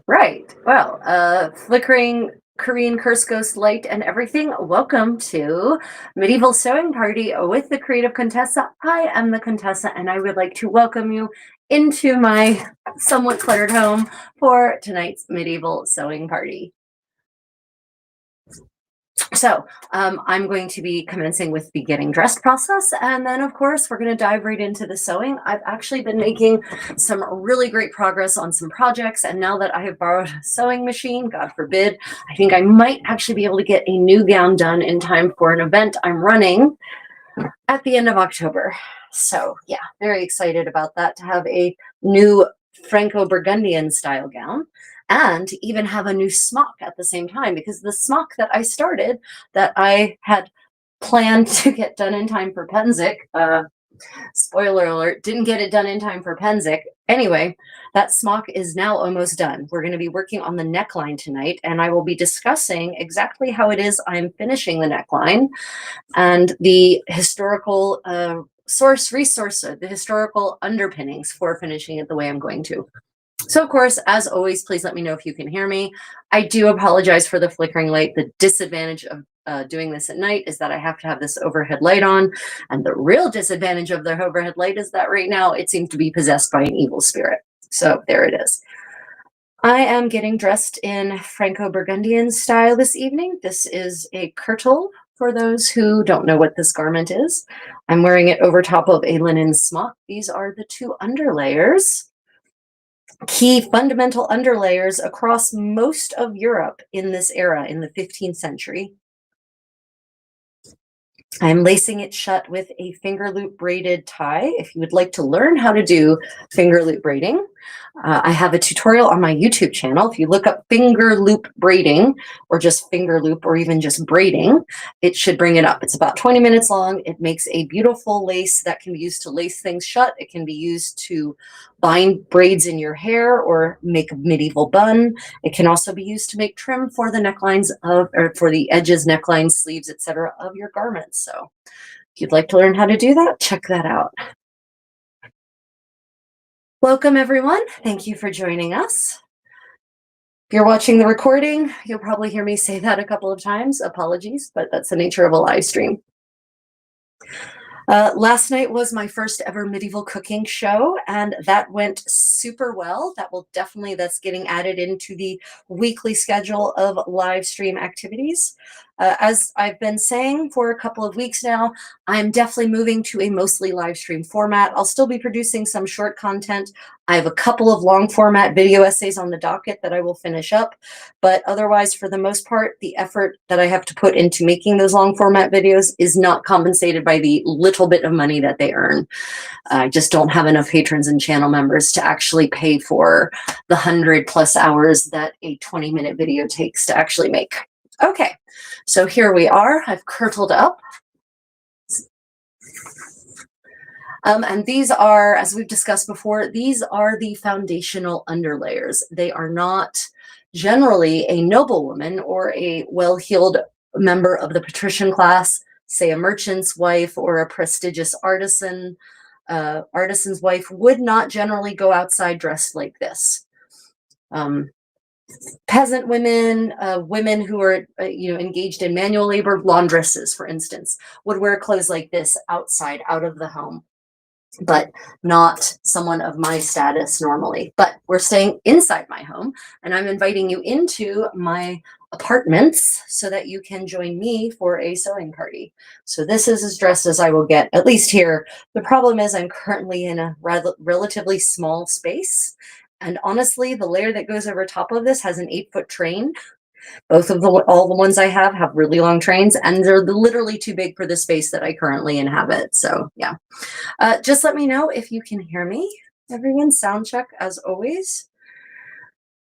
Right. Well, flickering Korean curse ghost light and everything. Welcome to Medieval Sewing Party with the creative Contessa. I am the Contessa, and I would like to welcome you into my somewhat cluttered home for tonight's medieval sewing party. So I'm going to be commencing with the getting dressed process, and then of course we're going to dive right into the sewing. I've actually been making some really great progress on some projects, and now that I have borrowed a sewing machine, God forbid, I think I might actually be able to get a new gown done in time for an event I'm running at the end of October. So yeah, very excited about that, to have a new Franco-Burgundian style gown and even have a new smock at the same time, because the smock that I started, that I had planned to get done in time for Penzik, spoiler alert, didn't get it done in time for Penzik. Anyway, that smock is now almost done. We're going to be working on the neckline tonight, and I will be discussing exactly how it is I'm finishing the neckline and the historical the historical underpinnings for finishing it the way I'm going to. So, of course, as always, please let me know if you can hear me. I do apologize for the flickering light. The disadvantage of doing this at night is that I have to have this overhead light on. And the real disadvantage of the overhead light is that right now it seems to be possessed by an evil spirit. So there it is. I am getting dressed in Franco-Burgundian style this evening. This is a kirtle, for those who don't know what this garment is. I'm wearing it over top of a linen smock. These are the two underlayers, key fundamental underlayers across most of Europe in this era, in the 15th century. I'm lacing it shut with a finger loop braided tie. If you would like to learn how to do finger loop braiding, I have a tutorial on my YouTube channel. If you look up finger loop braiding, or just finger loop, or even just braiding, it should bring it up. It's about 20 minutes long. It makes a beautiful lace that can be used to lace things shut. It can be used to bind braids in your hair or make a medieval bun. It can also be used to make trim for the necklines of, or for the edges, necklines, sleeves, etc. of your garments. So if you'd like to learn how to do that, check that out. Welcome, everyone. Thank you for joining us. If you're watching the recording, you'll probably hear me say that a couple of times. Apologies, but that's the nature of a live stream. Last night was my first ever medieval cooking show, and that went super well. That's getting added into the weekly schedule of live stream activities. As I've been saying for a couple of weeks now, I'm definitely moving to a mostly live stream format. I'll still be producing some short content. I have a couple of long format video essays on the docket that I will finish up, but otherwise, for the most part, the effort that I have to put into making those long format videos is not compensated by the little bit of money that they earn. I just don't have enough patrons and channel members to actually pay for the 100+ hours that a 20-minute video takes to actually make. Okay, so here we are. I've kirtled up. And these are, as we've discussed before, these are the foundational underlayers. They are not generally a noblewoman or a well-heeled member of the patrician class, say a merchant's wife or a prestigious artisan's wife would not generally go outside dressed like this. Peasant women, women who are engaged in manual labor, laundresses, for instance, would wear clothes like this outside, out of the home, but not someone of my status normally. But we're staying inside my home, and I'm inviting you into my apartments so that you can join me for a sewing party. So this is as dressed as I will get, at least here. The problem is I'm currently in a relatively small space, and honestly, the layer that goes over top of this has an 8-foot train. All the ones I have really long trains, and they're literally too big for the space that I currently inhabit. So yeah, just let me know if you can hear me. Everyone, sound check as always.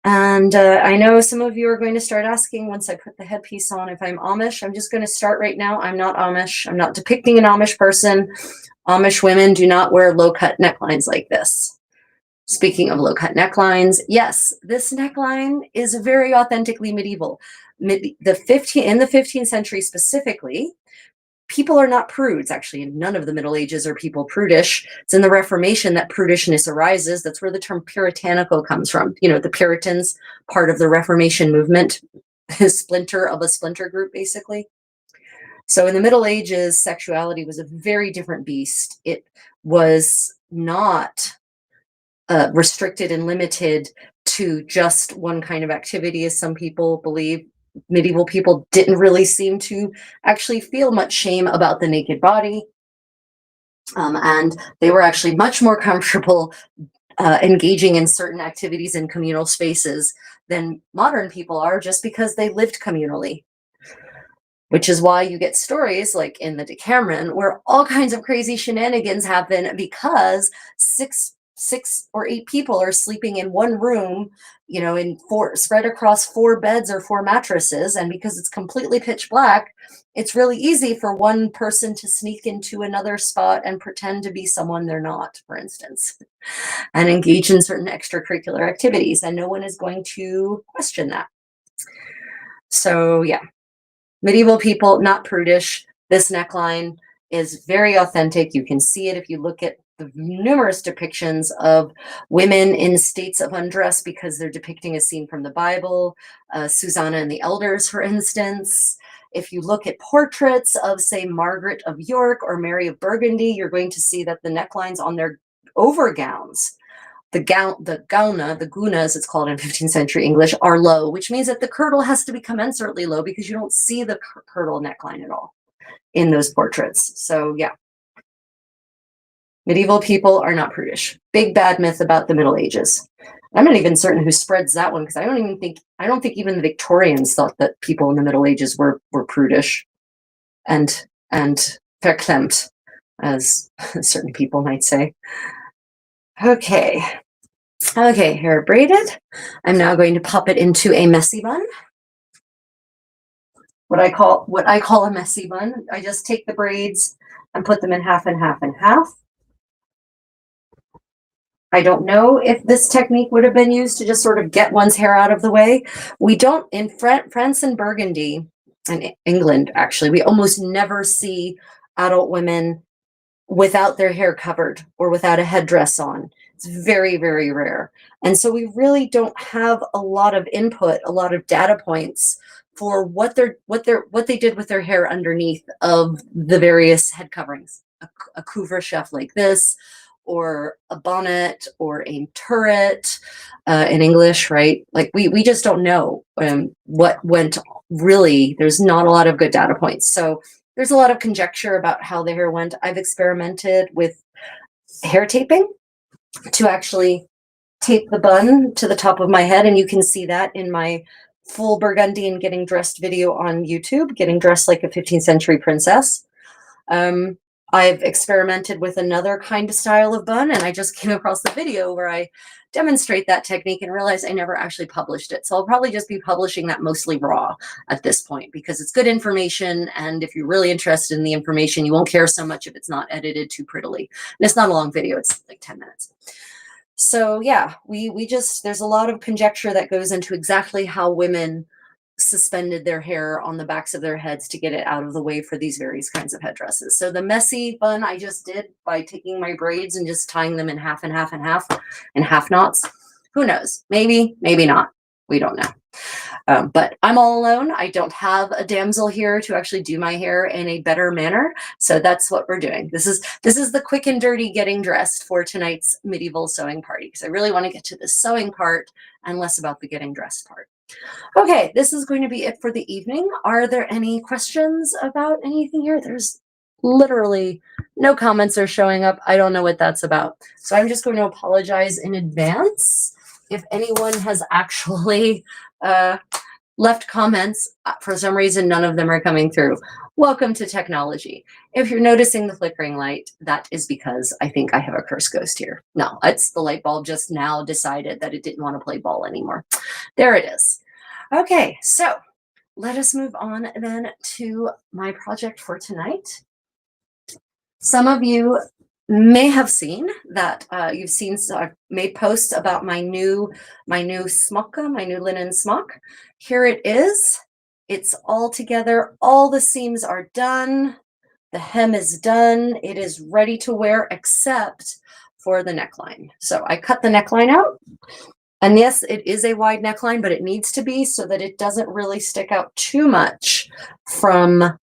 And I know some of you are going to start asking once I put the headpiece on if I'm Amish. I'm just going to start right now. I'm not Amish. I'm not depicting an Amish person. Amish women do not wear low-cut necklines like this. Speaking of low-cut necklines, yes, this neckline is very authentically medieval. In the 15th century specifically, people are not prudes. Actually, in none of the Middle Ages are people prudish. It's in the Reformation that prudishness arises. That's where the term puritanical comes from. You know, the Puritans, part of the Reformation movement, splinter of a splinter group, basically. So in the Middle Ages, sexuality was a very different beast. It was not restricted and limited to just one kind of activity, as some people believe. Medieval people didn't really seem to actually feel much shame about the naked body. And they were actually much more comfortable engaging in certain activities in communal spaces than modern people are, just because they lived communally. Which is why you get stories like in the Decameron where all kinds of crazy shenanigans happen because six or eight people are sleeping in one room, you know, in spread across 4 beds or 4 mattresses. And because it's completely pitch black, it's really easy for one person to sneak into another spot and pretend to be someone they're not, for instance, and engage in certain extracurricular activities. And no one is going to question that. So yeah, medieval people, not prudish. This neckline is very authentic. You can see it if you look at the numerous depictions of women in states of undress because they're depicting a scene from the Bible, Susanna and the Elders, for instance. If you look at portraits of, say, Margaret of York or Mary of Burgundy, you're going to see that the necklines on their overgowns, the guna, as it's called in 15th century English, are low, which means that the kirtle has to be commensurately low because you don't see the kirtle neckline at all in those portraits. So yeah, medieval people are not prudish. Big bad myth about the Middle Ages. I'm not even certain who spreads that one because I don't think even the Victorians thought that people in the Middle Ages were prudish and verklempt, as certain people might say. Okay, hair braided. I'm now going to pop it into a messy bun. What I call a messy bun. I just take the braids and put them in half and half and half. I don't know if this technique would have been used to just sort of get one's hair out of the way. We don't, in France and Burgundy, and England actually, we almost never see adult women without their hair covered or without a headdress on. It's very, very rare. And so we really don't have a lot of input, a lot of data points for what they did with their hair underneath of the various head coverings. A couvre-chef like this, or a bonnet, or a turret in English, right? Like we just don't know what went really. There's not a lot of good data points. So there's a lot of conjecture about how the hair went. I've experimented with hair taping to actually tape the bun to the top of my head, and you can see that in my full Burgundian getting dressed video on YouTube, getting dressed like a 15th century princess. I've experimented with another kind of style of bun, and I just came across the video where I demonstrate that technique and realized I never actually published it. So I'll probably just be publishing that mostly raw at this point because it's good information. And if you're really interested in the information, you won't care so much if it's not edited too prettily. And it's not a long video, it's like 10 minutes. So yeah, there's a lot of conjecture that goes into exactly how women suspended their hair on the backs of their heads to get it out of the way for these various kinds of headdresses. So the messy bun I just did by taking my braids and just tying them in half and half and half and half knots. Who knows? Maybe, maybe not. We don't know. But I'm all alone. I don't have a damsel here to actually do my hair in a better manner. So that's what we're doing. This is the quick and dirty getting dressed for tonight's medieval sewing party, because I really want to get to the sewing part and less about the getting dressed part. Okay, this is going to be it for the evening. Are there any questions about anything here? There's literally no comments are showing up. I don't know what that's about. So I'm just going to apologize in advance if anyone has actually left comments. For some reason, none of them are coming through. Welcome to technology. If you're noticing the flickering light, that is because I think I have a curse ghost here. No, it's the light bulb just now decided that it didn't want to play ball anymore. There it is. Okay, so let us move on then to my project for tonight. Some of you may have seen that I've made posts about my new smocka, my new linen smock. Here it is. It's all together. All the seams are done. The hem is done. It is ready to wear except for the neckline. So I cut the neckline out. And yes, it is a wide neckline, but it needs to be so that it doesn't really stick out too much from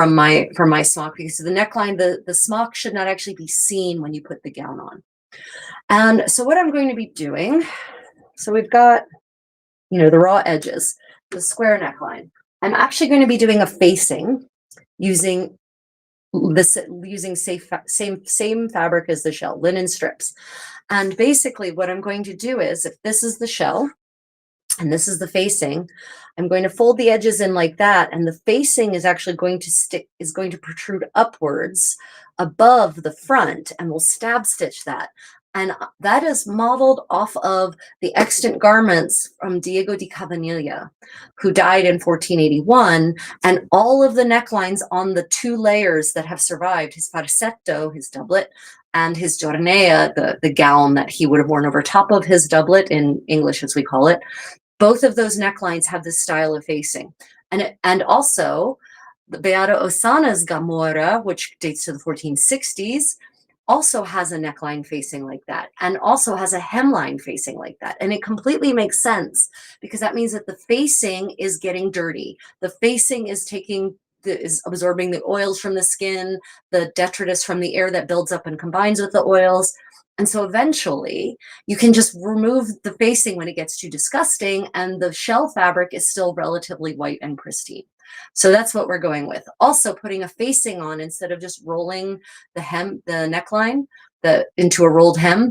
my smock, because the neckline, the smock should not actually be seen when you put the gown on. And so what I'm going to be doing, so we've got, you know, the raw edges, the square neckline. I'm actually going to be doing a facing using same fabric as the shell, linen strips. And basically what I'm going to do is, if this is the shell and this is the facing, I'm going to fold the edges in like that, and the facing is actually going to protrude upwards above the front, and we'll stab stitch that. And that is modeled off of the extant garments from Diego de Cabanilla, who died in 1481. And all of the necklines on the 2 layers that have survived, his farsetto, his doublet, and his jornea, the gown that he would have worn over top of his doublet, in English as we call it, both of those necklines have this style of facing. And also, the Beata Osana's Gamora, which dates to the 1460s, also has a neckline facing like that, and also has a hemline facing like that. And it completely makes sense, because that means that the facing is getting dirty. The facing is is absorbing the oils from the skin, the detritus from the air that builds up and combines with the oils. And so eventually you can just remove the facing when it gets too disgusting, and the shell fabric is still relatively white and pristine. So that's what we're going with. Also, putting a facing on instead of just rolling the neckline into a rolled hem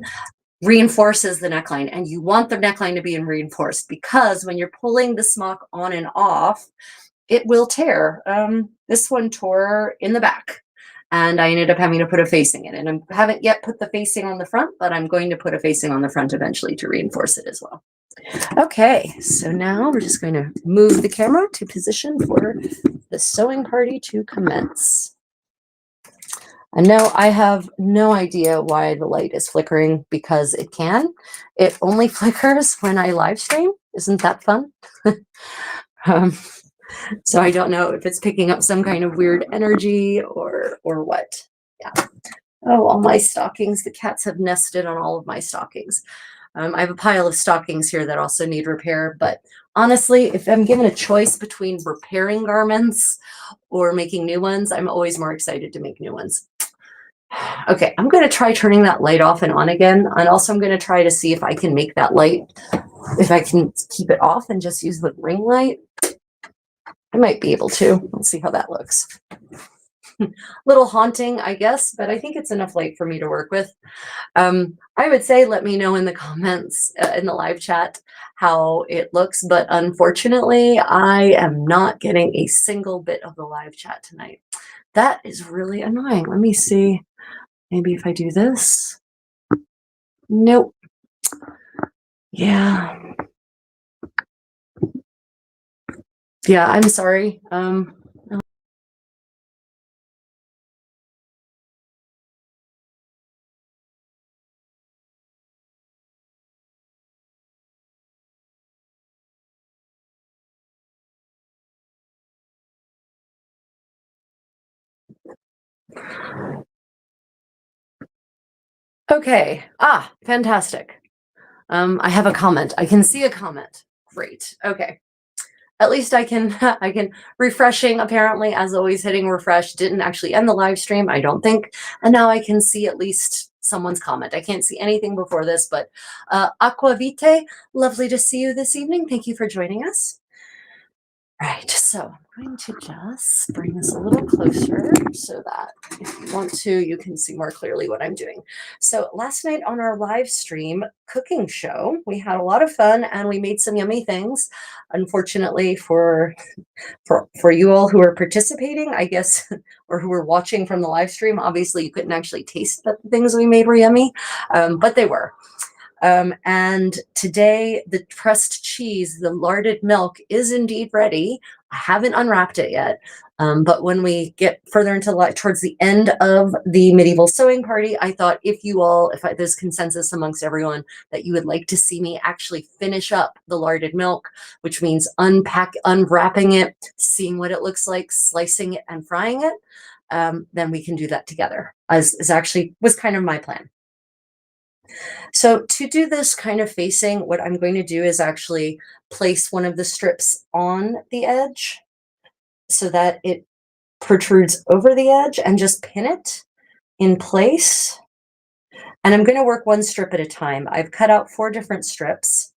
reinforces the neckline. And you want the neckline to be reinforced, because when you're pulling the smock on and off, it will tear. This one tore in the back, and I ended up having to put a facing in it. And I haven't yet put the facing on the front, but I'm going to put a facing on the front eventually to reinforce it as well. Okay, so now we're just going to move the camera to position for the sewing party to commence. And no, I have no idea why the light is flickering, because it can. It only flickers when I live stream. Isn't that fun? So I don't know if it's picking up some kind of weird energy or what. Yeah. Oh, all my stockings. The cats have nested on all of my stockings. I have a pile of stockings here that also need repair, but honestly, if I'm given a choice between repairing garments or making new ones, I'm always more excited to make new ones. Okay, I'm going to try turning that light off and on again, and also I'm going to try to see if I can make that light, if I can keep it off and just use the ring light. I might be able to. Let's see how that looks. Little haunting, I guess, but I think it's enough light for me to work with. I would say let me know in the comments in the live chat how it looks, but unfortunately I am not getting a single bit of the live chat tonight. That is really annoying. Let me see. Maybe if I do this. Nope. Yeah. Yeah, I'm sorry. Okay. Fantastic. I have a comment. I can see a comment. Great. Okay. At least I can refreshing, apparently, as always, hitting refresh didn't actually end the live stream, I don't think. And now I can see at least someone's comment. I can't see anything before this, but Aquavite, lovely to see you this evening. Thank you for joining us. Right, so I'm going to just bring this a little closer so that if you want to, you can see more clearly what I'm doing. So last night on our live stream cooking show, we had a lot of fun and we made some yummy things. Unfortunately for you all who are participating, I guess, or who were watching from the live stream, obviously you couldn't actually taste that the things we made were yummy, but they were. And today, the pressed cheese, the larded milk, is indeed ready. I haven't unwrapped it yet, but when we get further into towards the end of the medieval sewing party, I thought if there's consensus amongst everyone that you would like to see me actually finish up the larded milk, which means unwrapping it, seeing what it looks like, slicing it and frying it. then we can do that together, as actually was kind of my plan. So to do this kind of facing, what I'm going to do is actually place one of the strips on the edge so that it protrudes over the edge, and just pin it in place. And I'm going to work one strip at a time. I've cut out 4 different strips,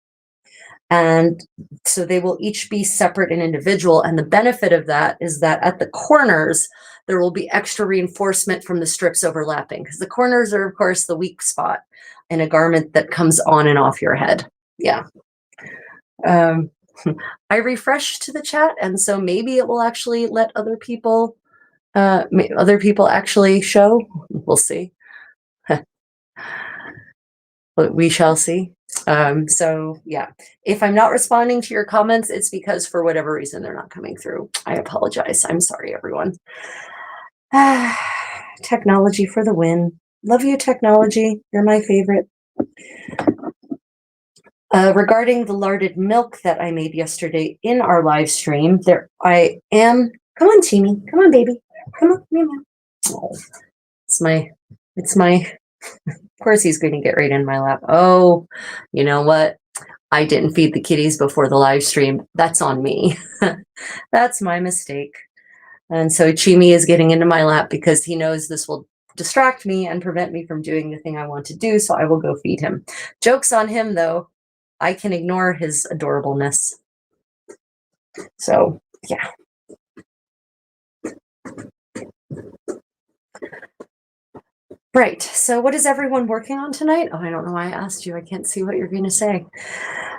and so they will each be separate and individual. And the benefit of that is that at the corners, there will be extra reinforcement from the strips overlapping, because the corners are, of course, the weak spot in a garment that comes on and off your head. Yeah. I refreshed the chat, and so maybe it will actually let other people actually show. We'll see. We shall see. So yeah, if I'm not responding to your comments, it's because for whatever reason they're not coming through. I apologize. I'm sorry, everyone. Technology for the win. Love you, technology. You're my favorite. Regarding the larded milk that I made yesterday in our live stream, I am. Come on, Teamy. Come on, baby. Come on, meow, meow. Oh, it's my. Of course, he's going to get right in my lap. Oh, you know what? I didn't feed the kitties before the live stream. That's on me. That's my mistake. And so Chimi is getting into my lap because he knows this will distract me and prevent me from doing the thing I want to do. So I will go feed him. Joke's on him, though. I can ignore his adorableness. So, yeah. Right. So what is everyone working on tonight? Oh, I don't know why I asked you. I can't see what you're going to say.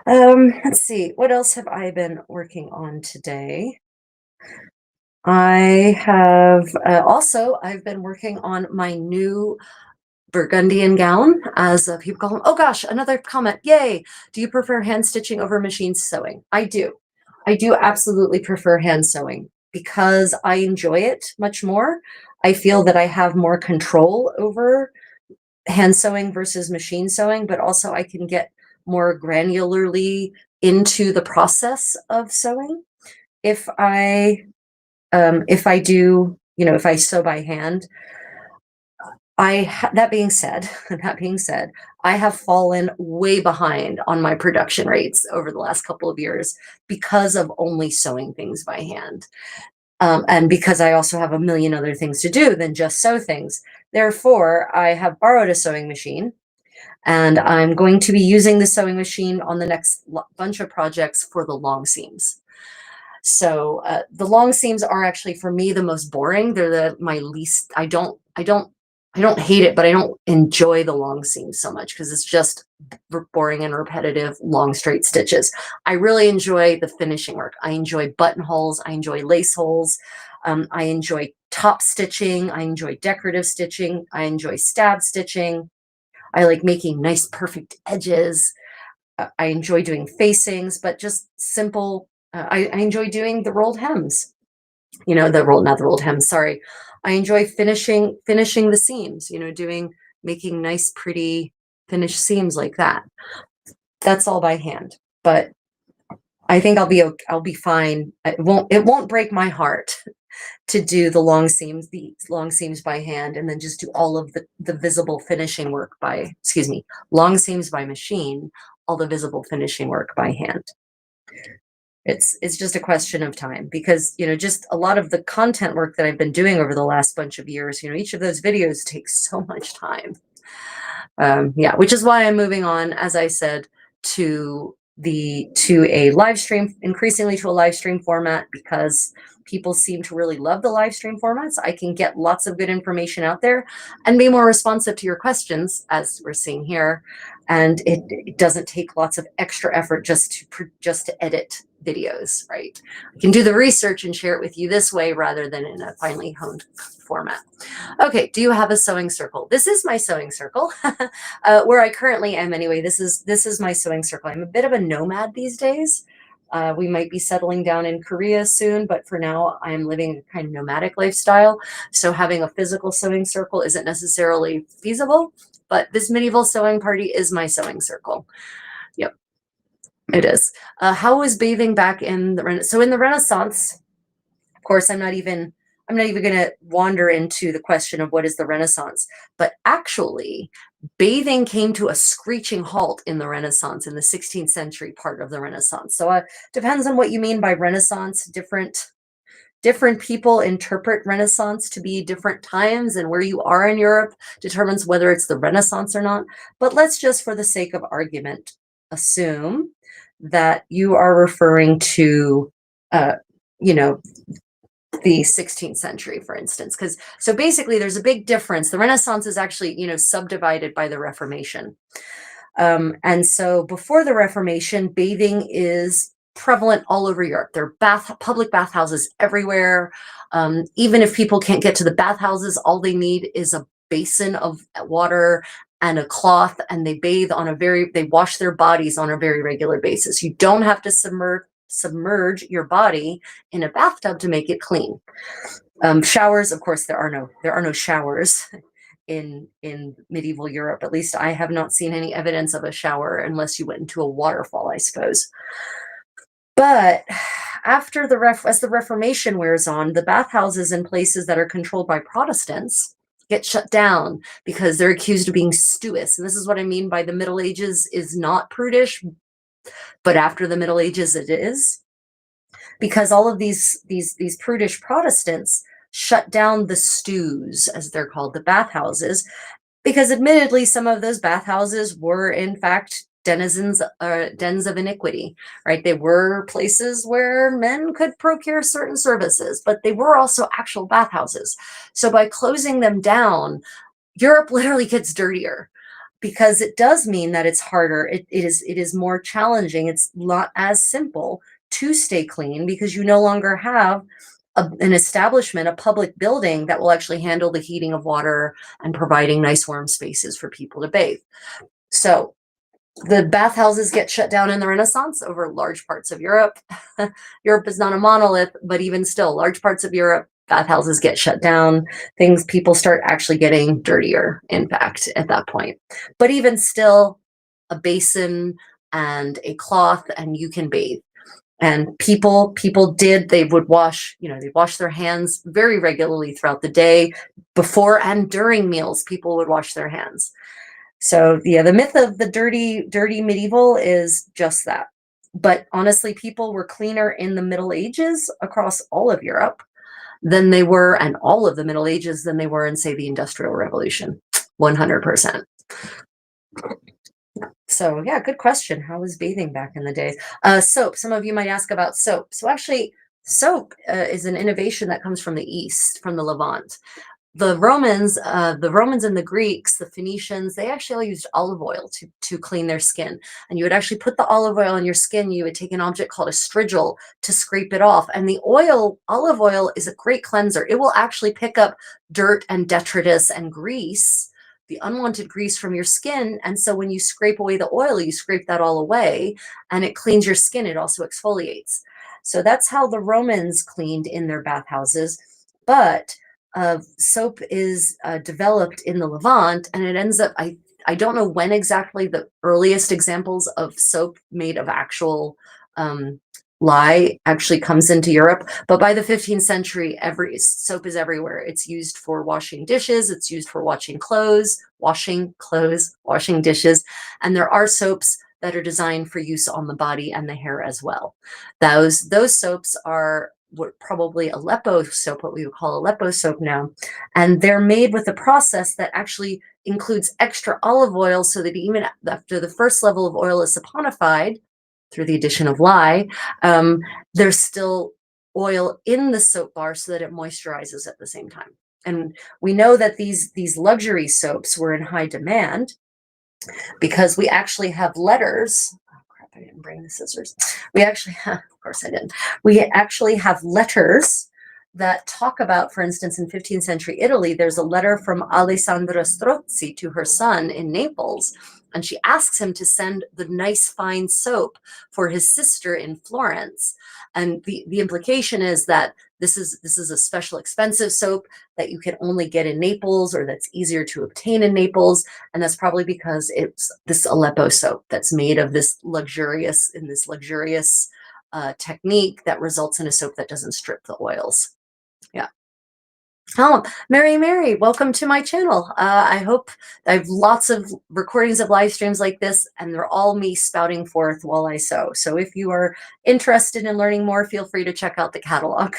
Let's see. What else have I been working on today? I have I've been working on my new Burgundian gown, as people call them. Oh gosh, another comment. Yay. Do you prefer hand stitching over machine sewing? I do. I do absolutely prefer hand sewing because I enjoy it much more. I feel that I have more control over hand sewing versus machine sewing, but also I can get more granularly into the process of sewing. If I do, if I sew by hand, that being said, I have fallen way behind on my production rates over the last couple of years because of only sewing things by hand. And because I also have a million other things to do than just sew things. Therefore, I have borrowed a sewing machine, and I'm going to be using the sewing machine on the next bunch of projects for the long seams. So the long seams are actually, for me, the most boring. They're my least. I don't hate it, but I don't enjoy the long seams so much because it's just boring and repetitive, long straight stitches. I really enjoy the finishing work. I enjoy buttonholes. I enjoy lace holes. I enjoy top stitching. I enjoy decorative stitching. I enjoy stab stitching. I like making nice, perfect edges. I enjoy doing facings, but just simple. I enjoy doing the rolled hems. Not the rolled hems, sorry. I enjoy finishing the seams, making nice, pretty finished seams like that. That's all by hand, but I think I'll be fine. It won't break my heart to do the long seams by hand, and then just do all of the visible finishing work long seams by machine, all the visible finishing work by hand. It's just a question of time, because just a lot of the content work that I've been doing over the last bunch of years, each of those videos takes so much time. Yeah, which is why I'm moving on, as I said, to a live stream, increasingly to a live stream format, because people seem to really love the live stream formats. I can get lots of good information out there and be more responsive to your questions, as we're seeing here. And it doesn't take lots of extra effort just to edit videos, right? I can do the research and share it with you this way rather than in a finely honed format. Okay, do you have a sewing circle? This is my sewing circle, where I currently am anyway. This is my sewing circle. I'm a bit of a nomad these days. We might be settling down in Korea soon, but for now I'm living a kind of nomadic lifestyle. So having a physical sewing circle isn't necessarily feasible, but this medieval sewing party is my sewing circle. Yep, it is. How was bathing back in the Renaissance? So in the Renaissance, of course, I'm not even I'm not even going to wander into the question of what is the Renaissance, but actually bathing came to a screeching halt in the Renaissance, in the 16th century part of the Renaissance. So depends on what you mean by Renaissance. Different people interpret Renaissance to be different times, and where you are in Europe determines whether it's the Renaissance or not. But let's just, for the sake of argument, assume that you are referring to, you know, the 16th century, for instance. So basically there's a big difference. The Renaissance is actually, subdivided by the Reformation. And so before the Reformation, bathing is prevalent all over Europe. There are public bathhouses everywhere. Even if people can't get to the bathhouses, all they need is a basin of water and a cloth, and they they wash their bodies on a very regular basis. You don't have to submerge your body in a bathtub to make it clean. Showers, of course, there are no showers in medieval Europe. At least I have not seen any evidence of a shower unless you went into a waterfall, I suppose. But after as the Reformation wears on, the bathhouses in places that are controlled by Protestants get shut down because they're accused of being stewous. And this is what I mean by the Middle Ages is not prudish, but after the Middle Ages it is, because all of these prudish Protestants shut down the stews, as they're called, the bathhouses, because admittedly some of those bathhouses were in fact dens of iniquity, right? They were places where men could procure certain services, but they were also actual bathhouses. So by closing them down, Europe literally gets dirtier, because it does mean that it's harder. It is more challenging. It's not as simple to stay clean, because you no longer have an establishment, a public building that will actually handle the heating of water and providing nice warm spaces for people to bathe. So the bathhouses get shut down in the Renaissance over large parts of Europe. Europe is not a monolith, but even still, large parts of Europe, bathhouses get shut down. People start actually getting dirtier, in fact, at that point. But even still, a basin and a cloth, and you can bathe. And they would wash, they wash their hands very regularly throughout the day. Before and during meals, people would wash their hands. So yeah, the myth of the dirty medieval is just that. But honestly, people were cleaner in the Middle Ages across all of Europe than they were, and all of the Middle Ages, than they were in, say, the Industrial Revolution. 100%. So yeah, good question. How was bathing back in the day? Soap. Some of you might ask about soap. So actually, soap is an innovation that comes from the East, from the Levant. The Romans and the Greeks, the Phoenicians, they actually all used olive oil to clean their skin. And you would actually put the olive oil on your skin. You would take an object called a strigil to scrape it off. And the olive oil is a great cleanser. It will actually pick up dirt and detritus and grease, the unwanted grease from your skin. And so when you scrape away the oil, you scrape that all away, and it cleans your skin. It also exfoliates. So that's how the Romans cleaned in their bathhouses. But soap is developed in the Levant, and it ends up, I don't know when exactly the earliest examples of soap made of actual lye actually comes into Europe, but by the 15th century, soap is everywhere. It's used for washing dishes, it's used for washing clothes, washing dishes, and there are soaps that are designed for use on the body and the hair as well. Those soaps are probably Aleppo soap, what we would call Aleppo soap now. And they're made with a process that actually includes extra olive oil, so that even after the first level of oil is saponified through the addition of lye, there's still oil in the soap bar so that it moisturizes at the same time. And we know that these luxury soaps were in high demand because we actually have letters. I didn't bring the scissors. We actually have, of course I didn't. We actually have letters that talk about, for instance, in 15th century Italy, there's a letter from Alessandra Strozzi to her son in Naples, and she asks him to send the nice fine soap for his sister in Florence. And the implication is that this is a special expensive soap that you can only get in Naples, or that's easier to obtain in Naples. And that's probably because it's this Aleppo soap that's made of this luxurious technique that results in a soap that doesn't strip the oils. Yeah. Oh, Mary, welcome to my channel. I hope I have lots of recordings of live streams like this, and they're all me spouting forth while I sew. So if you are interested in learning more, feel free to check out the catalog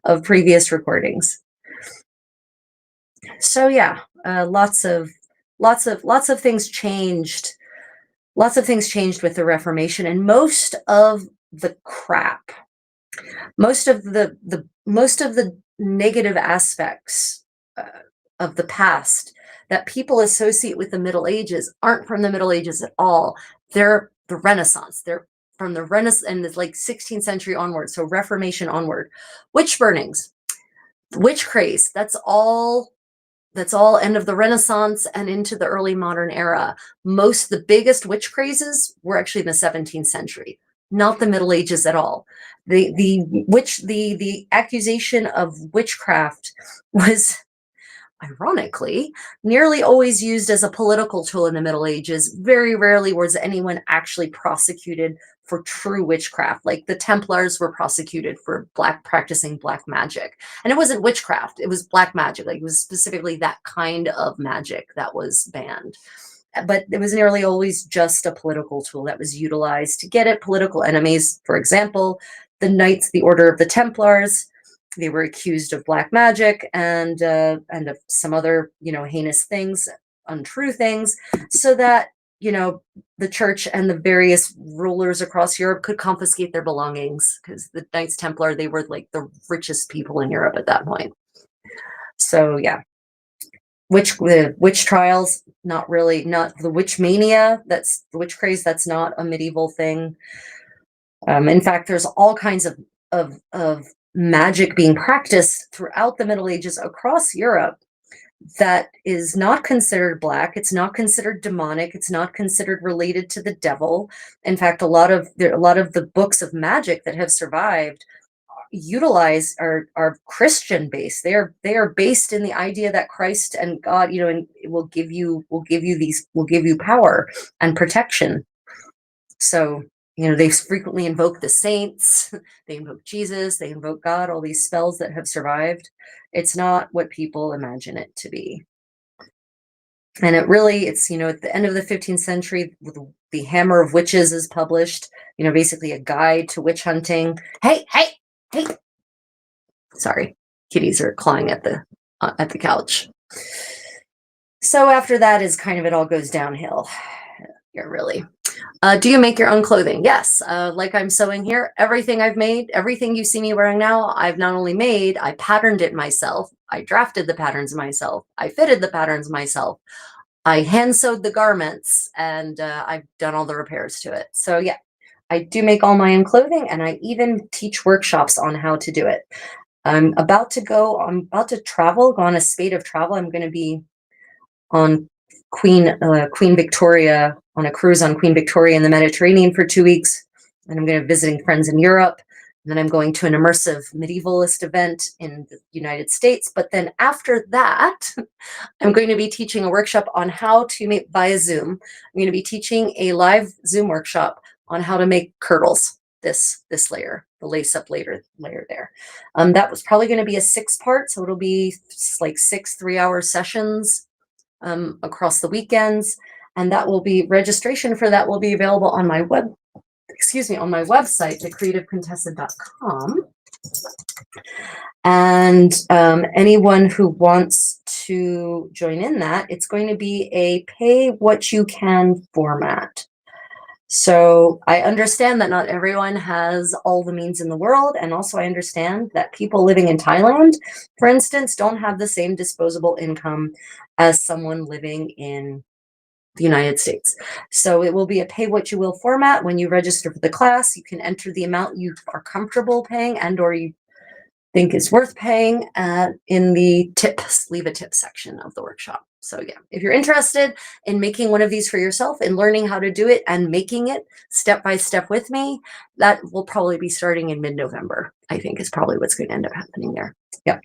of previous recordings. So yeah, lots of things changed. Lots of things changed with the Reformation, and most of the crap, most of the negative aspects uh, of the past that people associate with the Middle Ages aren't from the Middle Ages at all. They're the Renaissance. They're from the Renaissance and it's like 16th century onward, so Reformation onward. Witch burnings, witch craze, that's all end of the Renaissance and into the early modern era. The biggest witch crazes were actually in the 17th century, not the Middle Ages at all. The accusation of witchcraft was ironically nearly always used as a political tool in the Middle Ages. Very rarely was anyone actually prosecuted for true witchcraft. Like the Templars were prosecuted for practicing black magic. And it wasn't witchcraft, it was black magic. Like it was specifically that kind of magic that was banned. But it was nearly always just a political tool that was utilized to get at political enemies. For example, the Knights, the Order of the Templars, they were accused of black magic and of some other, heinous things, untrue things, so that, the church and the various rulers across Europe could confiscate their belongings, because the Knights Templar, they were like the richest people in Europe at that point. So yeah, witch trials, not really, not the witch mania, that's the witch craze, that's not a medieval thing. In fact, there's all kinds of magic being practiced throughout the Middle Ages across Europe that is not considered black. It's not considered demonic. It's not considered related to the devil. In fact, a lot of the books of magic that have survived are Christian based. They are based in the idea that Christ and God, and will give you power and protection. So, they frequently invoke the saints, they invoke Jesus, they invoke God, all these spells that have survived. It's not what people imagine it to be. And it's, at the end of the 15th century, the Hammer of Witches is published, basically a guide to witch hunting. Hey! Sorry, kitties are clawing at the couch. So after that is kind of, it all goes downhill. Yeah, really. Do you make your own clothing? Yes. Like I'm sewing here, everything I've made, everything you see me wearing now, I've not only made, I patterned it myself. I drafted the patterns myself. I fitted the patterns myself. I hand sewed the garments, and I've done all the repairs to it. So yeah, I do make all my own clothing, and I even teach workshops on how to do it. I'm about to go on a spate of travel. I'm going to be on Queen Victoria, on a cruise on Queen Victoria in the Mediterranean for 2 weeks. And I'm going to be visiting friends in Europe. And then I'm going to an immersive medievalist event in the United States. But then after that, I'm going to be teaching a workshop on how to make, via Zoom, I'm going to be teaching a live Zoom workshop on how to make kirtles, this layer, the lace-up layer there. That was probably going to be a 6-part, so it'll be like 6 3-hour sessions across the weekends, and registration for that will be available on my website, thecreativecontessa.com. And anyone who wants to join in that, it's going to be a pay what you can format. So I understand that not everyone has all the means in the world. And also I understand that people living in Thailand, for instance, don't have the same disposable income as someone living in the United States. So it will be a pay what you will format. When you register for the class, you can enter the amount you are comfortable paying and or you think is worth paying in the leave a tip section of the workshop. So yeah, if you're interested in making one of these for yourself and learning how to do it and making it step by step with me, that will probably be starting in mid-November, I think is probably what's going to end up happening there. Yeah.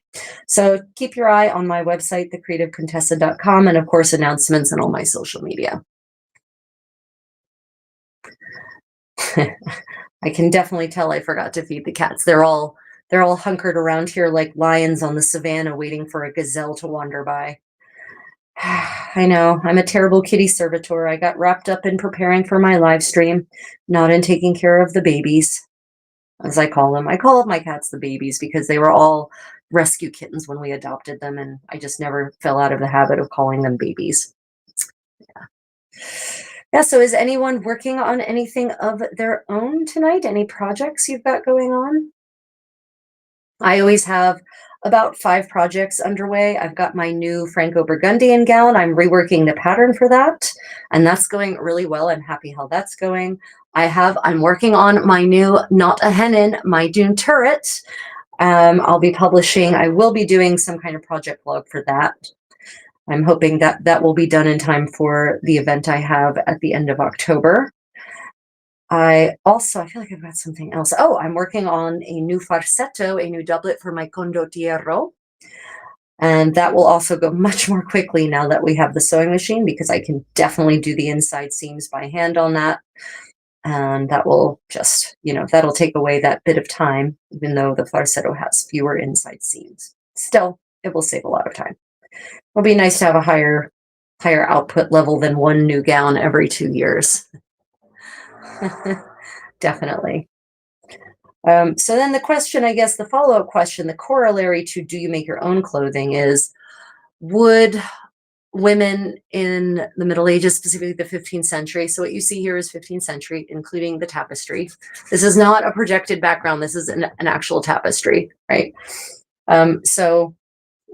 So keep your eye on my website, thecreativecontessa.com, and of course, announcements on all my social media. I can definitely tell I forgot to feed the cats. They're all They're all hunkered around here like lions on the savannah waiting for a gazelle to wander by. I know, I'm a terrible kitty servitor. I got wrapped up in preparing for my live stream, not in taking care of the babies, as I call them. I call my cats the babies because they were all rescue kittens when we adopted them, and I just never fell out of the habit of calling them babies. Yeah, so is anyone working on anything of their own tonight? Any projects you've got going on? I always have about 5 projects underway. I've got my new Franco-Burgundian gown. I'm reworking the pattern for that, and that's going really well. I'm happy how that's going. I'm working on my new Not a Hennin, my Dune turret. I will be doing some kind of project log for that. I'm hoping that that will be done in time for the event I have at the end of October. I feel like I've got something else. Oh, I'm working on a new farsetto, a new doublet for my condottiero. And that will also go much more quickly now that we have the sewing machine, because I can definitely do the inside seams by hand on that. And that will just, that'll take away that bit of time, even though the farsetto has fewer inside seams. Still, it will save a lot of time. It'll be nice to have a higher output level than one new gown every 2 years. Definitely. So then the question, I guess, the follow-up question, the corollary to do you make your own clothing is, would women in the Middle Ages, specifically the 15th century, so what you see here is 15th century, including the tapestry. This is not a projected background. This is an actual tapestry, right? So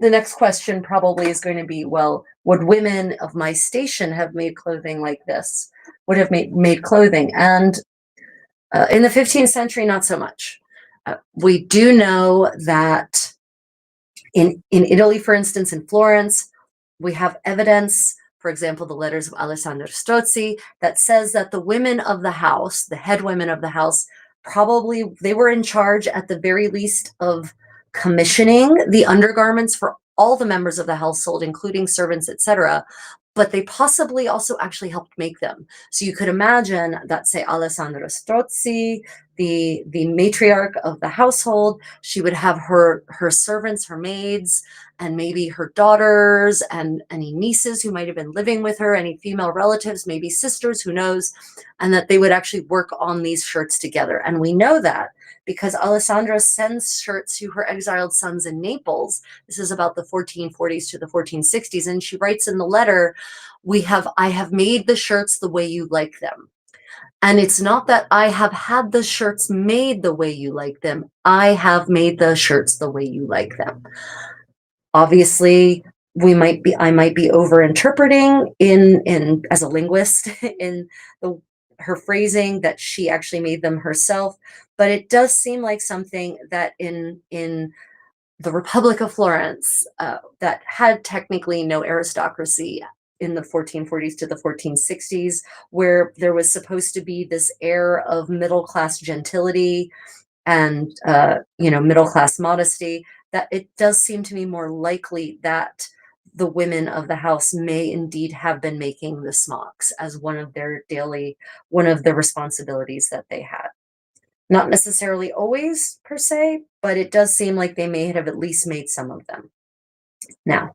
the next question probably is going to be, well, would women of my station have made clothing like this? Would have made clothing? And in the 15th century, not so much. We do know that in Italy, for instance, in Florence, we have evidence, for example, the letters of Alessandro Strozzi, that says that the women of the house, the head women of the house, probably they were in charge at the very least of commissioning the undergarments for all the members of the household, including servants, etc. But they possibly also actually helped make them. So you could imagine that, say, Alessandro Strozzi, the matriarch of the household, she would have her servants, her maids, and maybe her daughters and any nieces who might have been living with her, any female relatives, maybe sisters, who knows, and that they would actually work on these shirts together. And we know that because Alessandra sends shirts to her exiled sons in Naples. This is about the 1440s to the 1460s. And she writes in the letter, I have made the shirts the way you like them. And it's not that I have had the shirts made the way you like them. I have made the shirts the way you like them. Obviously, I might be over-interpreting in as a linguist in her phrasing that she actually made them herself, but it does seem like something that in the Republic of Florence, that had technically no aristocracy in the 1440s to the 1460s, where there was supposed to be this air of middle-class gentility and middle-class modesty, that it does seem to me more likely that the women of the house may indeed have been making the smocks as one of the responsibilities that they had. Not necessarily always per se, but it does seem like they may have at least made some of them. Now,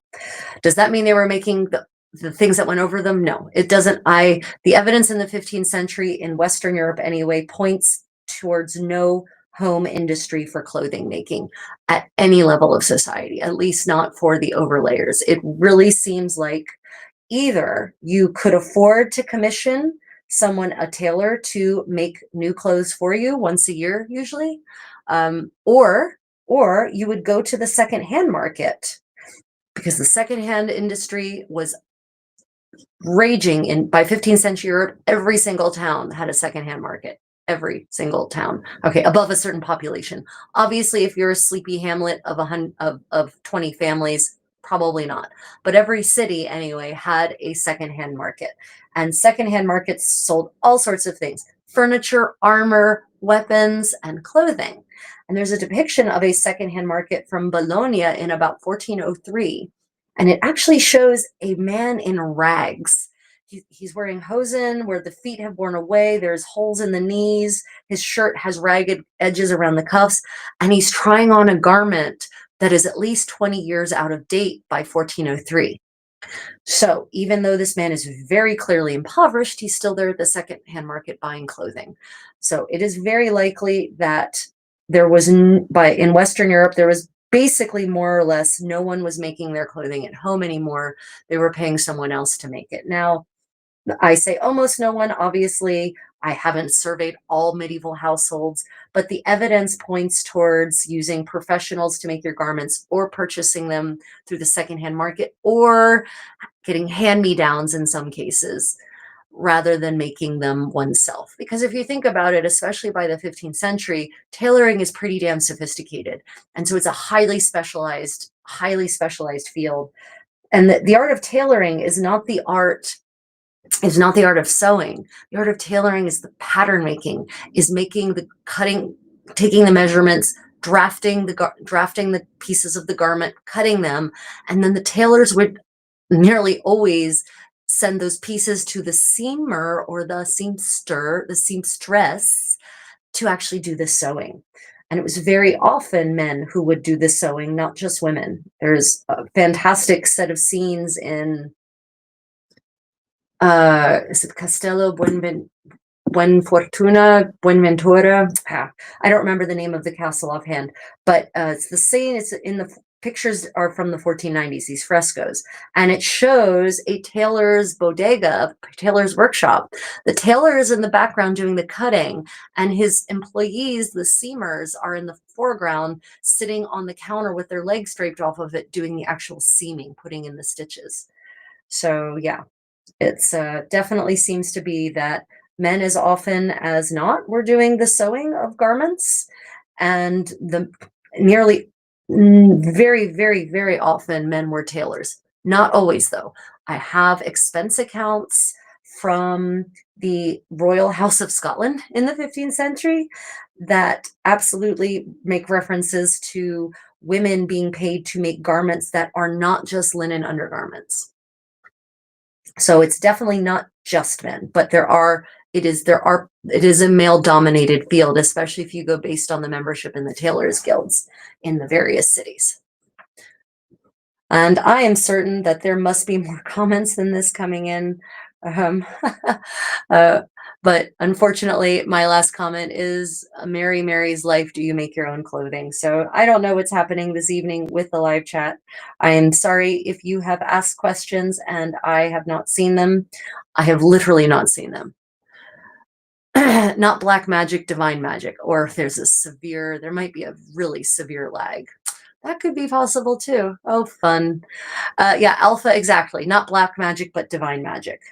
does that mean they were making the things that went over them? No, it doesn't. The evidence in the 15th century in Western Europe anyway points towards no home industry for clothing making at any level of society, at least not for the overlayers. It really seems like either you could afford to commission a tailor to make new clothes for you once a year, usually, or you would go to the secondhand market, because the secondhand industry was raging by 15th century Europe. Every single town had a secondhand market. Every single town. Okay, above a certain population. Obviously, if you're a sleepy hamlet of 20 families, probably not. But every city, anyway, had a secondhand market. And secondhand markets sold all sorts of things: furniture, armor, weapons, and clothing. And there's a depiction of a secondhand market from Bologna in about 1403. And it actually shows a man in rags. he's wearing hosen where the feet have worn away. There's holes in the knees. His shirt has ragged edges around the cuffs, and he's trying on a garment that is at least 20 years out of date by 1403. So even though this man is very clearly impoverished, he's still there at the secondhand market buying clothing. So it is very likely that there was in Western Europe, there was basically more or less no one was making their clothing at home anymore. They were paying someone else to make it. Now, I say almost no one, obviously. I haven't surveyed all medieval households, but the evidence points towards using professionals to make your garments or purchasing them through the secondhand market or getting hand-me-downs in some cases rather than making them oneself. Because if you think about it, especially by the 15th century, tailoring is pretty damn sophisticated. And so it's a highly specialized field. And the art of tailoring is not the art of sewing. The art of tailoring is the pattern making, is making the cutting, taking the measurements, drafting the pieces of the garment, cutting them, and then the tailors would nearly always send those pieces to the seamer or the seamstress to actually do the sewing. And it was very often men who would do the sewing, not just women. There's a fantastic set of scenes in is it Castello Buenventura? I don't remember the name of the castle offhand, but it's the same. It's in the pictures are from the 1490s, these frescoes, and it shows a tailor's bodega, a tailor's workshop. The tailor is in the background doing the cutting, and his employees, the seamers, are in the foreground sitting on the counter with their legs draped off of it, doing the actual seaming, putting in the stitches. So yeah, it's definitely seems to be that men as often as not were doing the sewing of garments, and the nearly very, very, very often men were tailors. Not always, though. I have expense accounts from the Royal House of Scotland in the 15th century that absolutely make references to women being paid to make garments that are not just linen undergarments. So it's definitely not just men, but it is a male dominated field, especially if you go based on the membership in the tailors guilds in the various cities. And I am certain that there must be more comments than this coming in. But unfortunately, my last comment is Mary Mary's life, do you make your own clothing? So I don't know what's happening this evening with the live chat. I am sorry if you have asked questions and I have not seen them. I have literally not seen them. Not black magic, divine magic, or if there's there might be a really severe lag. That could be possible too. Oh, fun. Yeah, alpha, exactly. Not black magic, but divine magic.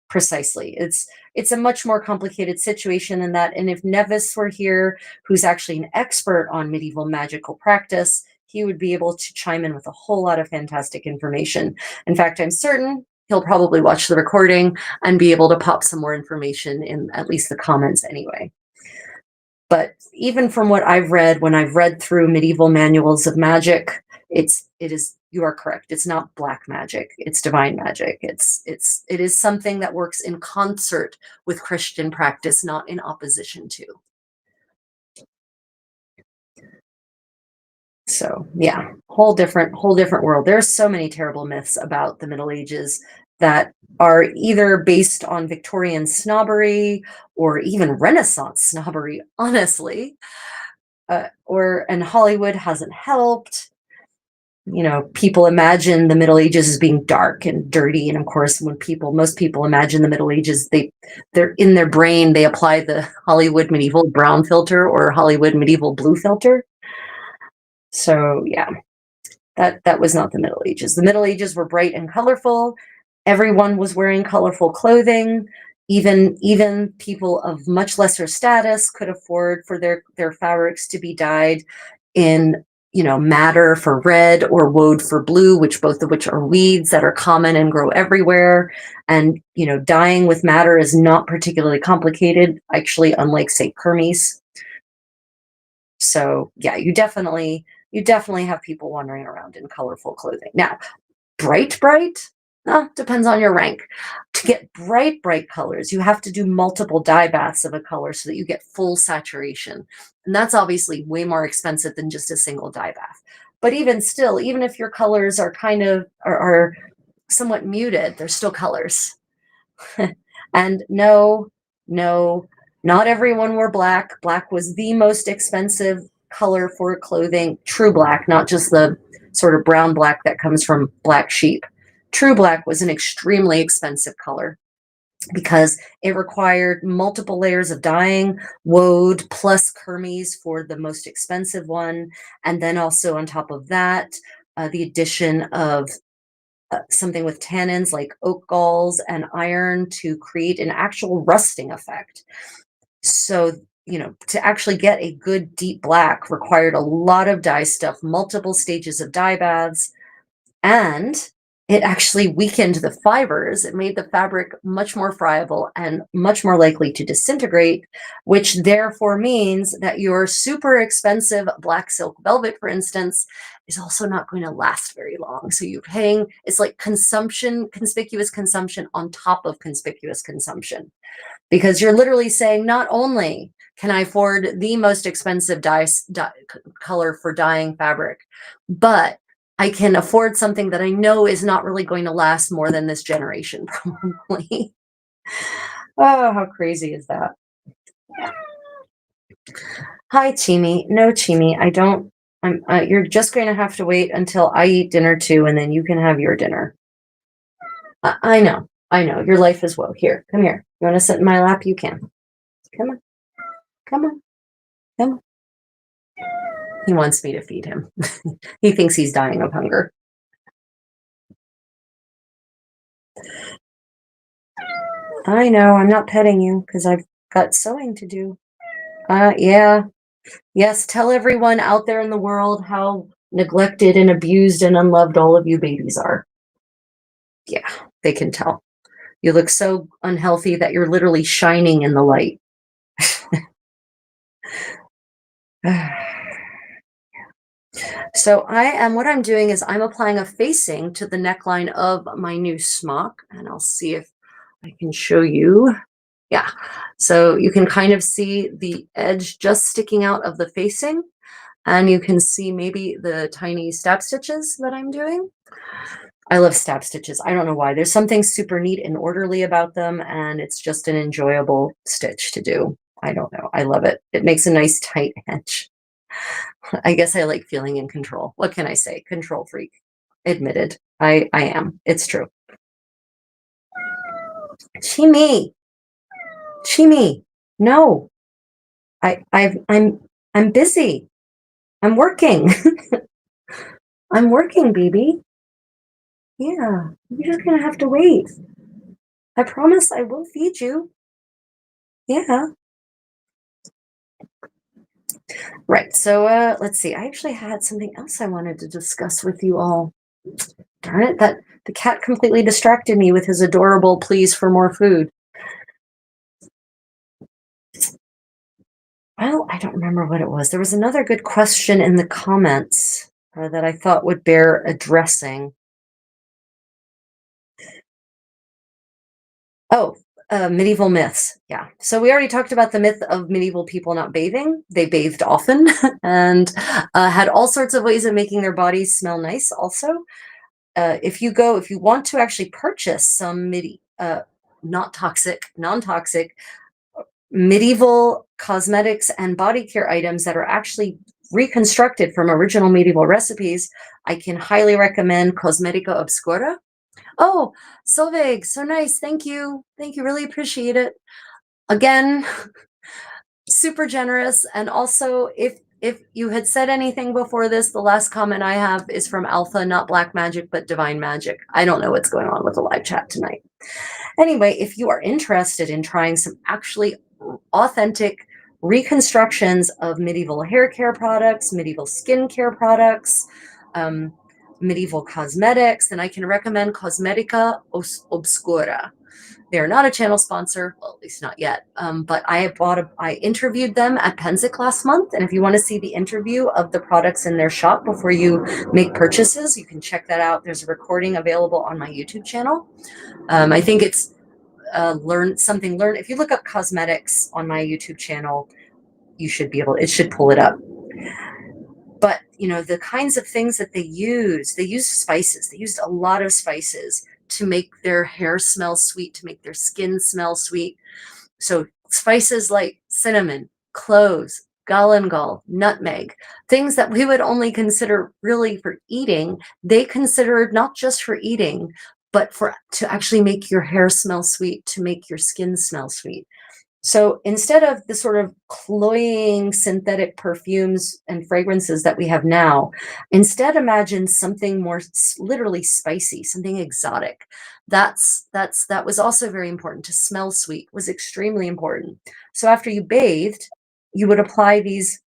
Precisely. It's a much more complicated situation than that. And if Nevis were here, who's actually an expert on medieval magical practice, he would be able to chime in with a whole lot of fantastic information. In fact, I'm certain he'll probably watch the recording and be able to pop some more information in at least the comments anyway. But even from what I've read, when I've read through medieval manuals of magic, you are correct. It's not black magic. It's divine magic. It is something that works in concert with Christian practice, not in opposition to. So yeah, whole different world. There's so many terrible myths about the Middle Ages that are either based on Victorian snobbery or even Renaissance snobbery, honestly. And Hollywood hasn't helped. You know, people imagine the Middle Ages as being dark and dirty, and of course, when most people imagine the Middle Ages, they're in their brain, they apply the Hollywood medieval brown filter or Hollywood medieval blue filter. So yeah, that was not the Middle Ages. The Middle Ages were bright and colorful. Everyone was wearing colorful clothing. Even people of much lesser status could afford for their fabrics to be dyed in, madder for red or woad for blue, both of which are weeds that are common and grow everywhere. And, dyeing with madder is not particularly complicated, actually, unlike, say, kermes. So yeah, you definitely have people wandering around in colorful clothing. Now, bright, Depends on your rank. To get bright, bright colors, you have to do multiple dye baths of a color so that you get full saturation. And that's obviously way more expensive than just a single dye bath. But even still, even if your colors are kind of are somewhat muted, they're still colors. And no, not everyone wore black. Black was the most expensive color for clothing, true black, not just the sort of brown black that comes from black sheep. True black was an extremely expensive color because it required multiple layers of dyeing, woad plus kermes for the most expensive one. And then also on top of that, the addition of something with tannins like oak galls and iron to create an actual rusting effect. So, to actually get a good deep black required a lot of dye stuff, multiple stages of dye baths, and it actually weakened the fibers. It made the fabric much more friable and much more likely to disintegrate, which therefore means that your super expensive black silk velvet, for instance, is also not going to last very long. So you're paying, it's like conspicuous consumption on top of conspicuous consumption, because you're literally saying, not only can I afford the most expensive dye color for dyeing fabric, but I can afford something that I know is not really going to last more than this generation, probably. Oh, how crazy is that? Hi, Chimi. No, Chimi, I don't. You're just going to have to wait until I eat dinner too, and then you can have your dinner. I know. Your life is woe. Here, come here. You want to sit in my lap? You can. Come on. Come on. Come on. He wants me to feed him. He thinks he's dying of hunger. I know, I'm not petting you because I've got sewing to do. Yeah. Yes, tell everyone out there in the world how neglected and abused and unloved all of you babies are. Yeah, they can tell. You look so unhealthy that you're literally shining in the light. So what I'm doing is I'm applying a facing to the neckline of my new smock, and I'll see if I can show you. Yeah, so you can kind of see the edge just sticking out of the facing, and you can see maybe the tiny stab stitches that I'm doing. I love stab stitches. I don't know why. There's something super neat and orderly about them, and it's just an enjoyable stitch to do. I don't know. I love it. It makes a nice tight edge. I guess I like feeling in control. What can I say? Control freak. Admitted. I am. It's true. Chimi. Chimi. No. I'm busy. I'm working. I'm working, baby. Yeah. You're just gonna have to wait. I promise I will feed you. Yeah. Right. So let's see. I actually had something else I wanted to discuss with you all. Darn it, that the cat completely distracted me with his adorable pleas for more food. Well, I don't remember what it was. There was another good question in the comments that I thought would bear addressing. Oh, medieval myths. Yeah. So we already talked about the myth of medieval people not bathing. They bathed often and had all sorts of ways of making their bodies smell nice also. If you want to actually purchase some non-toxic medieval cosmetics and body care items that are actually reconstructed from original medieval recipes, I can highly recommend Cosmetica Obscura. Oh, Solveig, so nice. Thank you. Really appreciate it. Again, super generous. And also, if you had said anything before this, the last comment I have is from Alpha, not Black Magic, but Divine Magic. I don't know what's going on with the live chat tonight. Anyway, if you are interested in trying some actually authentic reconstructions of medieval hair care products, medieval skincare products, medieval cosmetics, then I can recommend Cosmetica Obscura. They are not a channel sponsor, well, at least not yet. But I interviewed them at Penzic last month. And if you want to see the interview of the products in their shop before you make purchases, you can check that out. There's a recording available on my YouTube channel. I think it's learn. If you look up cosmetics on my YouTube channel, you should be able, it should pull it up. But, you know, the kinds of things that they use spices. They used a lot of spices to make their hair smell sweet, to make their skin smell sweet. So spices like cinnamon, cloves, galangal, nutmeg, things that we would only consider really for eating, they considered not just for eating, but to actually make your hair smell sweet, to make your skin smell sweet. So instead of the sort of cloying synthetic perfumes and fragrances that we have now, instead imagine something more literally spicy, something exotic. That was also very important. To smell sweet was extremely important. So after you bathed, you would apply these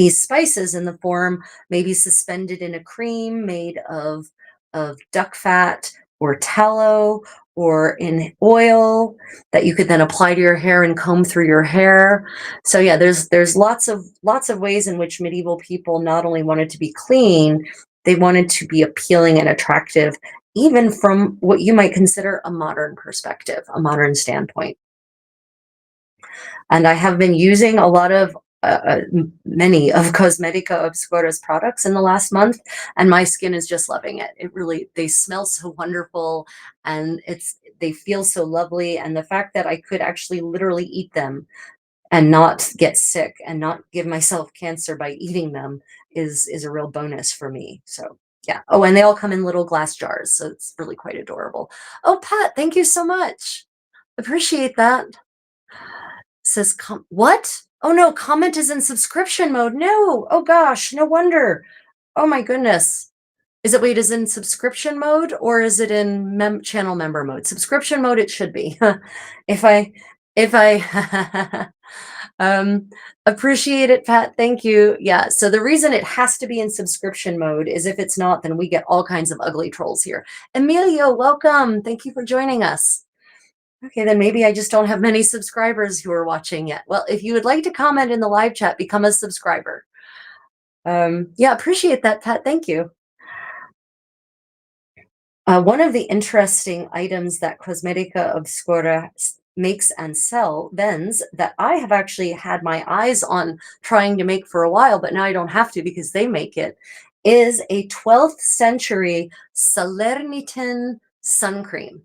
spices in the form, maybe suspended in a cream made of duck fat or tallow, or in oil that you could then apply to your hair and comb through your hair. So yeah, there's lots of ways in which medieval people not only wanted to be clean, they wanted to be appealing and attractive, even from what you might consider a modern perspective, a modern standpoint. And I have been using a lot of many of Cosmetica Obscura's products in the last month, and my skin is just loving it. They smell so wonderful, and they feel so lovely. And the fact that I could actually literally eat them and not get sick and not give myself cancer by eating them is a real bonus for me. So yeah. Oh, and they all come in little glass jars, so it's really quite adorable. Oh, Pat, thank you so much. Appreciate that. Says what? Oh no, comment is in subscription mode. No. Oh gosh, no wonder. Oh my goodness. Is it in subscription mode, or is it in channel member mode? Subscription mode it should be. if I appreciate it, Pat. Thank you. Yeah. So the reason it has to be in subscription mode is if it's not, then we get all kinds of ugly trolls here. Emilio, welcome. Thank you for joining us. Okay, then maybe I just don't have many subscribers who are watching yet. Well, if you would like to comment in the live chat, become a subscriber. Yeah, appreciate that, Pat. Thank you. One of the interesting items that Cosmetica Obscura makes and vends that I have actually had my eyes on trying to make for a while, but now I don't have to because they make it, is a 12th century Salernitan sun cream.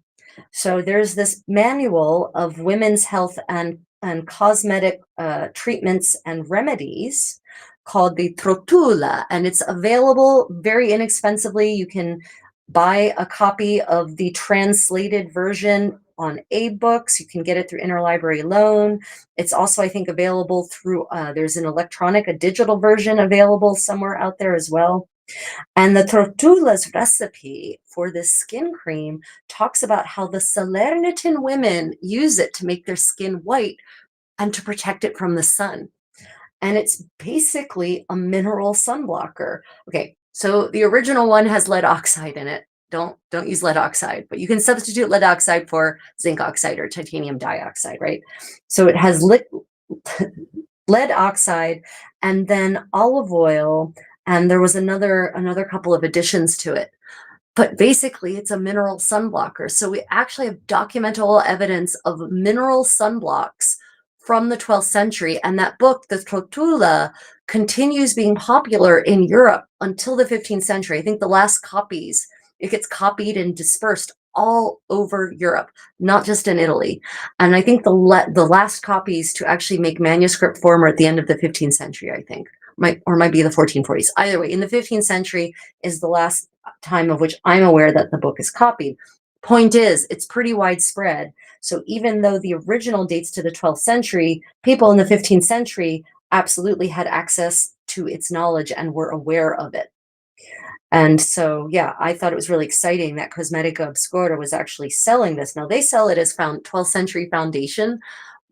So there's this manual of women's health and cosmetic treatments and remedies called the Trotula, and it's available very inexpensively. You can buy a copy of the translated version on AbeBooks. You can get it through interlibrary loan. It's also, I think, available through, there's a digital version available somewhere out there as well. And the Trotula's recipe for this skin cream talks about how the Salernitan women use it to make their skin white and to protect it from the sun. And it's basically a mineral sunblocker. Okay, so the original one has lead oxide in it. Don't use lead oxide, but you can substitute lead oxide for zinc oxide or titanium dioxide, right? So it has lead oxide and then olive oil, and there was another couple of additions to it. But basically, it's a mineral sunblocker. So we actually have documentable evidence of mineral sunblocks from the 12th century. And that book, the Trotula, continues being popular in Europe until the 15th century. I think the last copies, it gets copied and dispersed all over Europe, not just in Italy. And I think the last copies to actually make manuscript form are at the end of the 15th century, I think. Might be the 1440s. Either way, in the 15th century is the last time of which I'm aware that the book is copied. Point is, it's pretty widespread. So even though the original dates to the 12th century, people in the 15th century absolutely had access to its knowledge and were aware of it. And so, yeah, I thought it was really exciting that Cosmetica Obscura was actually selling this. Now, they sell it as 12th century foundation,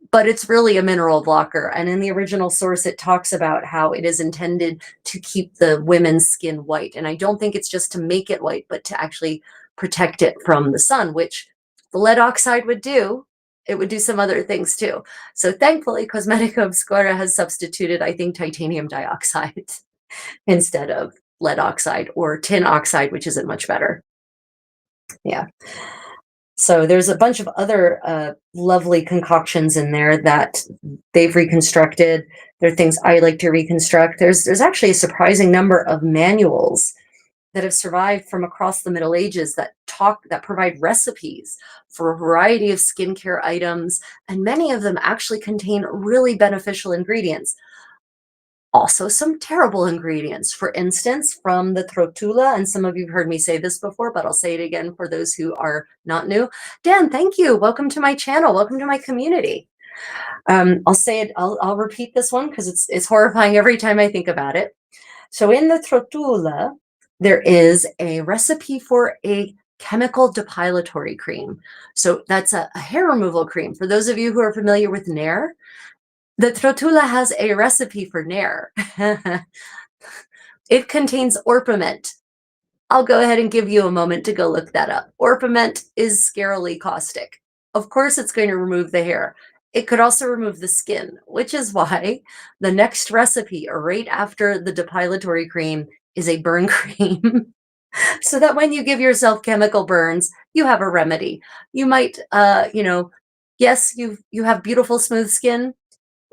but it's really a mineral blocker. And in the original source, it talks about how it is intended to keep the women's skin white. And I don't think it's just to make it white, but to actually protect it from the sun, which the lead oxide would do, it would do some other things too. So thankfully, Cosmetica Obscura has substituted, I think, titanium dioxide instead of lead oxide or tin oxide, which isn't much better. Yeah. So there's a bunch of other lovely concoctions in there that they've reconstructed. There are things I like to reconstruct. There's actually a surprising number of manuals that have survived from across the Middle Ages that provide recipes for a variety of skincare items, and many of them actually contain really beneficial ingredients. Also some terrible ingredients. For instance, from the Trotula, and some of you have heard me say this before, but I'll say it again for those who are not new. Dan, thank you. Welcome to my channel. Welcome to my community. I'll say it, I'll repeat this one because it's horrifying every time I think about it. So in the Trotula, there is a recipe for a chemical depilatory cream. So that's a hair removal cream. For those of you who are familiar with Nair, the Trotula has a recipe for Nair. It contains orpiment. I'll go ahead and give you a moment to go look that up. Orpiment is scarily caustic. Of course, it's going to remove the hair. It could also remove the skin, which is why the next recipe right after the depilatory cream is a burn cream. So that when you give yourself chemical burns, you have a remedy. You might, yes, you have beautiful smooth skin,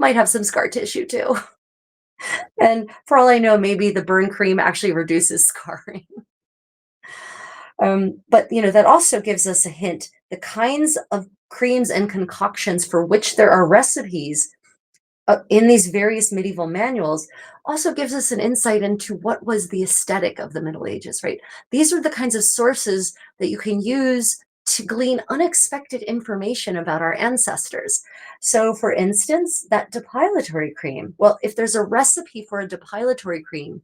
might have some scar tissue too. And for all I know, maybe the burn cream actually reduces scarring. But that also gives us a hint. The kinds of creams and concoctions for which there are recipes in these various medieval manuals also gives us an insight into what was the aesthetic of the Middle Ages, right? These are the kinds of sources that you can use to glean unexpected information about our ancestors. So for instance, that depilatory cream, well, if there's a recipe for a depilatory cream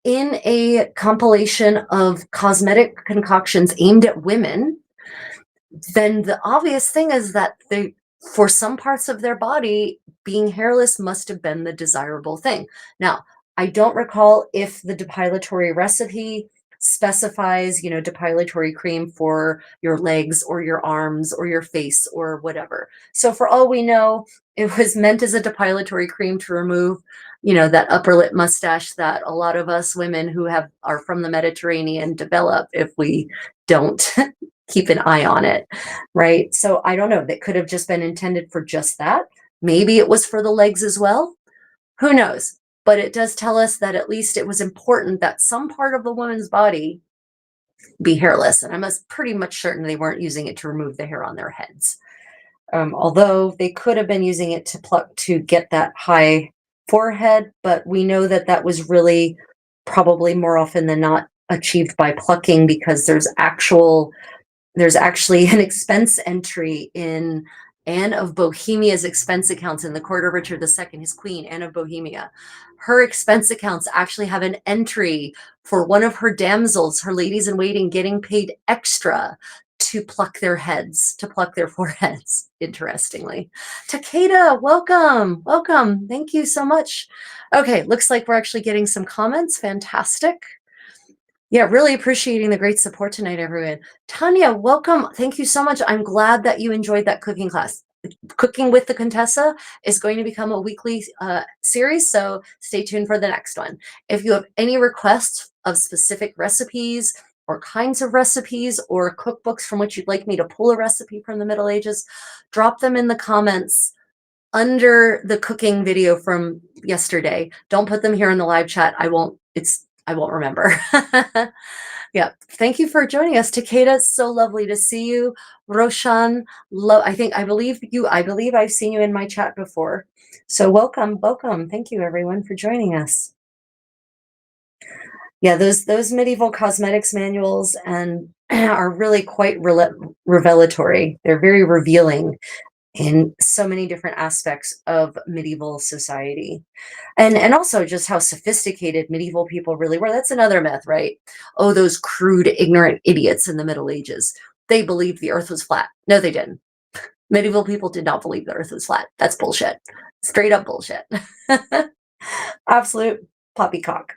in a compilation of cosmetic concoctions aimed at women, then the obvious thing is that for some parts of their body, being hairless must have been the desirable thing. Now, I don't recall if the depilatory recipe specifies, depilatory cream for your legs or your arms or your face or whatever. So for all we know, it was meant as a depilatory cream to remove, that upper lip mustache that a lot of us women who are from the Mediterranean develop if we don't keep an eye on it, right? So I don't know, that could have just been intended for just that. Maybe it was for the legs as well. Who knows? But it does tell us that at least it was important that some part of the woman's body be hairless. And I'm pretty much certain they weren't using it to remove the hair on their heads. Although they could have been using it to pluck to get that high forehead, but we know that that was really probably more often than not achieved by plucking, because there's actually an expense entry in Anne of Bohemia's expense accounts in the court of Richard II, his queen, Anne of Bohemia. Her expense accounts actually have an entry for one of her damsels, her ladies in waiting, getting paid extra to pluck their heads, to pluck their foreheads, interestingly. Takeda, welcome, welcome. Thank you so much. Okay, looks like we're actually getting some comments. Fantastic. Yeah, really appreciating the great support tonight, everyone. Tanya, welcome. Thank you so much. I'm glad that you enjoyed that cooking class. Cooking with the Contessa is going to become a weekly series, so stay tuned for the next one. If you have any requests of specific recipes or kinds of recipes or cookbooks from which you'd like me to pull a recipe from the Middle Ages, drop them in the comments under the cooking video from yesterday. Don't put them here in the live chat. I won't remember. Yeah, thank you for joining us. Takeda, so lovely to see you. Roshan, I believe I've seen you in my chat before. So welcome. Thank you everyone for joining us. Yeah, those medieval cosmetics manuals and are really quite revelatory. They're very revealing in so many different aspects of medieval society. And also just how sophisticated medieval people really were. That's another myth, right? Oh, those crude, ignorant idiots in the Middle Ages. They believed the earth was flat. No, they didn't. Medieval people did not believe the earth was flat. That's bullshit. Straight up bullshit. Absolute poppycock.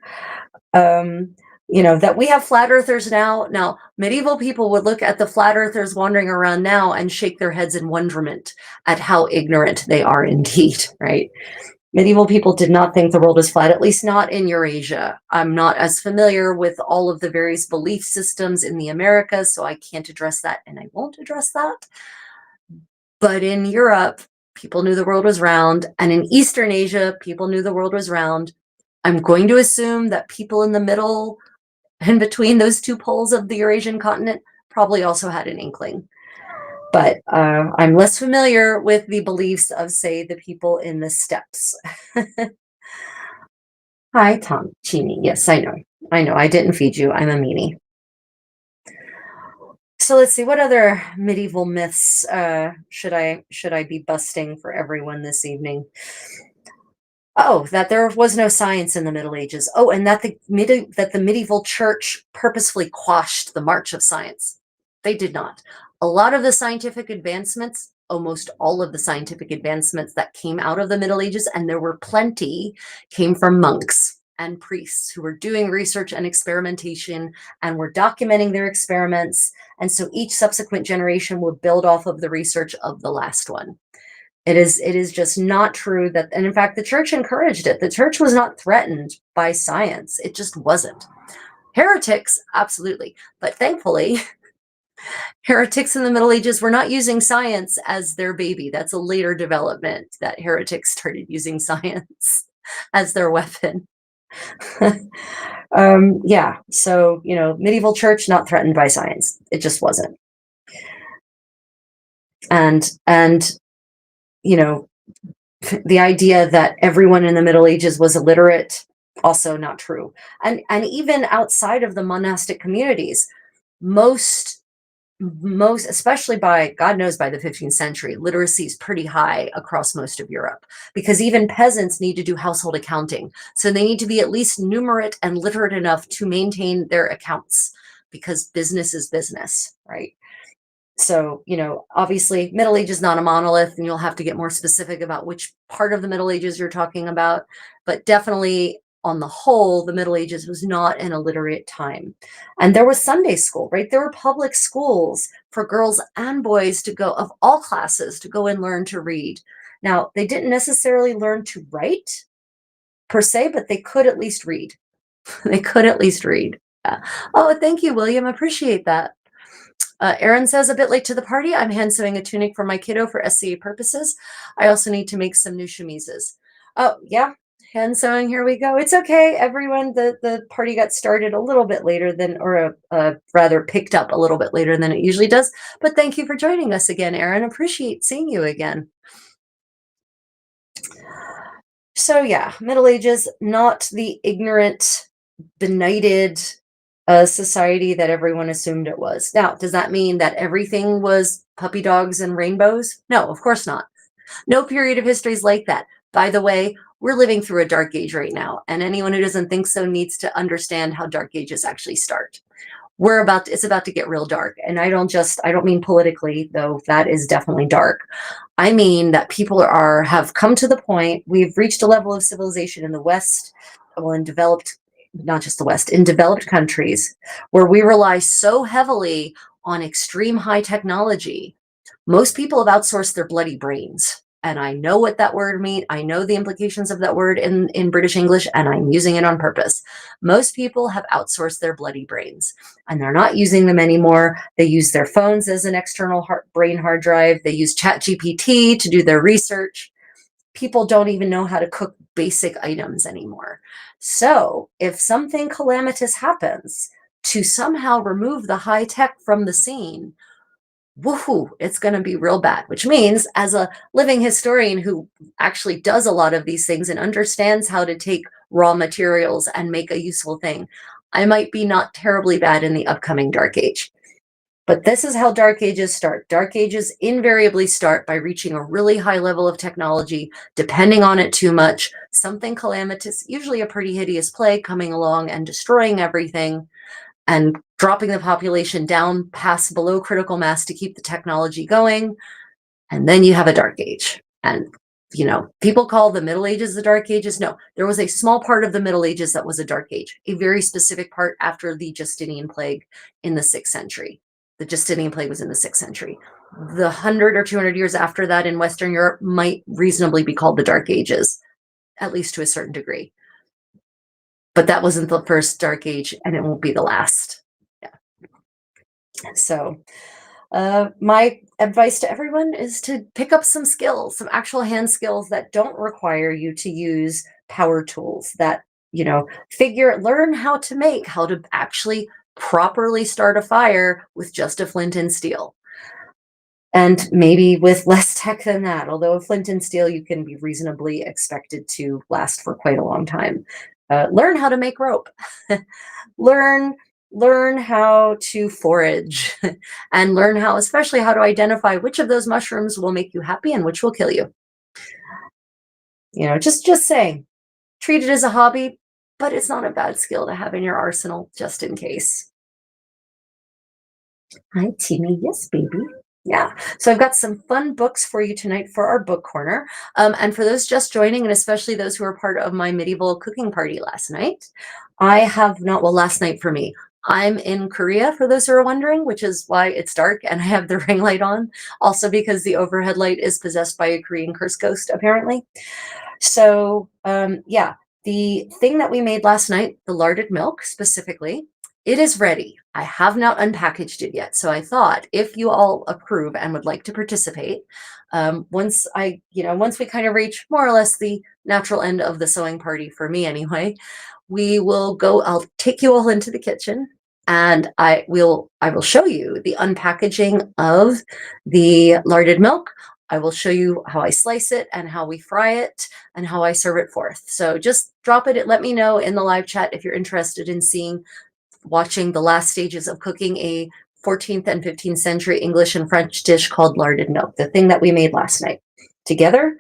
that we have flat earthers now. Now, medieval people would look at the flat earthers wandering around now and shake their heads in wonderment at how ignorant they are indeed, right? Medieval people did not think the world was flat, at least not in Eurasia. I'm not as familiar with all of the various belief systems in the Americas, so I can't address that, and I won't address that. But in Europe, people knew the world was round, and in Eastern Asia, people knew the world was round. I'm going to assume that people in the middle and between those two poles of the Eurasian continent probably also had an inkling. But I'm less familiar with the beliefs of, say, the people in the steppes. Hi, Tom Chini. Yes, I know. I know. I didn't feed you. I'm a meanie. So let's see. What other medieval myths should I be busting for everyone this evening? Oh, that there was no science in the Middle Ages. Oh, and that the medieval church purposefully quashed the march of science. They did not. A lot of the scientific advancements, almost all of the scientific advancements that came out of the Middle Ages, and there were plenty, came from monks and priests who were doing research and experimentation and were documenting their experiments. And so each subsequent generation would build off of the research of the last one. It is just not true that, and in fact, the church encouraged it. The church was not threatened by science. It just wasn't. Heretics, absolutely. But thankfully, heretics in the Middle Ages were not using science as their baby. That's a later development, that heretics started using science as their weapon. Yeah, so, medieval church not threatened by science. It just wasn't. And the idea that everyone in the Middle Ages was illiterate, also not true. And even outside of the monastic communities, most, especially by, God knows, by the 15th century, literacy is pretty high across most of Europe, because even peasants need to do household accounting. So they need to be at least numerate and literate enough to maintain their accounts, because business is business, right? So, obviously Middle Age is not a monolith, and you'll have to get more specific about which part of the Middle Ages you're talking about. But definitely on the whole, the Middle Ages was not an illiterate time. And there was Sunday school, right? There were public schools for girls and boys to go, of all classes, to go and learn to read. Now, they didn't necessarily learn to write per se, but they could at least read. They could at least read. Yeah. Oh, thank you, William. Appreciate that. Erin says, a bit late to the party. I'm hand sewing a tunic for my kiddo for SCA purposes. I also need to make some new chemises. Oh, yeah, hand sewing. Here we go. It's okay, everyone. The party got started a little bit later than, or rather picked up a little bit later than it usually does. But thank you for joining us again, Erin. Appreciate seeing you again. So yeah, Middle Ages, not the ignorant, benighted society that everyone assumed it was. Now, does that mean that everything was puppy dogs and rainbows? No, of course not. No period of history is like that. By the way, we're living through a dark age right now, and anyone who doesn't think so needs to understand how dark ages actually start. It's about to get real dark. And I don't mean politically, though that is definitely dark. I mean that people have come to the point, we've reached a level of civilization in the West, well, in developed, not just the West, in developed countries, where we rely so heavily on extreme high technology. Most people have outsourced their bloody brains. And I know what that word means. I know the implications of that word in British English, and I'm using it on purpose. Most people have outsourced their bloody brains, and they're not using them anymore. They use their phones as an external brain hard drive. They use ChatGPT to do their research. People don't even know how to cook basic items anymore. So if something calamitous happens, to somehow remove the high tech from the scene, woohoo, it's going to be real bad, which means, as a living historian who actually does a lot of these things and understands how to take raw materials and make a useful thing, I might be not terribly bad in the upcoming dark age. But this is how dark ages start. Dark ages invariably start by reaching a really high level of technology, depending on it too much, something calamitous, usually a pretty hideous plague, coming along and destroying everything, and dropping the population down past below critical mass to keep the technology going. And then you have a dark age. And you know, people call the Middle Ages the Dark Ages. No, there was a small part of the Middle Ages that was a Dark Age, a very specific part after the Justinian plague in the 6th century. The Justinian plague was in the 6th century. The 100 or 200 years after that in Western Europe might reasonably be called the Dark Ages, at least to a certain degree. But that wasn't the first Dark Age, and it won't be the last. Yeah. So my advice to everyone is to pick up some skills, some actual hand skills that don't require you to use power tools, that, you know, learn how to actually properly start a fire with just a flint and steel. And maybe with less tech than that, although a flint and steel you can be reasonably expected to last for quite a long time. Learn how to make rope. learn learn how to forage and learn how, especially how to identify which of those mushrooms will make you happy and which will kill you. You know, just saying, treat it as a hobby, but it's not a bad skill to have in your arsenal just in case. Hi, Timmy. Yes, baby. Yeah. So I've got some fun books for you tonight for our book corner. And for those just joining, and especially those who were part of my medieval cooking party last night, I have not, well, last night for me, I'm in Korea, for those who are wondering, which is why it's dark and I have the ring light on. Also because the overhead light is possessed by a Korean curse ghost, apparently. So yeah, the thing that we made last night, the larded milk specifically, it is ready. I have not unpackaged it yet. So I thought if you all approve and would like to participate, once we kind of reach more or less the natural end of the sewing party for me anyway, I'll take you all into the kitchen and I will show you the unpackaging of the larded milk. I will show you how I slice it and how we fry it and how I serve it forth. So just drop it. Let me know in the live chat if you're interested in watching the last stages of cooking a 14th and 15th century English and French dish called larded milk, the thing that we made last night together.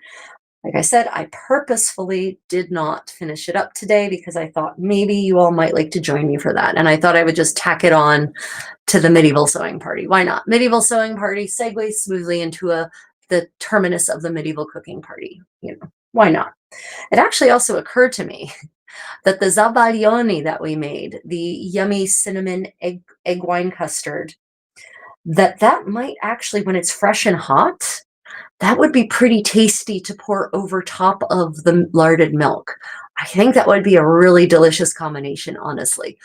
Like I said, I purposefully did not finish it up today because I thought maybe you all might like to join me for that. And I thought I would just tack it on to the medieval sewing party. Why not? Medieval sewing party segues smoothly into the terminus of the medieval cooking party. You know, why not? It actually also occurred to me that the zabaglione that we made, the yummy cinnamon egg wine custard, that might actually, when it's fresh and hot, that would be pretty tasty to pour over top of the larded milk. I think that would be a really delicious combination, honestly.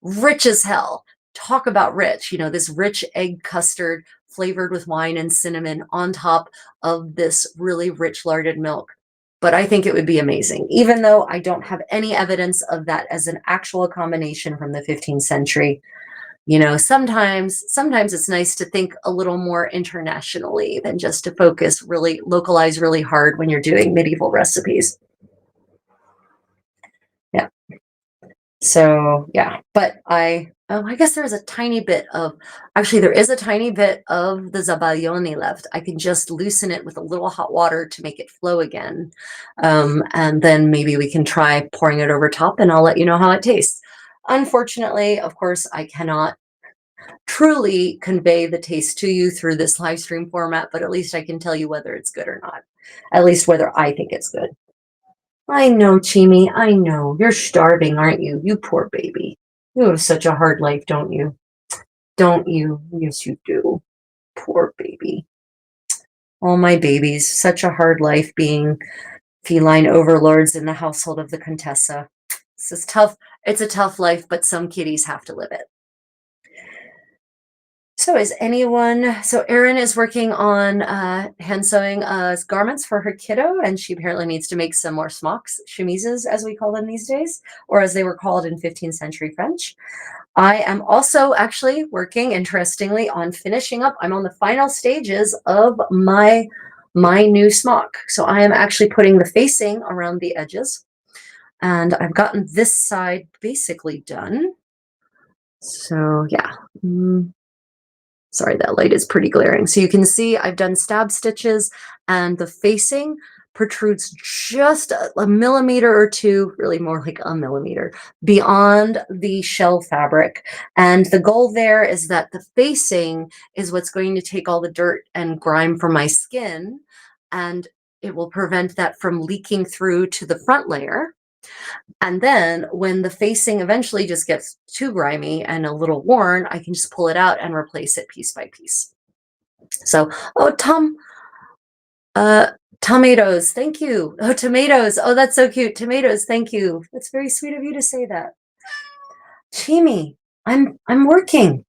Rich as hell. Talk about rich, you know, this rich egg custard flavored with wine and cinnamon on top of this really rich larded milk. But I think it would be amazing, even though I don't have any evidence of that as an actual combination from the 15th century. You know, sometimes it's nice to think a little more internationally than just to localize really hard when you're doing medieval recipes. Yeah. So yeah, but I guess there is a tiny bit of, actually there is a tiny bit of the zabaglione left. I can just loosen it with a little hot water to make it flow again. And then maybe we can try pouring it over top and I'll let you know how it tastes. Unfortunately, of course, I cannot truly convey the taste to you through this live stream format, but at least I can tell you whether it's good or not. At least whether I think it's good. I know, Chimi, I know. You're starving, aren't you? You poor baby. You have such a hard life, don't you? Don't you? Yes, you do. Poor baby. All my babies. Such a hard life being feline overlords in the household of the Contessa. It's tough. It's a tough life, but some kitties have to live it. So Erin is working on hand sewing garments for her kiddo, and she apparently needs to make some more smocks, chemises, as we call them these days, or as they were called in 15th century French. I am also actually working, interestingly, on finishing up. I'm on the final stages of my new smock. So I am actually putting the facing around the edges, and I've gotten this side basically done. So yeah. Sorry, that light is pretty glaring. So you can see I've done stab stitches and the facing protrudes just a millimeter or two, really more like a millimeter, beyond the shell fabric. And the goal there is that the facing is what's going to take all the dirt and grime from my skin and it will prevent that from leaking through to the front layer. And then when the facing eventually just gets too grimy and a little worn, I can just pull it out and replace it piece by piece. So, oh, uh, tomatoes, thank you. Oh, tomatoes. Oh, that's so cute. Tomatoes, thank you. That's very sweet of you to say that. Chimi, I'm working.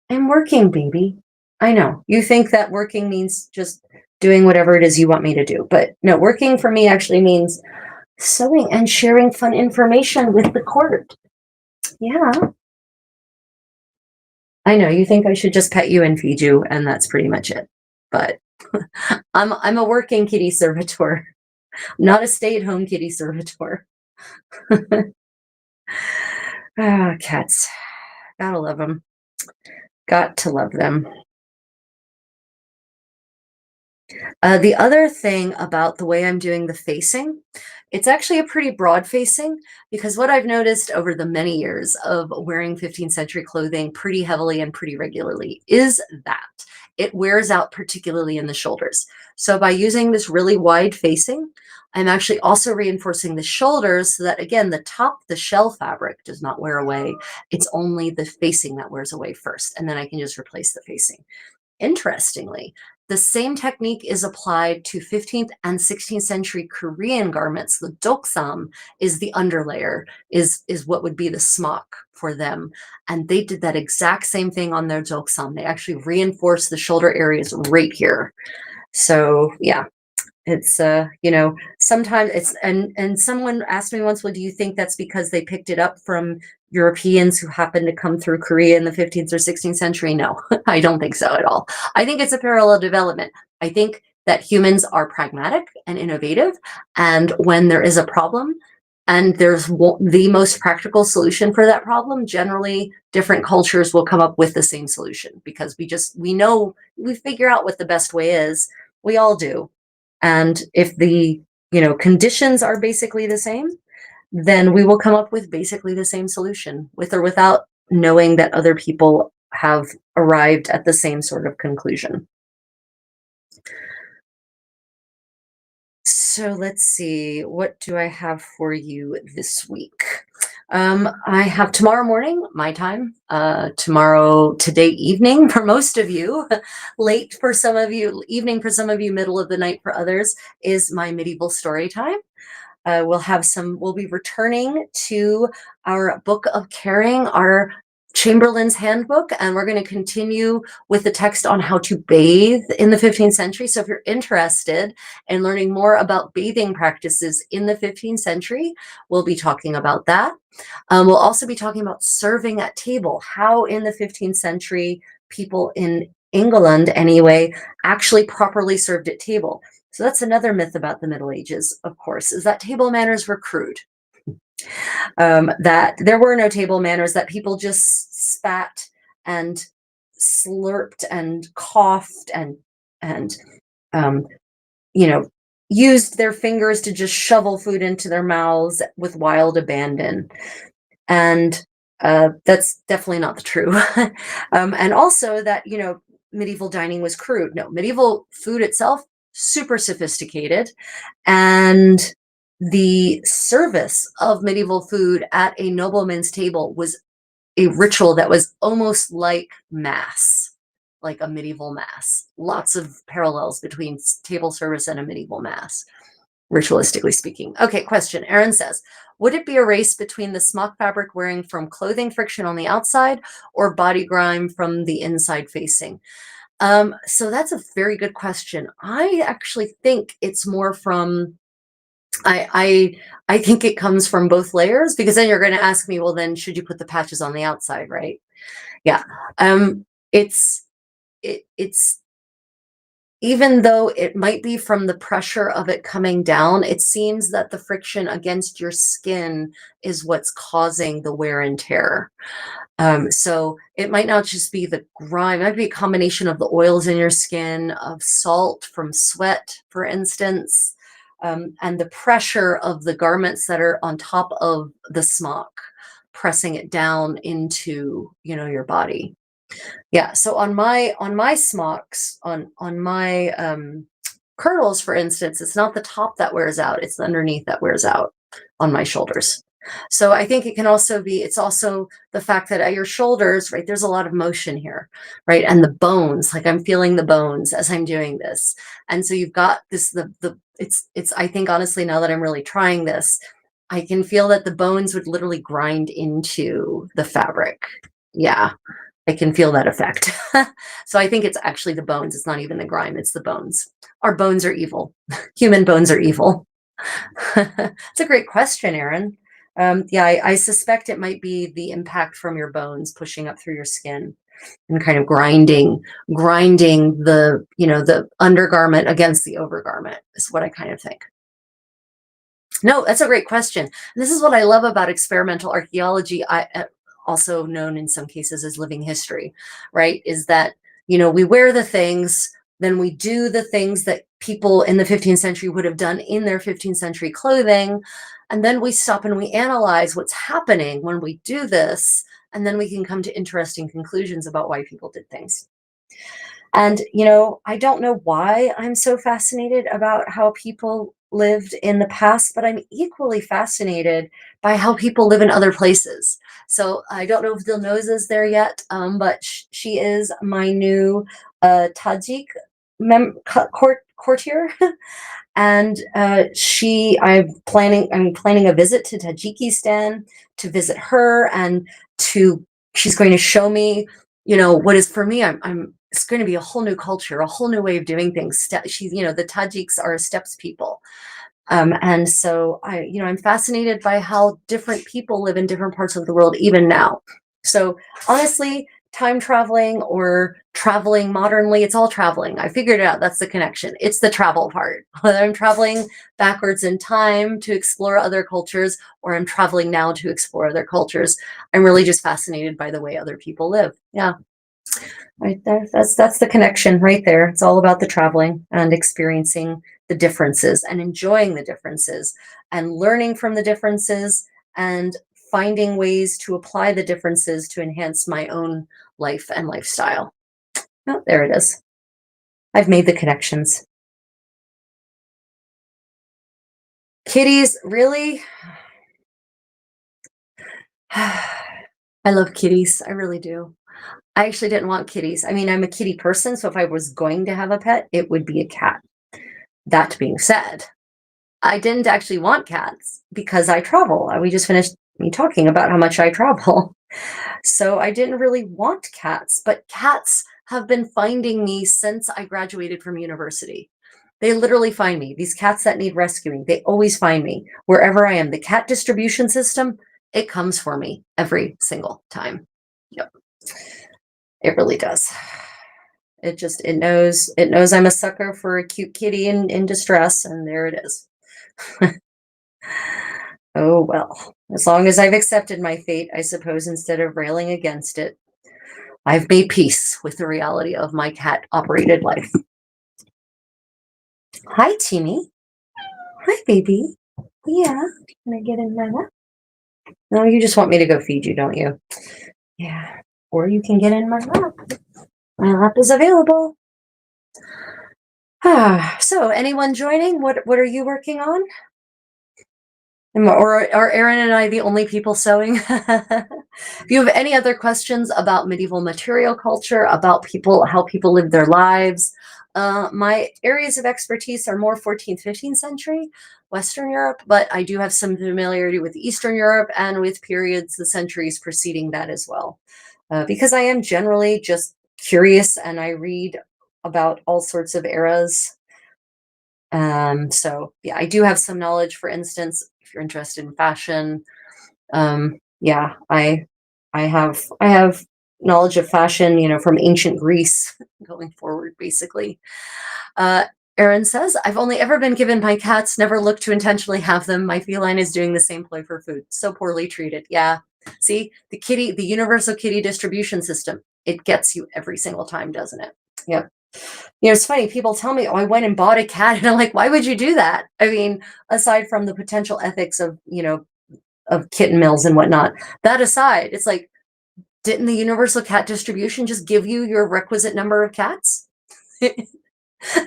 I'm working, baby. I know. You think that working means just doing whatever it is you want me to do. But no, working for me actually means sewing and sharing fun information with the court. Yeah. I know. You think I should just pet you and feed you, and that's pretty much it. But I'm a working kitty servitor, not a stay-at-home kitty servitor. Ah, cats. Gotta love them. Got to love them. The other thing about the way I'm doing the facing, it's actually a pretty broad facing, because what I've noticed over the many years of wearing 15th century clothing pretty heavily and pretty regularly is that it wears out, particularly in the shoulders. So by using this really wide facing, I'm actually also reinforcing the shoulders so that, again, the top, the shell fabric does not wear away. It's only the facing that wears away first, and then I can just replace the facing. Interestingly, the same technique is applied to 15th and 16th century Korean garments. The doksam is the underlayer, is what would be the smock for them. And they did that exact same thing on their doksam. They actually reinforced the shoulder areas right here. So yeah, it's sometimes it's and someone asked me once, well, do you think that's because they picked it up from Europeans who happened to come through Korea in the 15th or 16th century? No, I don't think so at all. I think it's a parallel development. I think that humans are pragmatic and innovative, and when there is a problem and there's the most practical solution for that problem, generally different cultures will come up with the same solution, because we figure out what the best way is. We all do. And if the conditions are basically the same, then we will come up with basically the same solution, with or without knowing that other people have arrived at the same sort of conclusion. So let's see, what do I have for you this week? I have tomorrow morning, my time, today evening for most of you, late for some of you, evening for some of you, middle of the night for others, is my medieval story time. We'll be returning to our book of caring, our Chamberlain's Handbook, and we're going to continue with the text on how to bathe in the 15th century. So if you're interested in learning more about bathing practices in the 15th century, we'll be talking about that. We'll also be talking about serving at table, how in the 15th century people in England anyway actually properly served at table. So that's another myth about the Middle Ages, of course, is that table manners were crude. That there were no table manners, that people just spat and slurped and coughed and used their fingers to just shovel food into their mouths with wild abandon. And that's definitely not the true. And also that, medieval dining was crude. No, medieval food itself, super sophisticated. And the service of medieval food at a nobleman's table was a ritual that was almost like mass, like a medieval mass. Lots of parallels between table service and a medieval mass, ritualistically speaking. Okay, question. Aaron says, would it be a race between the smock fabric wearing from clothing friction on the outside or body grime from the inside facing? So that's a very good question. I actually think it's more from I think it comes from both layers, because then you're going to ask me, well, then should you put the patches on the outside, right? Yeah. It's even though it might be from the pressure of it coming down, it seems that the friction against your skin is what's causing the wear and tear. So it might not just be the grime, it might be a combination of the oils in your skin, of salt from sweat, for instance, and the pressure of the garments that are on top of the smock, pressing it down into, your body. Yeah, so on my smocks, on my Kirtles, for instance, it's not the top that wears out, it's the underneath that wears out on my shoulders. So I think it can also be, it's also the fact that at your shoulders, right, there's a lot of motion here, right? And the bones, like I'm feeling the bones as I'm doing this. And so you've got this, it's, I think honestly, now that I'm really trying this, I can feel that the bones would literally grind into the fabric. Yeah, I can feel that effect. So I think it's actually the bones. It's not even the grime, it's the bones. Our bones are evil. Human bones are evil. It's a great question, Erin. Yeah, I suspect it might be the impact from your bones pushing up through your skin and kind of grinding the, the undergarment against the overgarment is what I kind of think. No, that's a great question. This is what I love about experimental archaeology, also known in some cases as living history, right? Is that, we wear the things, then we do the things that people in the 15th century would have done in their 15th century clothing. And then we stop and we analyze what's happening when we do this. And then we can come to interesting conclusions about why people did things. And, I don't know why I'm so fascinated about how people lived in the past, but I'm equally fascinated by how people live in other places. So I don't know if Dilnoza is there yet, but she is my new Tajik courtier. And I'm planning a visit to Tajikistan to visit her, and she's going to show me, what is for me, it's going to be a whole new culture, a whole new way of doing things. The Tajiks are a steppes people. And so I'm fascinated by how different people live in different parts of the world, even now. So honestly, time traveling or traveling modernly, it's all traveling. I figured it out. That's the connection. It's the travel part. Whether I'm traveling backwards in time to explore other cultures, or I'm traveling now to explore other cultures, I'm really just fascinated by the way other people live. Yeah. Right there. That's the connection right there. It's all about the traveling and experiencing the differences and enjoying the differences and learning from the differences and finding ways to apply the differences to enhance my own life and lifestyle. Oh, there it is. I've made the connections. Kitties, really? I love kitties. I really do. I actually didn't want kitties. I mean, I'm a kitty person, so if I was going to have a pet, it would be a cat. That being said, I didn't actually want cats because I travel. We just finished me talking about how much I travel. So I didn't really want cats, but cats have been finding me since I graduated from university. They literally find me. These cats that need rescuing, they always find me wherever I am. The cat distribution system, it comes for me every single time. Yep. It really does. It knows I'm a sucker for a cute kitty in distress, and there it is. Oh well. As long as I've accepted my fate, I suppose, instead of railing against it, I've made peace with the reality of my cat operated life. Hi, Timmy. Hi, baby. Yeah. Can I get in my lap? No, you just want me to go feed you, don't you? Yeah. Or you can get in my lap. My lap is available. So anyone joining? What are you working on? Or are Erin and I the only people sewing? If you have any other questions about medieval material culture, about how people live their lives, my areas of expertise are more 14th, 15th century, Western Europe, but I do have some familiarity with Eastern Europe and with periods, the centuries preceding that as well. Because I am generally just curious and I read about all sorts of eras. So yeah, I do have some knowledge. For instance, if you're interested in fashion, yeah, I have knowledge of fashion, from ancient Greece going forward, basically. Erin says, I've only ever been given my cats, never looked to intentionally have them. My feline is doing the same ploy for food. So poorly treated. Yeah. See, the universal kitty distribution system, it gets you every single time, doesn't it? Yep. It's funny, people tell me, oh, I went and bought a cat. And I'm like, why would you do that? I mean, aside from the potential ethics of kitten mills and whatnot, that aside, it's like, didn't the universal cat distribution just give you your requisite number of cats?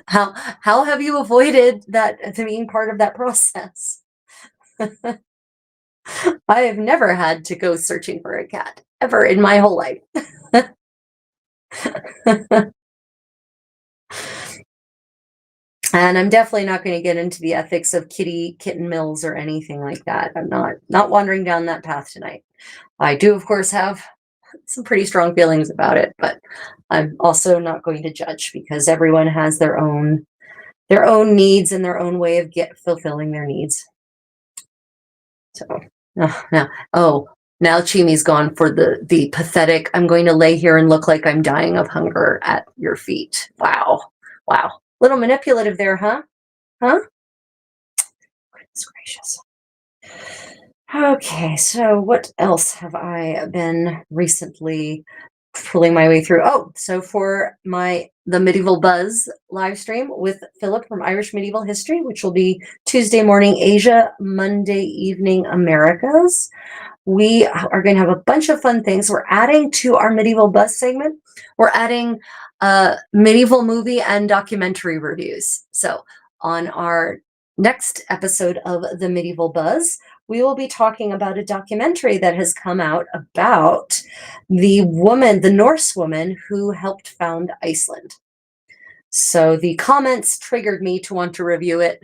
How have you avoided that to being part of that process? I have never had to go searching for a cat ever in my whole life. And I'm definitely not going to get into the ethics of kitten mills or anything like that. I'm not wandering down that path tonight. I do, of course, have some pretty strong feelings about it, but I'm also not going to judge because everyone has their own needs and their own way of get fulfilling their needs. So oh, now Chimi's gone for the pathetic. I'm going to lay here and look like I'm dying of hunger at your feet. Wow, wow, little manipulative there, huh? Huh? Goodness gracious. Okay, so what else have I been recently pulling my way through? Oh, so for the Medieval Buzz live stream with Philip from Irish Medieval History, which will be Tuesday morning Asia, Monday evening Americas. We are going to have a bunch of fun things. We're adding to our Medieval Buzz segment. We're adding medieval movie and documentary reviews. So on our next episode of the Medieval Buzz, we will be talking about a documentary that has come out about the Norse woman who helped found Iceland. So the comments triggered me to want to review it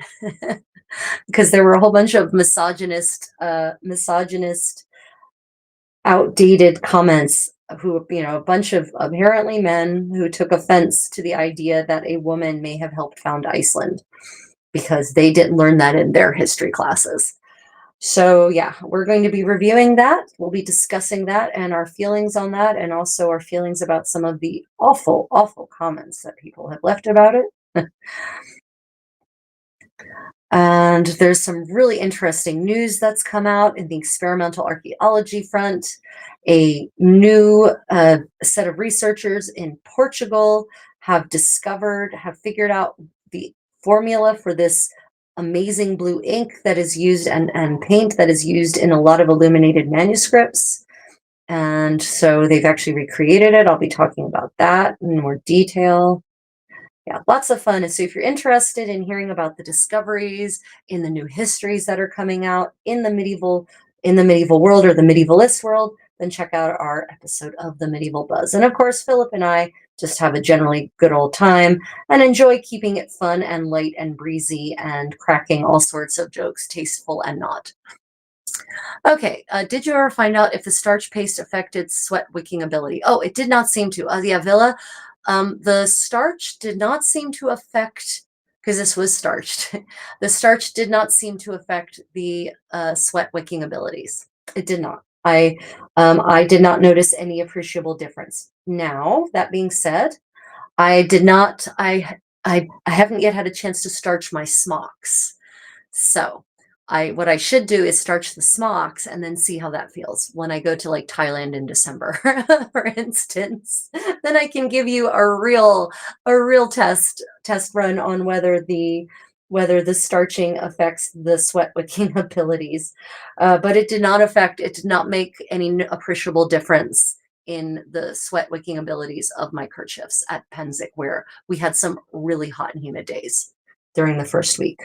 because there were a whole bunch of misogynist, outdated comments who, a bunch of apparently men who took offense to the idea that a woman may have helped found Iceland because they didn't learn that in their history classes. So yeah, we're going to be reviewing that. We'll be discussing that and our feelings on that, and also our feelings about some of the awful, awful comments that people have left about it. And there's some really interesting news that's come out in the experimental archaeology front. A new set of researchers in Portugal have figured out the formula for this amazing blue ink that is used and paint that is used in a lot of illuminated manuscripts. And so they've actually recreated it. I'll be talking about that in more detail. Yeah, lots of fun. And so if you're interested in hearing about the discoveries in the new histories that are coming out in the medieval world or the medievalist world, then check out our episode of the Medieval Buzz. And of course, Philip and I just have a generally good old time and enjoy keeping it fun and light and breezy and cracking all sorts of jokes, tasteful and not. Okay, did you ever find out if the starch paste affected sweat wicking ability? Oh, it did not seem to. Yeah, Villa, the starch did not seem to affect, because this was starched, the starch did not seem to affect the sweat wicking abilities. It did not. I did not notice any appreciable difference. Now, that being said, I did not, I haven't yet had a chance to starch my smocks. So what I should do is starch the smocks and then see how that feels when I go to like Thailand in December, for instance. Then I can give you a real test run on whether the starching affects the sweat wicking abilities. But it did not make any appreciable difference in the sweat wicking abilities of my kerchiefs at Penzik, where we had some really hot and humid days during the first week.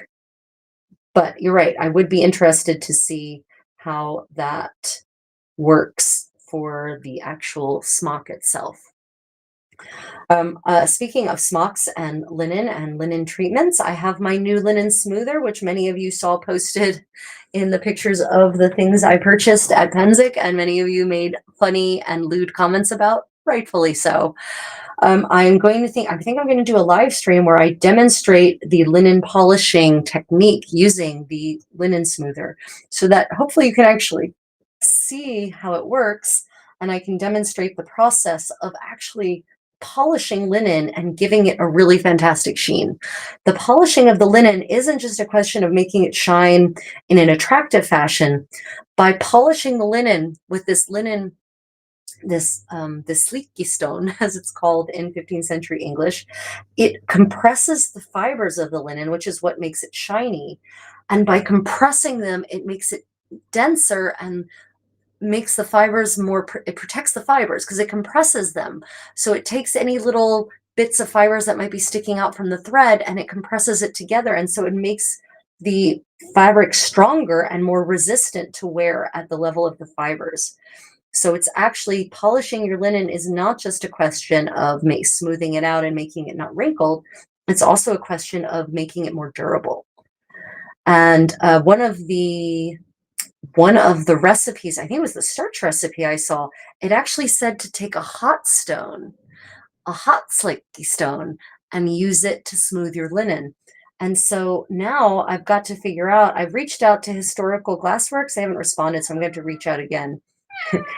But you're right, I would be interested to see how that works for the actual smock itself. Speaking of smocks and linen treatments, I have my new linen smoother, which many of you saw posted in the pictures of the things I purchased at Penzik, and many of you made funny and lewd comments about, rightfully so. I think I'm going to do a live stream where I demonstrate the linen polishing technique using the linen smoother so that hopefully you can actually see how it works, and I can demonstrate the process of actually polishing linen and giving it a really fantastic sheen. The polishing of the linen isn't just a question of making it shine in an attractive fashion. By polishing the linen with this sleeky stone, as it's called in 15th century English, it compresses the fibers of the linen, which is what makes it shiny. And by compressing them, it makes it denser and makes the fibers it protects the fibers because it compresses them. So it takes any little bits of fibers that might be sticking out from the thread, and it compresses it together. And so it makes the fabric stronger and more resistant to wear at the level of the fibers. So it's actually polishing your linen is not just a question of smoothing it out and making it not wrinkled. It's also a question of making it more durable. And one of the recipes, I think it was the starch recipe I saw, it actually said to take a hot slicky stone, and use it to smooth your linen. And so now I've got to figure out, I've reached out to Historical Glassworks. They haven't responded, so I'm going to reach out again.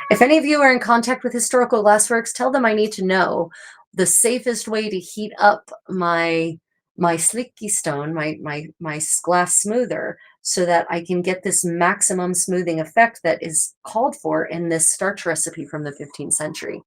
If any of you are in contact with Historical Glassworks, tell them I need to know the safest way to heat up my slicky stone, my glass smoother, so that I can get this maximum smoothing effect that is called for in this starch recipe from the 15th century.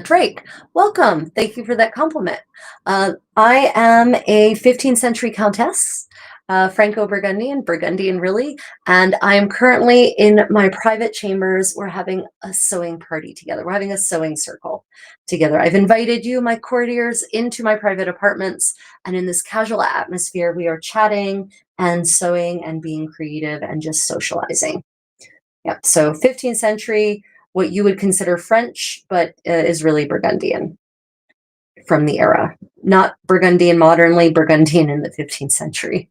Drake, welcome. Thank you for that compliment. I am a 15th century countess, Franco-Burgundian really, and I am currently in my private chambers. We're having a sewing party together. We're having a sewing circle together. I've invited you, my courtiers, into my private apartments, and in this casual atmosphere, we are chatting and sewing and being creative and just socializing. Yep, so 15th century, what you would consider French, but is really Burgundian from the era. Not Burgundian modernly, Burgundian in the 15th century.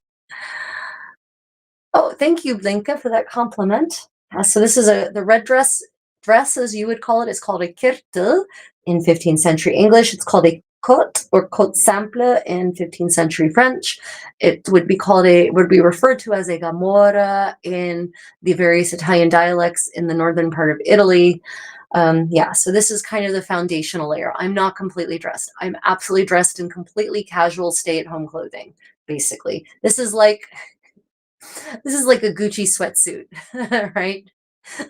Oh, thank you, Blinka, for that compliment. So this is the red dress, as you would call it, is called a kirtle in 15th century English. It's called a cotte or cotte simple in 15th century French. It would be referred to as a gamora in the various Italian dialects in the northern part of Italy. Yeah, so this is kind of the foundational layer. I'm not completely dressed. I'm absolutely dressed in completely casual stay-at-home clothing, basically. This is like a Gucci sweatsuit, right?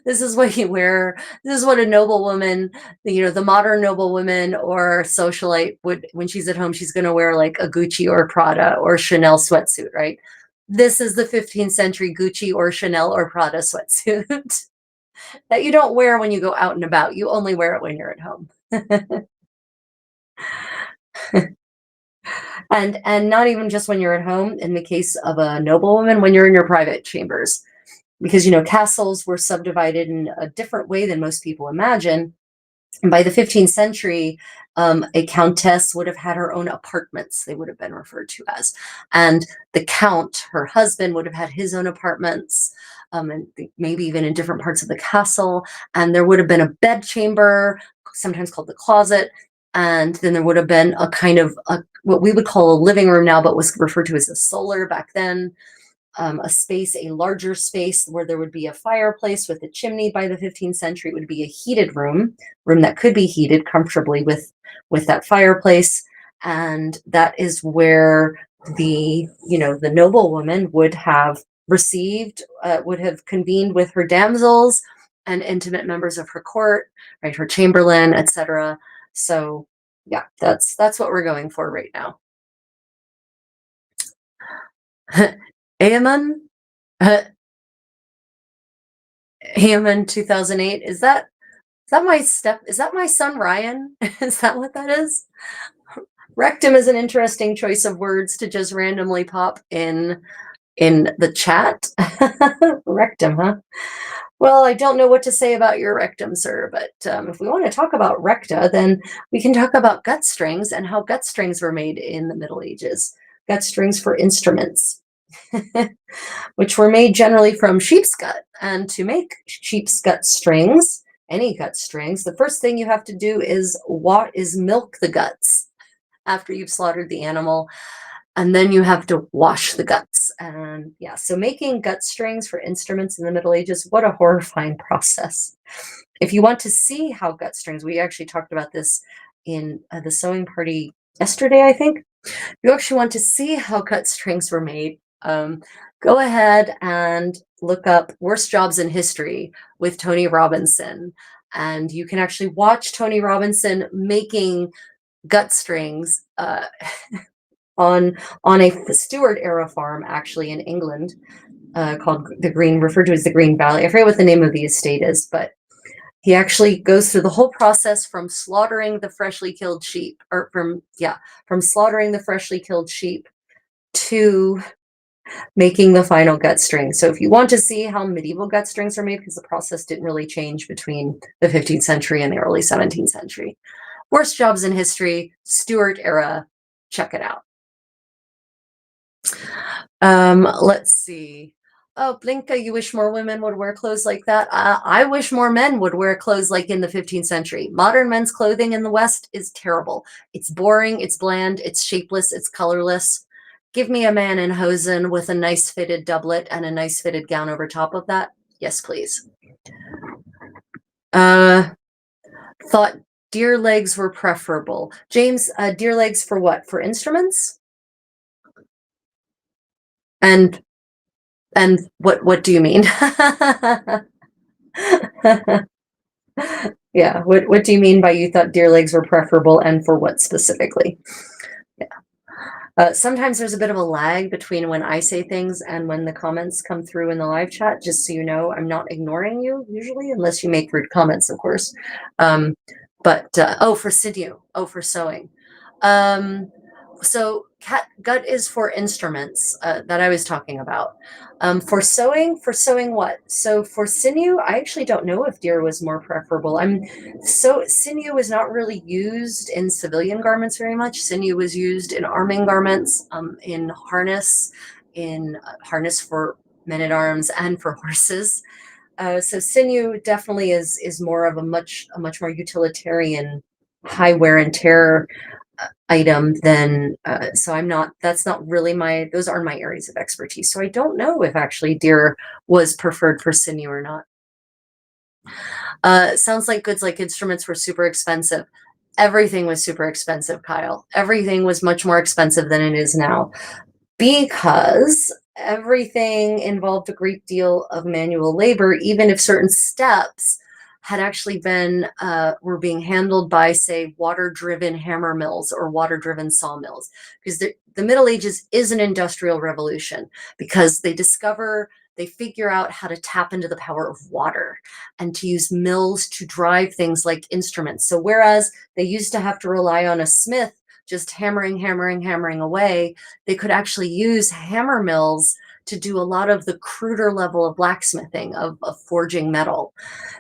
This is what you wear. This is what a noblewoman, the modern noblewoman or socialite would, when she's at home, she's going to wear like a Gucci or Prada or Chanel sweatsuit, right? This is the 15th century Gucci or Chanel or Prada sweatsuit that you don't wear when you go out and about. You only wear it when you're at home. And not even just when you're at home. In the case of a noblewoman, when you're in your private chambers. Because, castles were subdivided in a different way than most people imagine. And by the 15th century, a countess would have had her own apartments, they would have been referred to as. And the count, her husband, would have had his own apartments, and maybe even in different parts of the castle. And there would have been a bedchamber, sometimes called the closet. And then there would have been a kind of what we would call a living room now, but was referred to as a solar back then. A larger space where there would be a fireplace with a chimney. By the 15th century, it would be a heated room that could be heated comfortably with that fireplace. And that is where the noblewoman would have convened with her damsels and intimate members of her court, right? Her chamberlain, etc. So yeah, that's what we're going for right now. Aemon, Aemon 2008. Is that my son Ryan? Is that what that is? Rectum is an interesting choice of words to just randomly pop in the chat. Rectum, huh? Well, I don't know what to say about your rectum, sir, but if we want to talk about recta, then we can talk about gut strings and how gut strings were made in the Middle Ages. Gut strings for instruments. Which were made generally from sheep's gut. And to make sheep's gut strings, any gut strings, the first thing you have to do is milk the guts after you've slaughtered the animal. And then you have to wash the guts. And yeah, so making gut strings for instruments in the Middle Ages, what a horrifying process. If you want to see how gut strings, we actually talked about this in the sewing party yesterday, I think. If you actually want to see how gut strings were made, go ahead and look up Worst Jobs in History with Tony Robinson. And you can actually watch Tony Robinson making gut strings on a Stuart era farm, actually in England, called referred to as the Green Valley. I forget what the name of the estate is, but He actually goes through the whole process from slaughtering the freshly killed sheep, or from slaughtering the freshly killed sheep to making the final gut string. So if you want to see how medieval gut strings are made, because the process didn't really change between the 15th century and the early 17th century. Worst jobs in history, Stuart era, check it out. Let's see. Oh, Blinka, you wish more women would wear clothes like that? I wish more men would wear clothes like in the 15th century. Modern men's clothing in the West is terrible. It's boring, it's bland, it's shapeless, it's colorless. Give me a man in hosen with a nice fitted doublet and a nice fitted gown over top of that. Yes, please. Thought deer legs were preferable. James, deer legs for what? For instruments? And what do you mean? Yeah, what do you mean by you thought deer legs were preferable, and for what specifically? Yeah. Sometimes there's a bit of a lag between when I say things and when the comments come through in the live chat, just so you know. I'm not ignoring you usually, unless you make rude comments, of course. Oh, for sinew. Oh, for sewing. So cat gut is for instruments that I was talking about. For sewing what? So for sinew, I actually don't know if deer was more preferable. So sinew was not really used in civilian garments very much. Sinew was used in arming garments, in harness for men at arms and for horses. So sinew definitely is more of a much more utilitarian, high wear and tear item than so that's not really those aren't my areas of expertise. So I don't know if actually deer was preferred for sinew or not. Sounds like goods like instruments were super expensive. Everything was super expensive, Kyle. Everything was much more expensive than it is now, because everything involved a great deal of manual labor, even if certain steps had actually were being handled by, say, water-driven hammer mills or water-driven sawmills. Because the Middle Ages is an industrial revolution, because they figure out how to tap into the power of water and to use mills to drive things like instruments. So whereas they used to have to rely on a smith just hammering away, they could actually use hammer mills to do a lot of the cruder level of blacksmithing, of forging metal.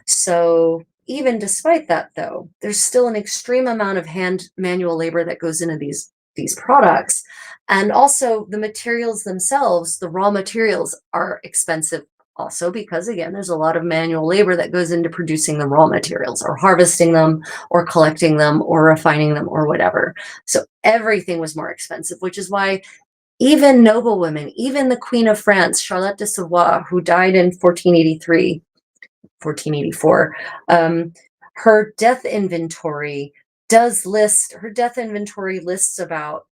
So even despite that, though, there's still an extreme amount of manual labor that goes into these products. And also the materials themselves, the raw materials, are expensive also, because again, there's a lot of manual labor that goes into producing the raw materials, or harvesting them, or collecting them, or refining them, or whatever. So everything was more expensive, which is why even noblewomen, even the Queen of France, Charlotte de Savoie, who died in 1484, her death inventory lists about,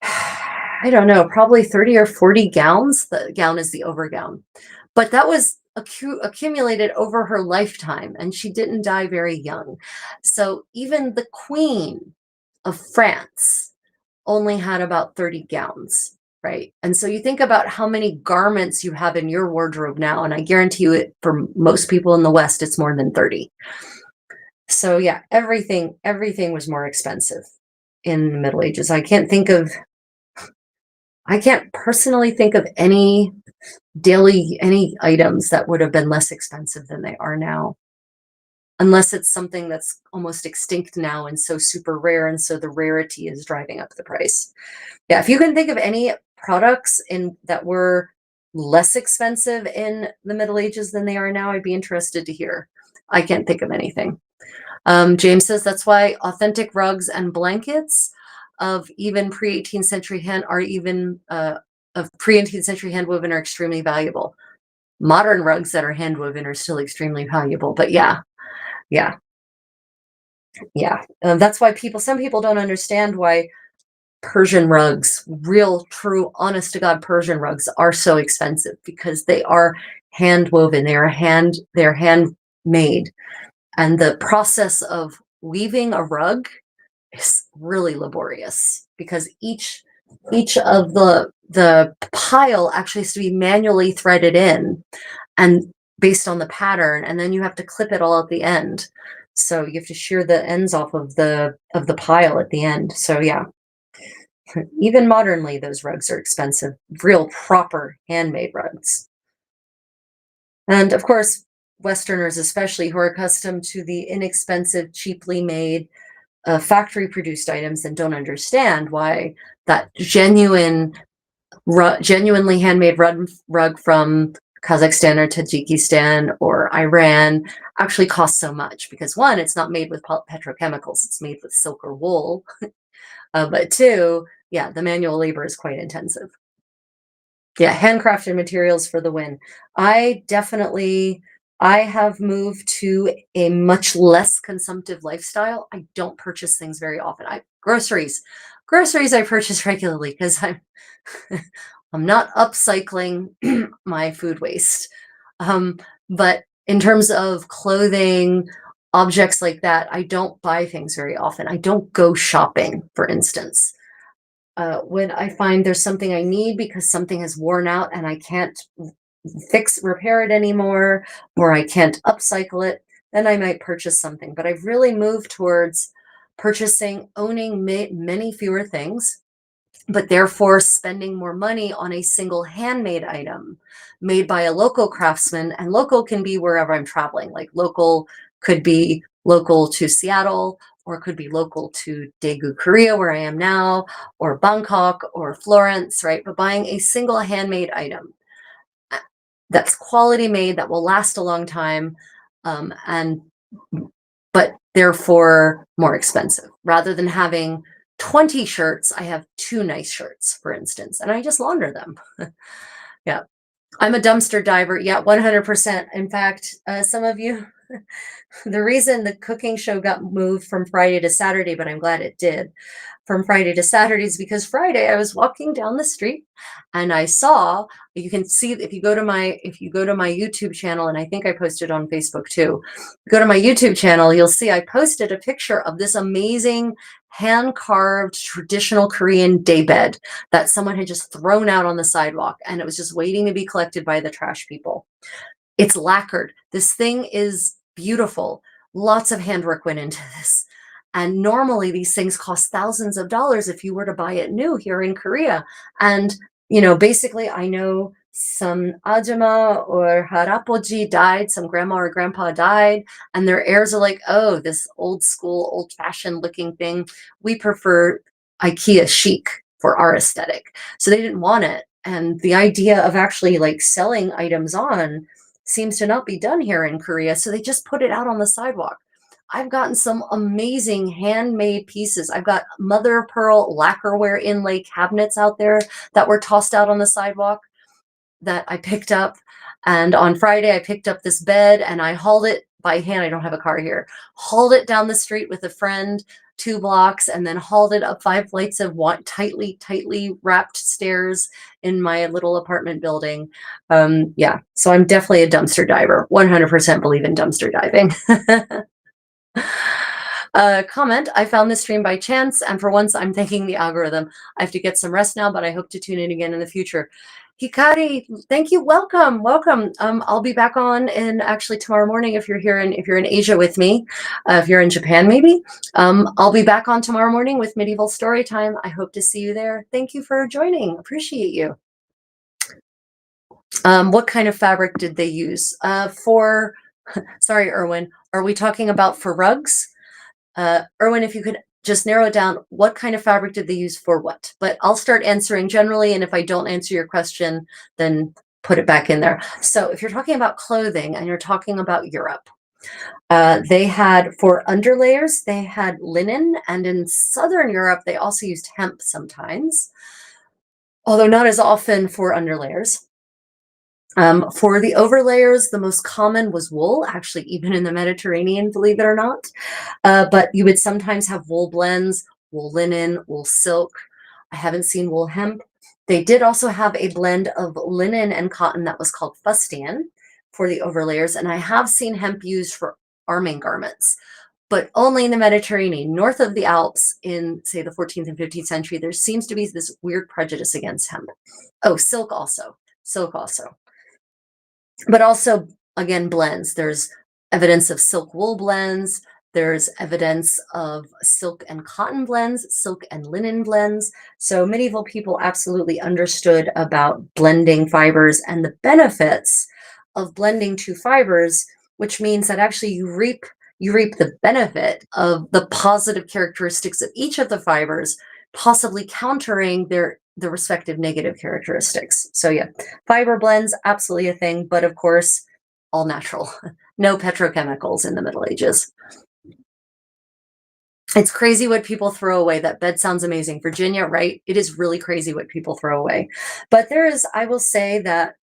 I don't know, probably 30 or 40 gowns. The gown is the overgown, but that was accumulated over her lifetime, and she didn't die very young. So even the Queen of France only had about 30 gowns, right? And so you think about how many garments you have in your wardrobe now, and I guarantee you, for most people in the West, it's more than 30. So yeah, everything was more expensive in the Middle Ages. I can't personally think of any items that would have been less expensive than they are now, unless it's something that's almost extinct now and so super rare, and so the rarity is driving up the price. Yeah, if you can think of any products that were less expensive in the Middle Ages than they are now, I'd be interested to hear. I can't think of anything. James says that's why authentic rugs and blankets of even pre-18th century handwoven are extremely valuable. Modern rugs that are handwoven are still extremely valuable, but yeah. That's why some people don't understand why Persian rugs, real, true, honest to God Persian rugs, are so expensive, because they are hand woven. They are handmade, and the process of weaving a rug is really laborious, because each of the pile actually has to be manually threaded in, and based on the pattern, and then you have to clip it all at the end. So you have to shear the ends off of the pile at the end. So yeah, even modernly, those rugs are expensive, real proper handmade rugs. And of course, Westerners, especially who are accustomed to the inexpensive, cheaply made, factory produced items and don't understand why that genuinely handmade rug from Kazakhstan or Tajikistan or Iran actually costs so much, because one, it's not made with petrochemicals, it's made with silk or wool. But two, yeah, the manual labor is quite intensive. Yeah, handcrafted materials for the win. I have moved to a much less consumptive lifestyle. I don't purchase things very often. Groceries I purchase regularly because I'm not upcycling my food waste. Um, but in terms of clothing, objects like that, I don't buy things very often. I don't go shopping, for instance. When I find there's something I need because something has worn out and I can't repair it anymore, or I can't upcycle it, then I might purchase something. But I've really moved towards owning many fewer things, but therefore spending more money on a single handmade item made by a local craftsman. And local can be wherever I'm traveling. Like local could be local to Seattle, or it could be local to Daegu, Korea, where I am now, or Bangkok or Florence, right? But buying a single handmade item that's quality made, that will last a long time, and but therefore more expensive. Rather than having 20 shirts, I have 2 nice shirts, for instance, and I just launder them. Yeah. I'm a dumpster diver. Yeah, 100%. In fact, some of you, the reason the cooking show got moved from Friday to Saturday, but I'm glad it did, from Friday to Saturday, is because Friday I was walking down the street and I saw, you can see if you go to my YouTube channel, and I think I posted on Facebook too. Go to my YouTube channel, you'll see I posted a picture of this amazing hand-carved traditional Korean daybed that someone had just thrown out on the sidewalk, and it was just waiting to be collected by the trash people. It's lacquered. This thing is beautiful. Lots of handwork went into this. And normally these things cost thousands of dollars if you were to buy it new here in Korea. And, basically I know some ajima or harapoji died, some grandma or grandpa died, and their heirs are like, oh, this old school, old fashioned looking thing, we prefer IKEA chic for our aesthetic. So they didn't want it. And the idea of actually like selling items on seems to not be done here in Korea. So they just put it out on the sidewalk. I've gotten some amazing handmade pieces. I've got mother of pearl lacquerware inlay cabinets out there that were tossed out on the sidewalk that I picked up. And on Friday, I picked up this bed and I hauled it by hand. I don't have a car here. Hauled it down the street with a friend, 2 blocks, and then hauled it up 5 flights of tightly wrapped stairs in my little apartment building. Yeah, so I'm definitely a dumpster diver. 100% believe in dumpster diving. Comment, I found this stream by chance, and for once I'm thanking the algorithm. I have to get some rest now, but I hope to tune in again in the future. Hikari, thank you. Welcome. I'll be back on in actually tomorrow morning if you're in Asia with me. If you're in Japan, maybe. I'll be back on tomorrow morning with Medieval Storytime. I hope to see you there. Thank you for joining. Appreciate you. What kind of fabric did they use? Sorry, Erwin, are we talking about for rugs? Erwin, if you could just narrow it down, what kind of fabric did they use for what? But I'll start answering generally, and if I don't answer your question, then put it back in there. So if you're talking about clothing and you're talking about Europe, they had, for underlayers, they had linen, and in Southern Europe, they also used hemp sometimes, although not as often for underlayers. For the overlayers, the most common was wool, actually, even in the Mediterranean, believe it or not. But you would sometimes have wool blends, wool linen, wool silk. I haven't seen wool hemp. They did also have a blend of linen and cotton that was called fustian for the overlayers. And I have seen hemp used for arming garments, but only in the Mediterranean. North of the Alps in, say, the 14th and 15th century, there seems to be this weird prejudice against hemp. Oh, silk also. But also again, blends. There's evidence of silk wool blends. There's evidence of silk and cotton blends, silk and linen blends. So medieval people absolutely understood about blending fibers and the benefits of blending two fibers, which means that actually you reap the benefit of the positive characteristics of each of the fibers, possibly countering the respective negative characteristics. So yeah, fiber blends, absolutely a thing, but of course, all natural. No petrochemicals in the Middle Ages. It's crazy what people throw away. That bed sounds amazing. Virginia, right? It is really crazy what people throw away. But I will say that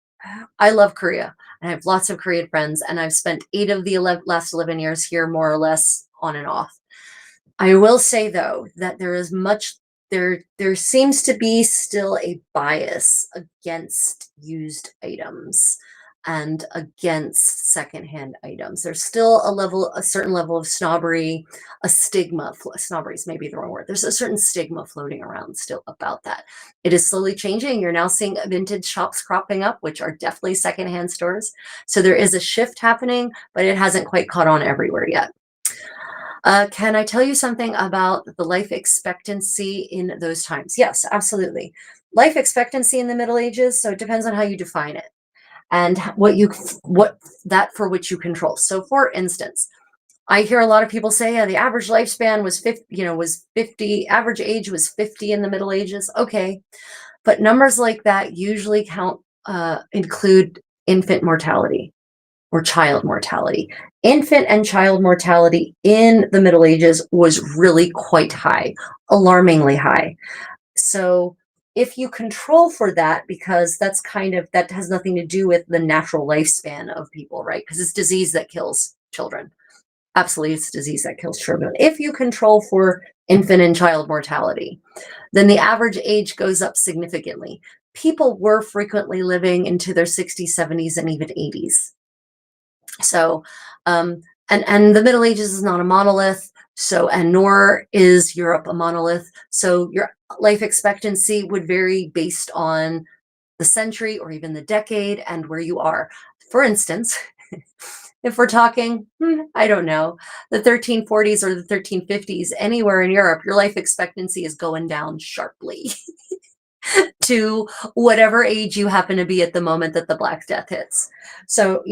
I love Korea. And I have lots of Korean friends, and I've spent 8 of the last 11 years here, more or less on and off. I will say though that there seems to be still a bias against used items and against secondhand items. There's still a certain level of snobbery, a stigma. Snobbery is maybe the wrong word. There's a certain stigma floating around still about that. It is slowly changing. You're now seeing vintage shops cropping up, which are definitely secondhand stores. So there is a shift happening, but it hasn't quite caught on everywhere yet. Can I tell you something about the life expectancy in those times? Yes, absolutely. Life expectancy in the Middle Ages, so it depends on how you define it and what that for which you control. So for instance, I hear a lot of people say, yeah, the average lifespan was 50, was 50, average age was 50 in the Middle Ages. Okay. But numbers like that usually include infant mortality or child mortality. Infant and child mortality in the Middle Ages was really quite high, alarmingly high. So if you control for that, because that has nothing to do with the natural lifespan of people, right? Because it's disease that kills children. Absolutely, it's disease that kills children. If you control for infant and child mortality, then the average age goes up significantly. People were frequently living into their 60s, 70s, and even 80s. So, and the Middle Ages is not a monolith. So, and nor is Europe a monolith. So your life expectancy would vary based on the century or even the decade and where you are. For instance, if we're talking, I don't know, the 1340s or the 1350s, anywhere in Europe, your life expectancy is going down sharply to whatever age you happen to be at the moment that the Black Death hits. So,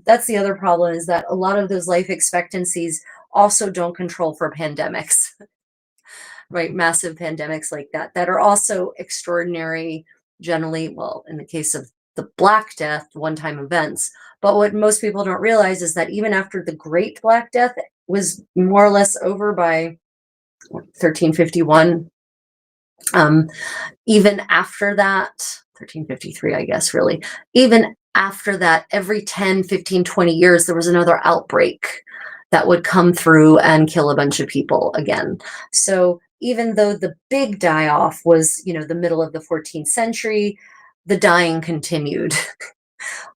that's the other problem, is that a lot of those life expectancies also don't control for pandemics, right? Massive pandemics like that are also extraordinary, generally, well, in the case of the Black Death, one-time events. But what most people don't realize is that even after the Great Black Death was more or less over by 1351, even after that, 1353, I guess, really, even after that, every 10, 15, 20 years, there was another outbreak that would come through and kill a bunch of people again. So even though the big die-off was, the middle of the 14th century, the dying continued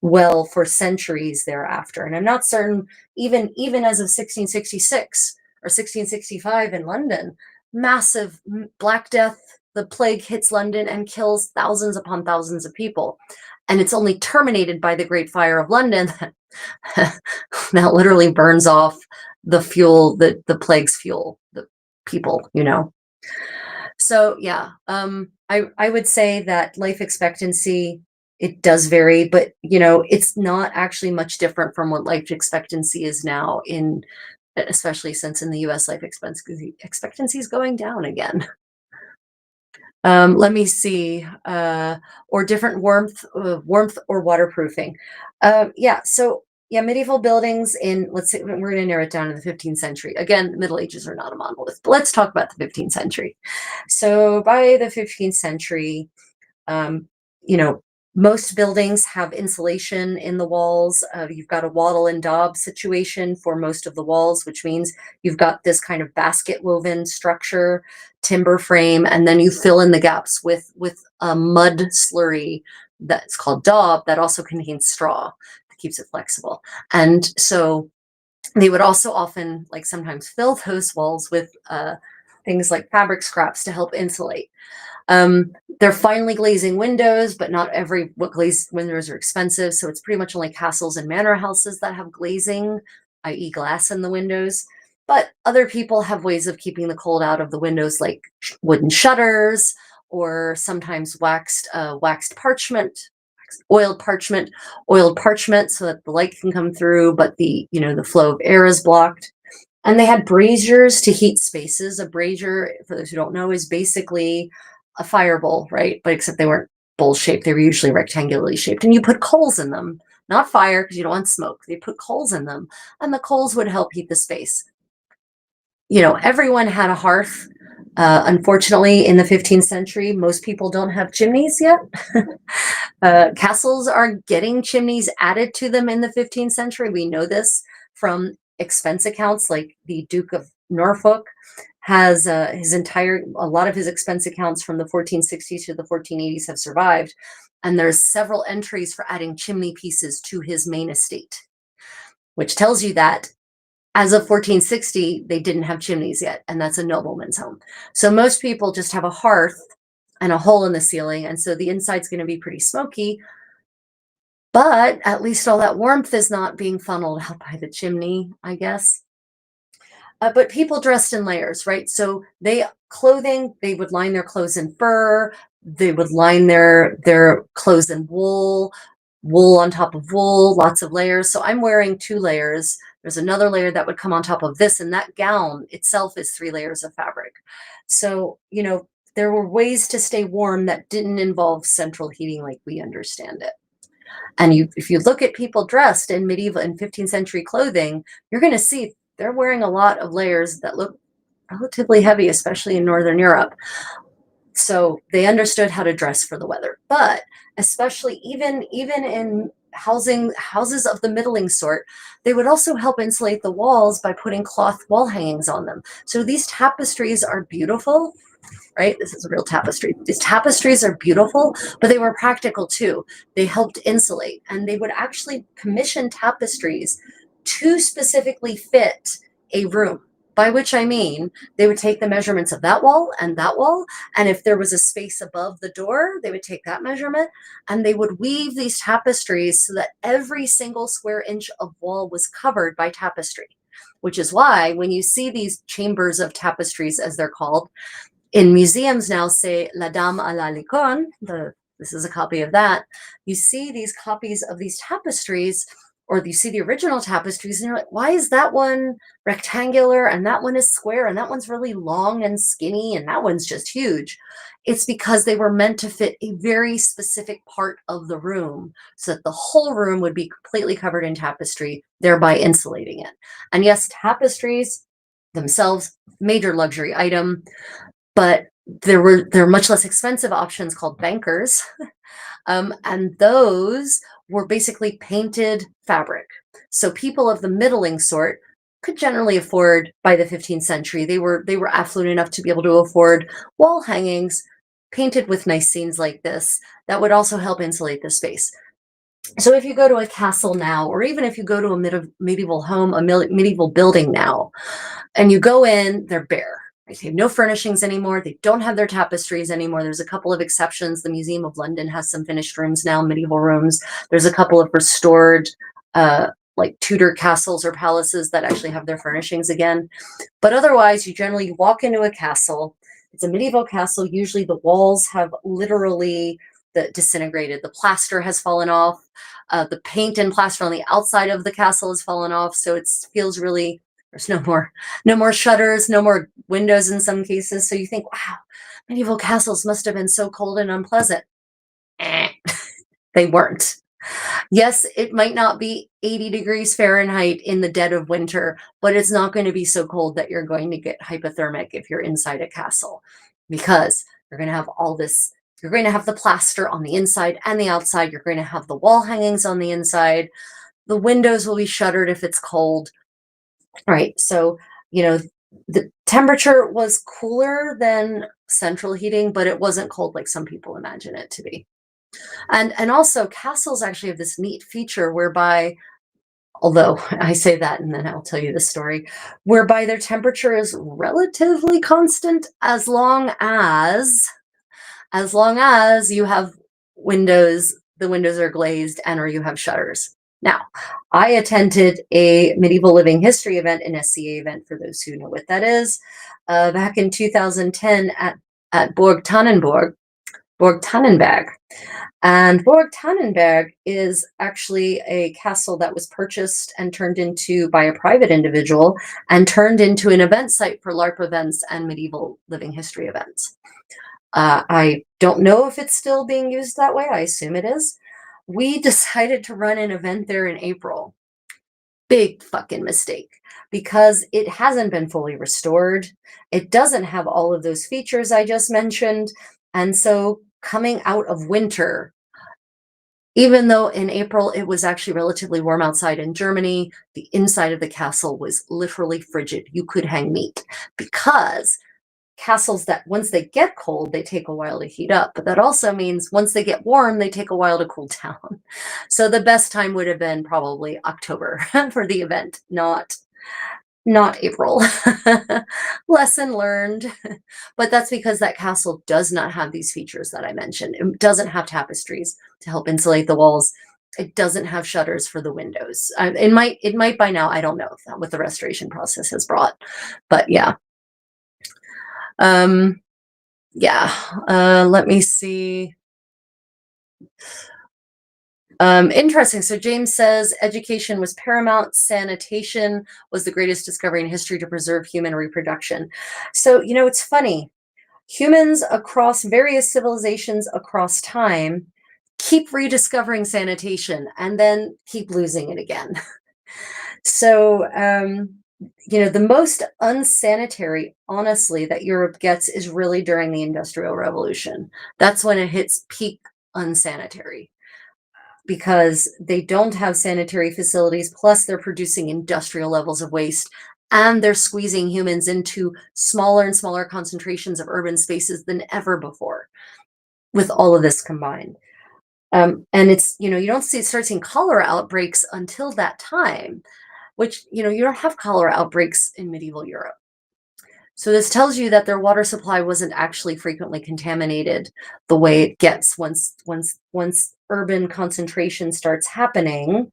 well for centuries thereafter. And I'm not certain, even as of 1666 or 1665 in London, massive Black Death, the plague hits London and kills thousands upon thousands of people. And it's only terminated by the Great Fire of London that literally burns off the fuel, the plague's fuel, the people, So yeah, I would say that life expectancy, it does vary, but it's not actually much different from what life expectancy is now, especially since in the US life expectancy is going down again. Let me see, or different warmth or waterproofing. Yeah, so yeah, medieval buildings let's say, we're going to narrow it down to the 15th century. Again, the Middle Ages are not a monolith, but let's talk about the 15th century. So by the 15th century, um, you know, most buildings have insulation in the walls. You've got a wattle and daub situation for most of the walls, which means you've got this kind of basket woven structure, timber frame, and then you fill in the gaps with a mud slurry that's called daub that also contains straw that keeps it flexible. And so they would also often, like, sometimes fill those walls with things like fabric scraps to help insulate. They're finely glazing windows, but not every glazed windows are expensive. So it's pretty much only castles and manor houses that have glazing, i.e. glass in the windows. But other people have ways of keeping the cold out of the windows, like wooden shutters, or sometimes waxed parchment, oiled parchment, so that the light can come through, but the flow of air is blocked. And they had braziers to heat spaces. A brazier, for those who don't know, is basically a fire bowl, right? But except they weren't bowl shaped, they were usually rectangularly shaped. And you put coals in them, not fire, because you don't want smoke. They put coals in them, and the coals would help heat the space. Everyone had a hearth. Unfortunately, in the 15th century, most people don't have chimneys yet. Castles are getting chimneys added to them in the 15th century. We know this from expense accounts, like the Duke of Norfolk has a lot of his expense accounts from the 1460s to the 1480s have survived. And there's several entries for adding chimney pieces to his main estate, which tells you that as of 1460, they didn't have chimneys yet, and that's a nobleman's home. So most people just have a hearth and a hole in the ceiling, and so the inside's going to be pretty smoky, but at least all that warmth is not being funneled out by the chimney, I guess. But people dressed in layers, right? So they would line their clothes in fur, they would line their clothes in wool on top of wool, lots of layers. So I'm wearing 2 layers. There's another layer that would come on top of this, and that gown itself is 3 layers of fabric. So, there were ways to stay warm that didn't involve central heating like we understand it. And if you look at people dressed in medieval and 15th century clothing, you're going to see they're wearing a lot of layers that look relatively heavy, especially in Northern Europe. So they understood how to dress for the weather. But especially even in houses of the middling sort, they would also help insulate the walls by putting cloth wall hangings on them. So these tapestries are beautiful, right? This is a real tapestry. These tapestries are beautiful, but they were practical too. They helped insulate, and they would actually commission tapestries to specifically fit a room. By which I mean, they would take the measurements of that wall, and if there was a space above the door, they would take that measurement, and they would weave these tapestries so that every single square inch of wall was covered by tapestry, which is why when you see these chambers of tapestries, as they're called, in museums now, say La Dame à la Licorne, this is a copy of that, you see these copies of these tapestries, or you see the original tapestries, and you're like, why is that one rectangular and that one is square and that one's really long and skinny and that one's just huge? It's because they were meant to fit a very specific part of the room so that the whole room would be completely covered in tapestry, thereby insulating it. And yes, tapestries themselves, major luxury item, but there are much less expensive options called bankers. And those were basically painted fabric. So people of the middling sort could generally afford, by the 15th century, they were affluent enough to be able to afford wall hangings painted with nice scenes like this that would also help insulate the space. So if you go to a castle now, or even if you go to a medieval home, a medieval building now, and you go in, they're bare. They have no furnishings anymore. They don't have their tapestries anymore. There's a couple of exceptions. The Museum of London has some finished rooms now, medieval rooms. There's a couple of restored like Tudor castles or palaces that actually have their furnishings again. But otherwise, you generally walk into a castle. It's a medieval castle. Usually the walls have literally disintegrated. The plaster has fallen off. The paint and plaster on the outside of the castle has fallen off. So it feels really, there's no more shutters, no more windows in some cases. So you think, wow, medieval castles must have been so cold and unpleasant. They weren't. Yes, it might not be 80 degrees Fahrenheit in the dead of winter, but it's not going to be so cold that you're going to get hypothermic if you're inside a castle, because you're going to have all this. You're going to have the plaster on the inside and the outside. You're going to have the wall hangings on the inside. The windows will be shuttered if it's cold. Right. So, the temperature was cooler than central heating, but it wasn't cold like some people imagine it to be. And also castles actually have this neat feature whereby, although I say that and then I'll tell you the story, whereby their temperature is relatively constant as long as as long as you have windows, the windows are glazed, and or you have shutters. Now, I attended a medieval living history event, an SCA event for those who know what that is, back in 2010 at Burg Tannenberg. And Burg Tannenberg is actually a castle that was purchased and turned into by a private individual and turned into an event site for LARP events and medieval living history events. I don't know if it's still being used that way. I assume it is. We decided to run an event there in April. Big fucking mistake, because it hasn't been fully restored. It doesn't have all of those features I just mentioned. And so coming out of winter, even though in April it was actually relatively warm outside in Germany, the inside of the castle was literally frigid. You could hang meat, because castles that once they get cold, they take a while to heat up. But that also means once they get warm, they take a while to cool down. So the best time would have been probably October for the event, not April. Lesson learned. But that's because that castle does not have these features that I mentioned. It doesn't have tapestries to help insulate the walls. It doesn't have shutters for the windows. It might by now. I don't know if that what the restoration process has brought. But yeah. Yeah, let me see. Interesting. So James says education was paramount. Sanitation was the greatest discovery in history to preserve human reproduction. So, it's funny. Humans across various civilizations across time keep rediscovering sanitation and then keep losing it again. So, the most unsanitary, honestly, that Europe gets is really during the Industrial Revolution. That's when it hits peak unsanitary, because they don't have sanitary facilities, plus they're producing industrial levels of waste, and they're squeezing humans into smaller and smaller concentrations of urban spaces than ever before, with all of this combined. And it's, you don't start seeing cholera outbreaks until that time, which, you don't have cholera outbreaks in medieval Europe. So this tells you that their water supply wasn't actually frequently contaminated the way it gets once urban concentration starts happening,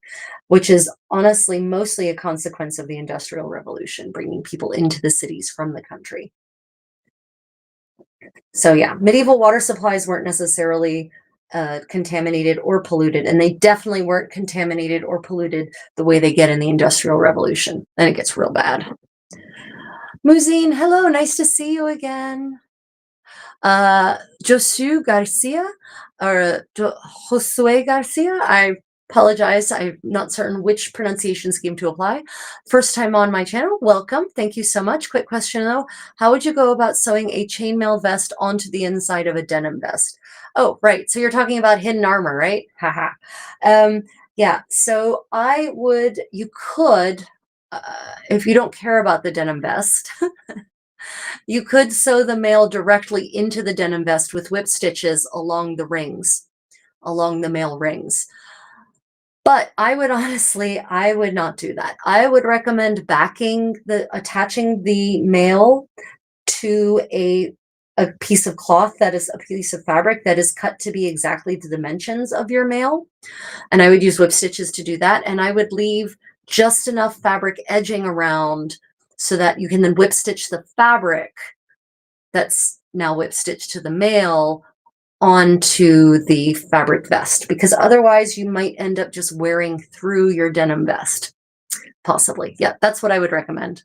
which is honestly mostly a consequence of the Industrial Revolution, bringing people into the cities from the country. So yeah, medieval water supplies weren't necessarily contaminated or polluted, and they definitely weren't contaminated or polluted the way they get in the Industrial Revolution. Then it gets real bad. Muzine, hello, nice to see you again. Josu Garcia, or Josue Garcia, I apologize, I'm not certain which pronunciation scheme to apply. First time on my channel, welcome, thank you so much. Quick question though, how would you go about sewing a chainmail vest onto the inside of a denim vest? Oh, right, so you're talking about hidden armor, right? Haha. Yeah, so you could, if you don't care about the denim vest, you could sew the mail directly into the denim vest with whip stitches along the rings, along the mail rings. But I would not do that. I would recommend attaching the mail to a piece of cloth, that is a piece of fabric that is cut to be exactly the dimensions of your mail. And I would use whip stitches to do that. And I would leave just enough fabric edging around so that you can then whip stitch the fabric that's now whip stitched to the mail onto the fabric vest, because otherwise you might end up just wearing through your denim vest. Possibly. Yeah, that's what I would recommend.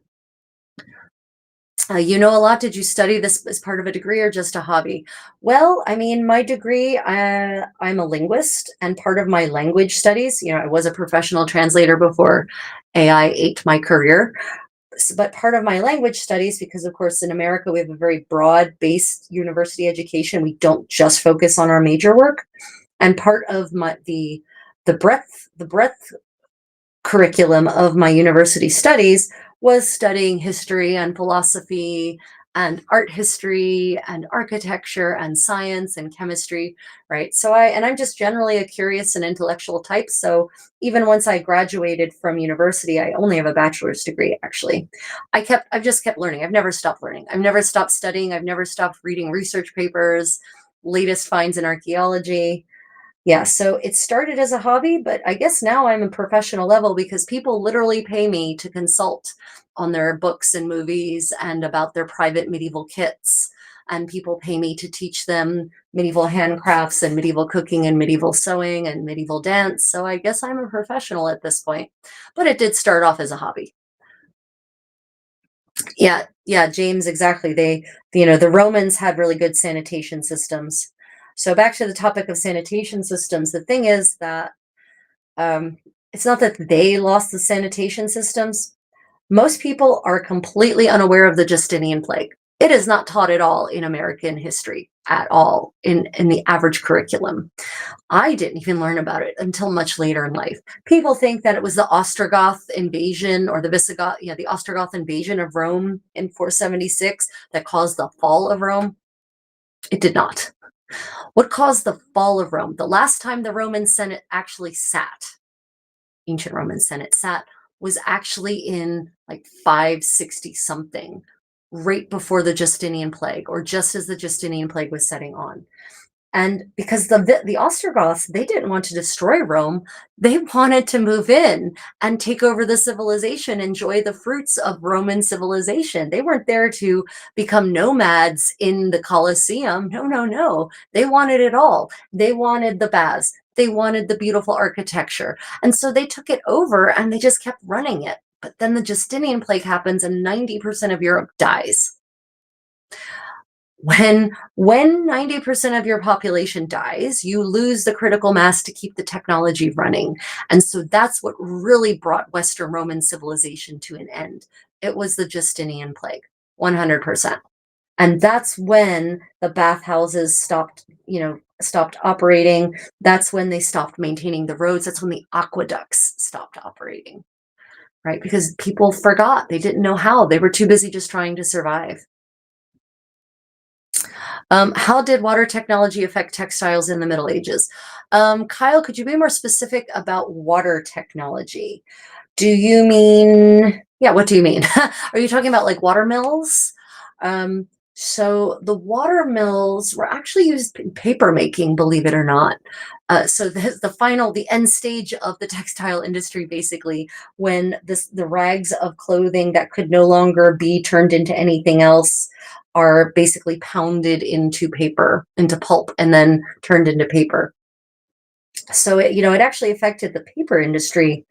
You know a lot. Did you study this as part of a degree or just a hobby? Well, I mean, my degree, I'm a linguist, and part of my language studies, I was a professional translator before AI ate my career. But part of my language studies, because of course in America we have a very broad-based university education, we don't just focus on our major work, and part of the breadth curriculum of my university studies was studying history and philosophy and art history and architecture and science and chemistry, right? So I'm just generally a curious and intellectual type. So even once I graduated from university, I only have a bachelor's degree, actually. I've just kept learning. I've never stopped learning. I've never stopped studying. I've never stopped reading research papers, latest finds in archaeology. Yeah, so it started as a hobby, but I guess now I'm a professional level because people literally pay me to consult on their books and movies and about their private medieval kits. And people pay me to teach them medieval handcrafts and medieval cooking and medieval sewing and medieval dance. So I guess I'm a professional at this point, but it did start off as a hobby. Yeah, yeah, James, exactly. The Romans had really good sanitation systems. So back to the topic of sanitation systems, the thing is that um, it's not that they lost the sanitation systems. Most people are completely unaware of the Justinian plague. It is not taught at all in American history at all in the average curriculum. I didn't even learn about it until much later in life. People think that it was the Ostrogoth invasion or the Visigoth, yeah, the Ostrogoth invasion of Rome in 476 that caused the fall of Rome. It did not. What caused the fall of Rome? The last time the Roman Senate actually sat, ancient Roman Senate sat, was actually in like 560 something, right before the Justinian plague, or just as the Justinian plague was setting on. And because the Ostrogoths, they didn't want to destroy Rome, they wanted to move in and take over the civilization, enjoy the fruits of Roman civilization. They weren't there to become nomads in the Colosseum. No, no, no. They wanted it all. They wanted the baths. They wanted the beautiful architecture. And so they took it over and they just kept running it. But then the Justinian plague happens and 90% of Europe dies. When 90% of your population dies, you lose the critical mass to keep the technology running. And so that's what really brought Western Roman civilization to an end. It was the Justinian plague, 100%. And that's when the bathhouses stopped operating. That's when they stopped maintaining the roads. That's when the aqueducts stopped operating, right? Because people forgot. They didn't know how. They were too busy just trying to survive. How did water technology affect textiles in the Middle Ages? Kyle, could you be more specific about water technology? Do you mean, yeah, what do you mean? Are you talking about like water mills? So the water mills were actually used in paper making, believe it or not. So the end stage of the textile industry, basically, when the rags of clothing that could no longer be turned into anything else are basically pounded into paper, into pulp, and then turned into paper. So it actually affected the paper industry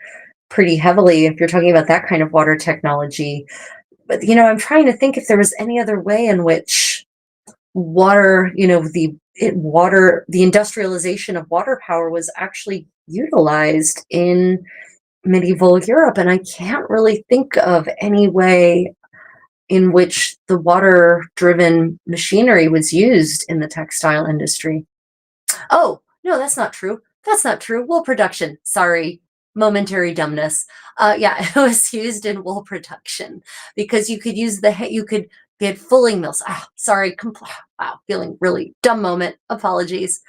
pretty heavily if you're talking about that kind of water technology. But I'm trying to think if there was any other way in which water, the industrialization of water power was actually utilized in medieval Europe, and I can't really think of any way in which the water-driven machinery was used in the textile industry. Oh, no, that's not true. That's not true. Wool production. Sorry, momentary dumbness. Yeah, it was used in wool production because you could get fulling mills. Sorry, wow, feeling really dumb moment. Apologies.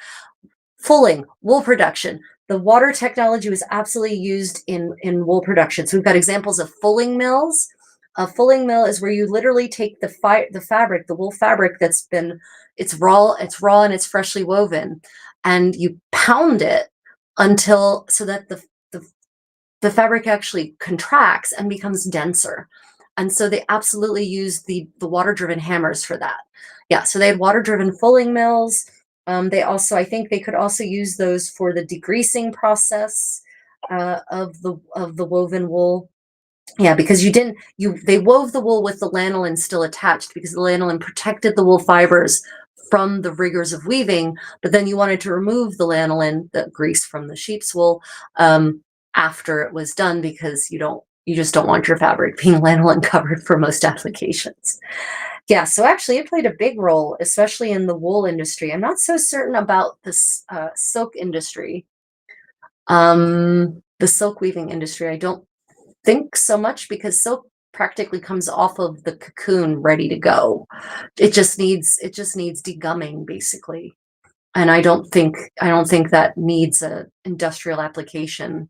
Fulling, wool production. The water technology was absolutely used in wool production. So we've got examples of fulling mills. A fulling mill is where you literally take the fabric, the wool fabric it's raw and it's freshly woven, and you pound it until so that the fabric actually contracts and becomes denser. And so they absolutely used the water-driven hammers for that. Yeah, so they had water-driven fulling mills. I think they could also use those for the degreasing process of the woven wool. Yeah, because they wove the wool with the lanolin still attached because the lanolin protected the wool fibers from the rigors of weaving, but then you wanted to remove the lanolin, the grease from the sheep's wool, after it was done because you just don't want your fabric being lanolin covered for most applications. Yeah, so actually it played a big role, especially in the wool industry. I'm not so certain about this silk industry. The silk weaving industry, I don't think so much because silk practically comes off of the cocoon ready to go. It just needs degumming basically. And I don't think that needs a industrial application.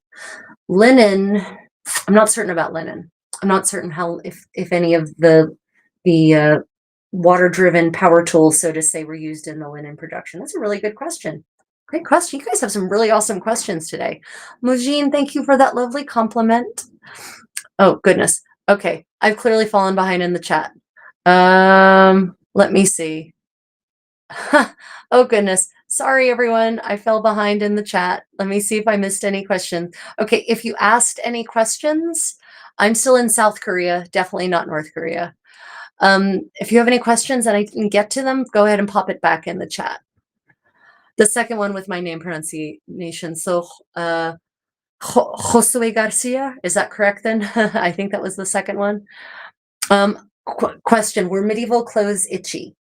Linen, I'm not certain about linen. I'm not certain how if any of the water-driven power tools, so to say, were used in the linen production? That's a really good question. Great question. You guys have some really awesome questions today. Mujine, thank you for that lovely compliment. Oh, goodness. Okay, I've clearly fallen behind in the chat. Let me see. Oh, goodness. Sorry, everyone. I fell behind in the chat. Let me see if I missed any questions. Okay, if you asked any questions, I'm still in South Korea, definitely not North Korea. If you have any questions and I didn't get to them, go ahead and pop it back in the chat. The second one with my name pronunciation. So, Josue Garcia, is that correct then? I think that was the second one. Question, were medieval clothes itchy?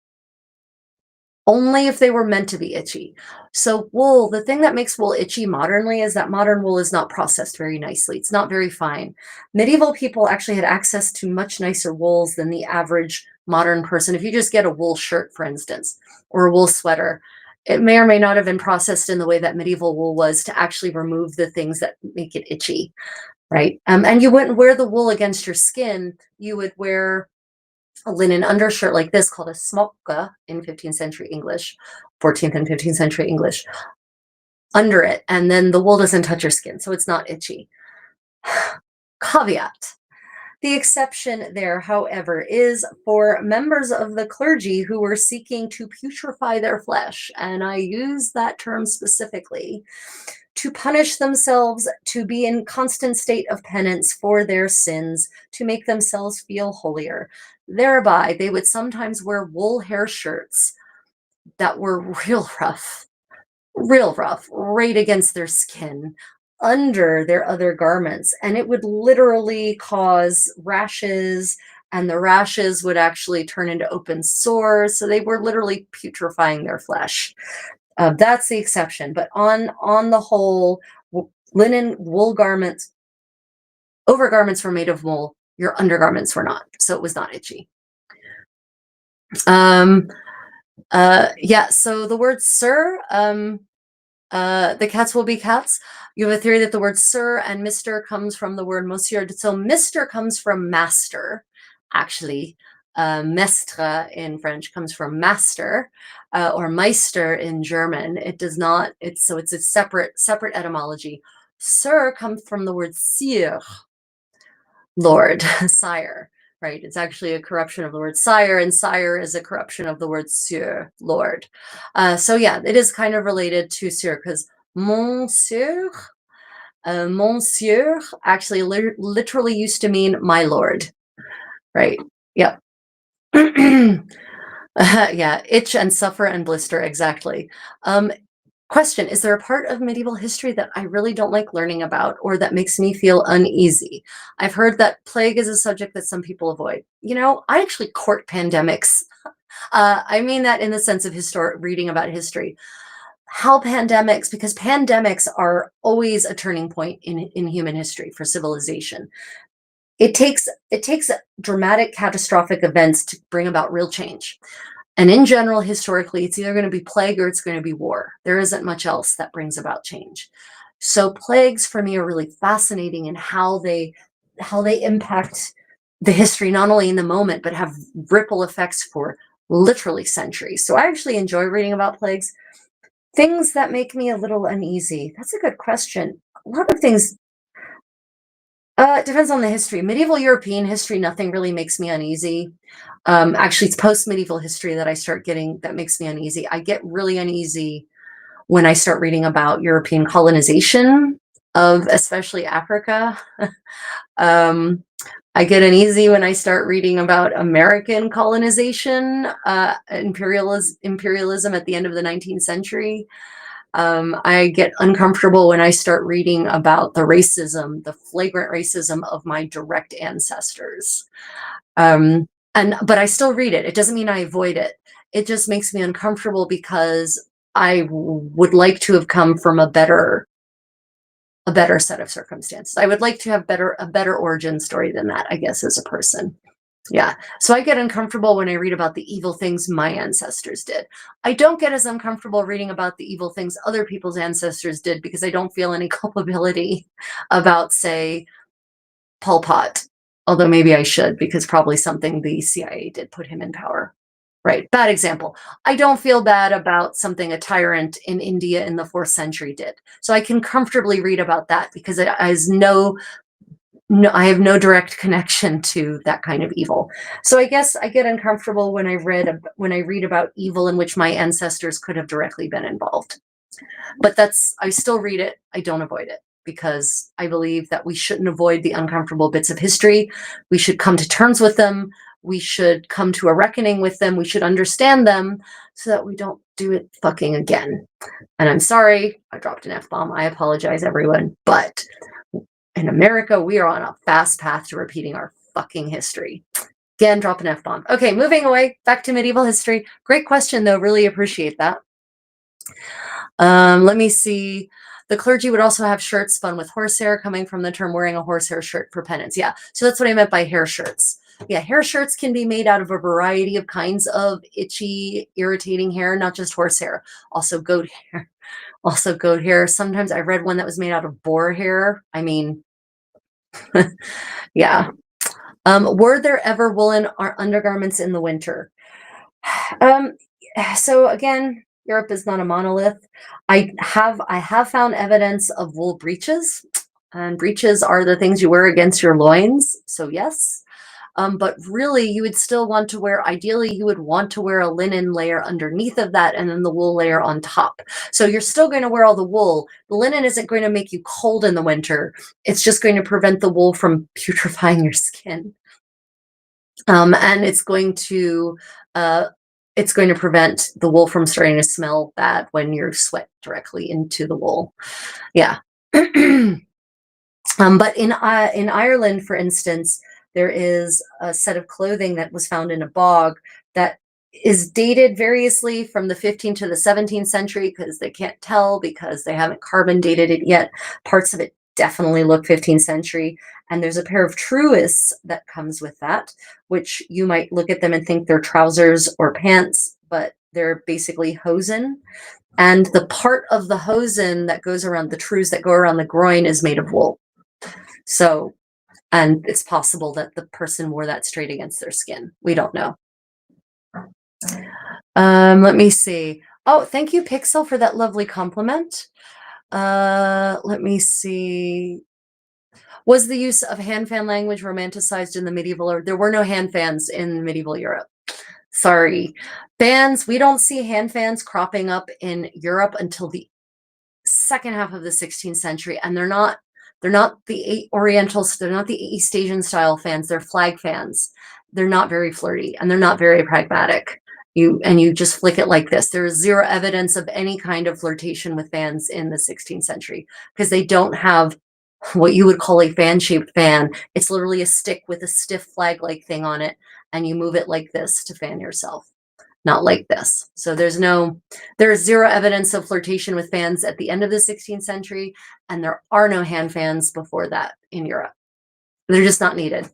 Only if they were meant to be itchy. So wool, the thing that makes wool itchy modernly is that modern wool is not processed very nicely. It's not very fine. Medieval people actually had access to much nicer wools than the average modern person. If you just get a wool shirt, for instance, or a wool sweater, it may or may not have been processed in the way that medieval wool was to actually remove the things that make it itchy, right? And you wouldn't wear the wool against your skin. You would wear a linen undershirt like this called a smocka in 15th century English, 14th and 15th century English, under it, and then the wool doesn't touch your skin, so it's not itchy. Caveat. The exception there, however, is for members of the clergy who were seeking to putrefy their flesh, and I use that term specifically, to punish themselves, to be in constant state of penance for their sins, to make themselves feel holier. Thereby, they would sometimes wear wool hair shirts that were real rough, right against their skin, under their other garments. And it would literally cause rashes, and the rashes would actually turn into open sores. So they were literally putrefying their flesh. That's the exception. But on the whole, linen wool garments, overgarments were made of wool. Your undergarments were not. So it was not itchy. Yeah, so the word sir, the cats will be cats. You have a theory that the word sir and Mr. comes from the word monsieur. So Mr. comes from master, actually. Mestre in French comes from master, or Meister in German. It does not, it's a separate etymology. Sir comes from the word sire, lord, sire, right? It's actually a corruption of the word sire, and sire is a corruption of the word sieur, lord. So yeah, it is kind of related to sieur, because monsieur actually literally used to mean my lord, right? Yep. Yeah, itch and suffer and blister, exactly. Question, is there a part of medieval history that I really don't like learning about or that makes me feel uneasy? I've heard that plague is a subject that some people avoid. You know, I actually court pandemics. I mean that in the sense of reading about history. How pandemics, because pandemics are always a turning point in human history for civilization. It takes dramatic, catastrophic events to bring about real change. And in general, historically, it's either going to be plague or it's going to be war. There isn't much else that brings about change. So plagues for me are really fascinating in how they impact the history, not only in the moment, but have ripple effects for literally centuries. So I actually enjoy reading about plagues. Things that make me a little uneasy. That's a good question. A lot of things. It depends on the history. Medieval European history, nothing really makes me uneasy. Actually, it's post-medieval history that makes me uneasy. I get really uneasy when I start reading about European colonization of especially Africa. I get uneasy when I start reading about American colonization, imperialism at the end of the 19th century. I get uncomfortable when I start reading about the flagrant racism of my direct ancestors. But I still read it. It doesn't mean I avoid it. It just makes me uncomfortable because I would like to have come from a better set of circumstances. I would like to have a better origin story than that, I guess, as a person. Yeah. So I get uncomfortable when I read about the evil things my ancestors did. I don't get as uncomfortable reading about the evil things other people's ancestors did because I don't feel any culpability about, say, Pol Pot. Although maybe I should, because probably something the CIA did put him in power. Right. Bad example. I don't feel bad about something a tyrant in India in the 4th century did. So I can comfortably read about that because it has I have no direct connection to that kind of evil. So I guess I get uncomfortable when I read about evil in which my ancestors could have directly been involved. But I still read it. I don't avoid it because I believe that we shouldn't avoid the uncomfortable bits of history. We should come to terms with them. We should come to a reckoning with them. We should understand them so that we don't do it fucking again. And I'm sorry, I dropped an F-bomb. I apologize, everyone. But in America, we are on a fast path to repeating our fucking history. Again, drop an F-bomb. Okay, moving away, back to medieval history. Great question, though. Really appreciate that. Let me see. The clergy would also have shirts spun with horsehair, coming from the term wearing a horsehair shirt for penance. Yeah, so that's what I meant by hair shirts. Yeah, hair shirts can be made out of a variety of kinds of itchy, irritating hair, not just horsehair. Also goat hair. Also goat hair. Sometimes I read one that was made out of boar hair. I mean, yeah. Were there ever woolen undergarments in the winter? So again, Europe is not a monolith. I have found evidence of wool breeches, and breeches are the things you wear against your loins. So yes, but really, you would still want to wear. Ideally, you would want to wear a linen layer underneath of that, and then the wool layer on top. So you're still going to wear all the wool. The linen isn't going to make you cold in the winter. It's just going to prevent the wool from putrefying your skin. And it's going to prevent the wool from starting to smell bad when you sweat directly into the wool. Yeah. But in Ireland, for instance, there is a set of clothing that was found in a bog that is dated variously from the 15th to the 17th century because they can't tell because they haven't carbon dated it yet. Parts of it definitely look 15th century. And there's a pair of truists that comes with that, which you might look at them and think they're trousers or pants, but they're basically hosen. And the part of the hosen that goes around the trews that go around the groin is made of wool. So, and it's possible that the person wore that straight against their skin. We don't know. Let me see. Oh, thank you, Pixel, for that lovely compliment. Let me see. Was the use of hand fan language romanticized in the medieval, or there were no hand fans in medieval Europe? Sorry. Fans, we don't see hand fans cropping up in Europe until the second half of the 16th century, and they're not the Orientals, they're not the East Asian style fans, they're flag fans. They're not very flirty and they're not very pragmatic. You just flick it like this. There is zero evidence of any kind of flirtation with fans in the 16th century because they don't have what you would call a fan-shaped fan. It's literally a stick with a stiff flag-like thing on it, and you move it like this to fan yourself, not like this. So there is zero evidence of flirtation with fans at the end of the 16th century, and there are no hand fans before that in Europe. They're just not needed.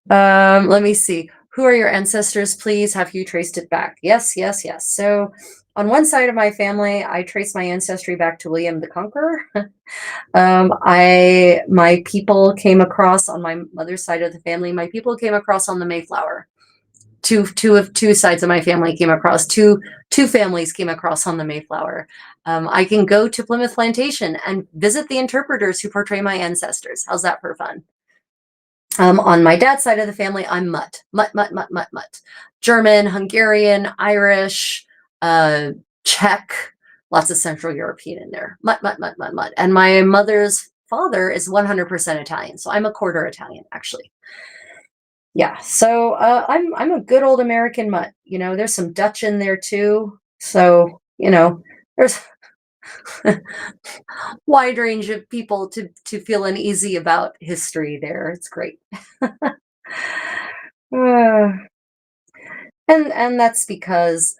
Let me see. Who are your ancestors, please? Have you traced it back? Yes, yes, yes. So on one side of my family, I trace my ancestry back to William the Conqueror. My people came across on my mother's side of the family. My people came across on the Mayflower. Two sides of my family came across. Two families came across on the Mayflower. I can go to Plymouth Plantation and visit the interpreters who portray my ancestors. How's that for fun? On my dad's side of the family, I'm Mutt. German, Hungarian, Irish, Czech, lots of Central European in there. Mutt. And my mother's father is 100% Italian, so I'm a quarter Italian, actually. Yeah, so I'm a good old American mutt. There's some Dutch in there too. So, there's wide range of people to feel uneasy about history there. It's great. And that's because,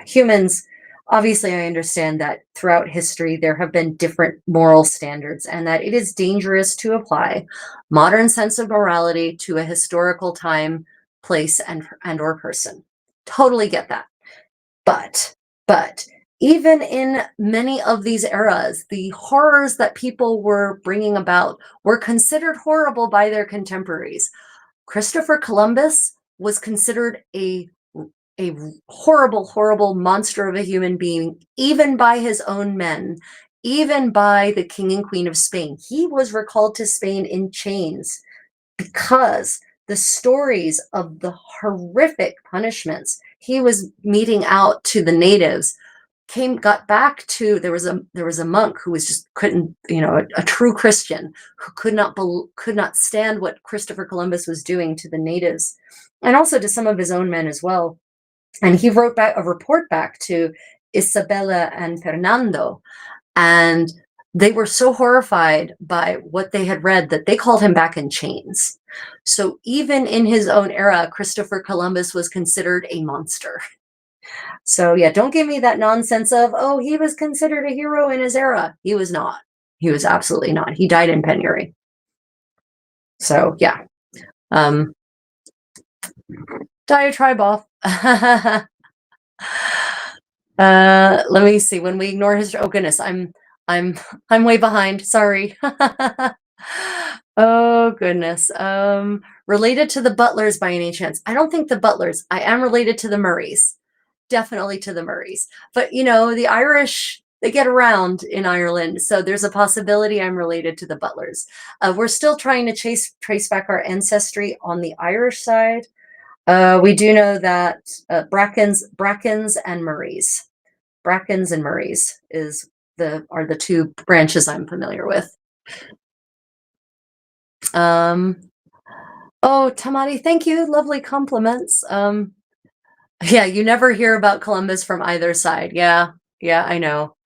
humans, obviously I understand that throughout history there have been different moral standards and that it is dangerous to apply modern sense of morality to a historical time, place, and or person. Totally get that. But even in many of these eras, the horrors that people were bringing about were considered horrible by their contemporaries. Christopher Columbus was considered a horrible, horrible monster of a human being, even by his own men, even by the King and Queen of Spain. He was recalled to Spain in chains because the stories of the horrific punishments he was meting out to the natives got back to, there was a monk who was just couldn't, a true Christian who could not stand what Christopher Columbus was doing to the natives, and also to some of his own men as well. And he wrote back a report back to Isabella and Fernando, and they were so horrified by what they had read that they called him back in chains. So even in his own era, Christopher Columbus was considered a monster. So yeah, don't give me that nonsense of, oh, he was considered a hero in his era. He was not. He was absolutely not. He died in penury. So yeah. Diatribe off. Let me see. When we ignore his, oh goodness, I'm way behind. Sorry. Oh goodness. Related to the Butlers by any chance? I don't think the Butlers. I am related to the Murrays. Definitely to the Murrays. But the Irish, they get around in Ireland, so there's a possibility I'm related to the Butlers. We're still trying to trace back our ancestry on the Irish side. We do know that Brackens and Murrays. Brackens and Murrays are the two branches I'm familiar with. Oh, Tamari, thank you. Lovely compliments. Yeah, you never hear about Columbus from either side. Yeah, I know.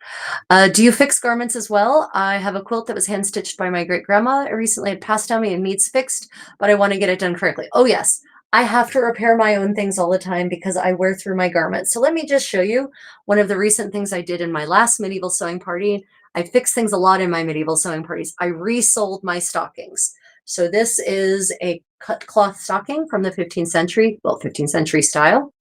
Do you fix garments as well? I have a quilt that was hand stitched by my great grandma. It recently had passed on me and needs fixed, but I want to get it done correctly. Oh yes, I have to repair my own things all the time because I wear through my garments. So let me just show you one of the recent things I did in my last medieval sewing party. I fix things a lot in my medieval sewing parties. I resold my stockings. So this is a cut cloth stocking from the 15th century, well, 15th century style.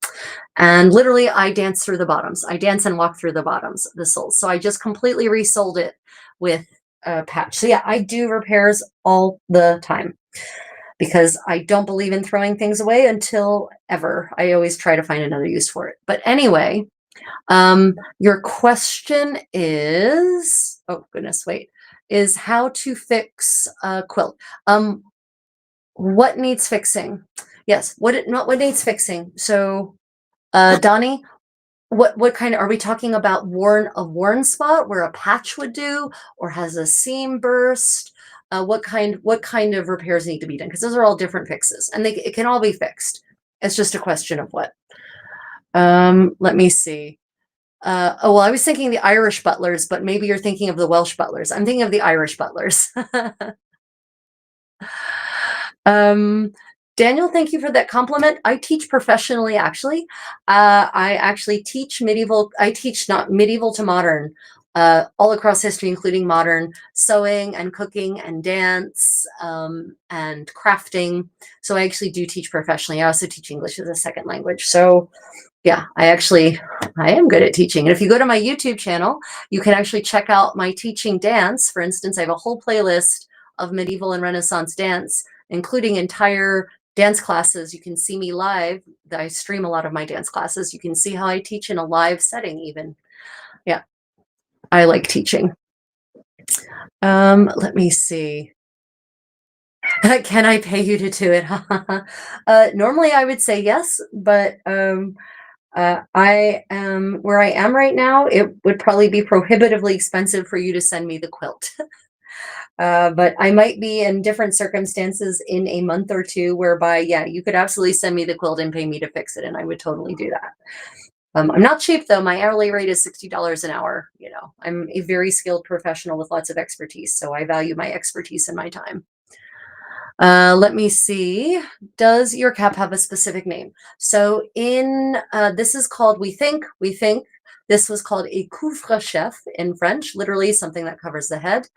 And literally I dance through the bottoms. I dance and walk through the bottoms, the soles. So I just completely resold it with a patch. So yeah, I do repairs all the time because I don't believe in throwing things away until ever. I always try to find another use for it. But anyway, your question is, oh goodness, wait, is how to fix a quilt. What needs fixing? Yes, what needs fixing? So Donnie, what kind of, are we talking about a worn spot where a patch would do, or has a seam burst? What kind of repairs need to be done? Because those are all different fixes, and it can all be fixed. It's just a question of what. Let me see. Oh, well, I was thinking the Irish butlers, but maybe you're thinking of the Welsh butlers. I'm thinking of the Irish butlers. Daniel, thank you for that compliment. I teach professionally, actually. I actually teach not medieval to modern, all across history, including modern sewing and cooking and dance and crafting. So I actually do teach professionally. I also teach English as a second language. So yeah, I am good at teaching. And if you go to my YouTube channel, you can actually check out my teaching dance. For instance, I have a whole playlist of medieval and Renaissance dance, including entire dance classes. You can see me live. I stream a lot of my dance classes. You can see how I teach in a live setting even. Yeah, I like teaching. Let me see. Can I pay you to do it? Normally I would say yes, but I am where I am right now. It would probably be prohibitively expensive for you to send me the quilt. But I might be in different circumstances in a month or two whereby, yeah, you could absolutely send me the quilt and pay me to fix it, and I would totally do that. I'm not cheap though. My hourly rate is $60 an hour. I'm a very skilled professional with lots of expertise, so I value my expertise and my time. Let me see. Does your cap have a specific name? So this is called, we think, this was called a couvre-chef in French, literally something that covers the head.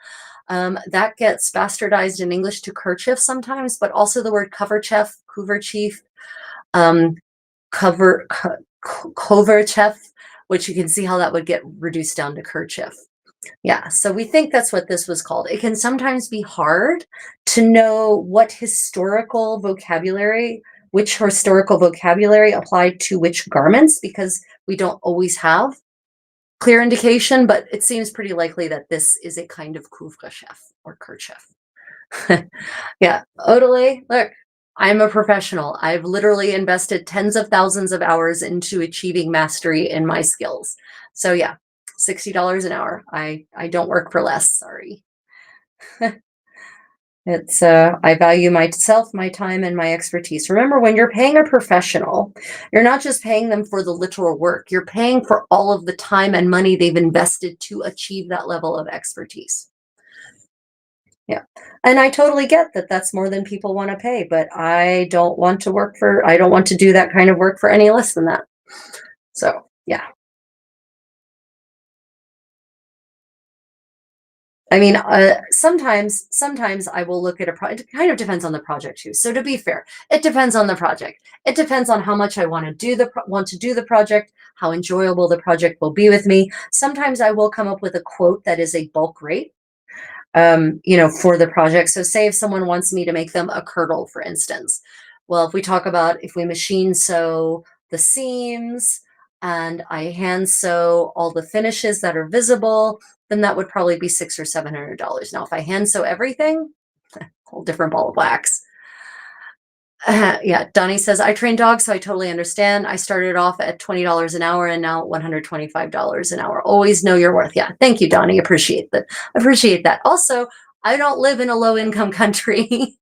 That gets bastardized in English to kerchief sometimes, but also the word cover-chef, couvre-chief, cover-chef, which you can see how that would get reduced down to kerchief. Yeah, so we think that's what this was called. It can sometimes be hard to know which historical vocabulary applied to which garments because we don't always have clear indication, but it seems pretty likely that this is a kind of couvre-chef or kerchief. Yeah, Odelay, look, I'm a professional. I've literally invested tens of thousands of hours into achieving mastery in my skills. So yeah, $60 an hour. I don't work for less, sorry. It's I value myself, my time, and my expertise. Remember, when you're paying a professional, you're not just paying them for the literal work, you're paying for all of the time and money they've invested to achieve that level of expertise. Yeah. And I totally get that that's more than people want to pay, but I don't want to do that kind of work for any less than that. So, yeah. I mean, sometimes I will look at it kind of depends on the project too. So to be fair, it depends on the project. It depends on how much I want to do the project, how enjoyable the project will be with me. Sometimes I will come up with a quote that is a bulk rate, for the project. So say if someone wants me to make them a kirtle, for instance. Well, if we machine sew the seams and I hand sew all the finishes that are visible, then that would probably be $600 or $700. Now, if I hand sew everything, whole different ball of wax. Yeah, Donnie says, I train dogs, so I totally understand. I started off at $20 an hour and now $125 an hour. Always know your worth. Yeah, thank you, Donnie. Appreciate that. Appreciate that. Also, I don't live in a low income country.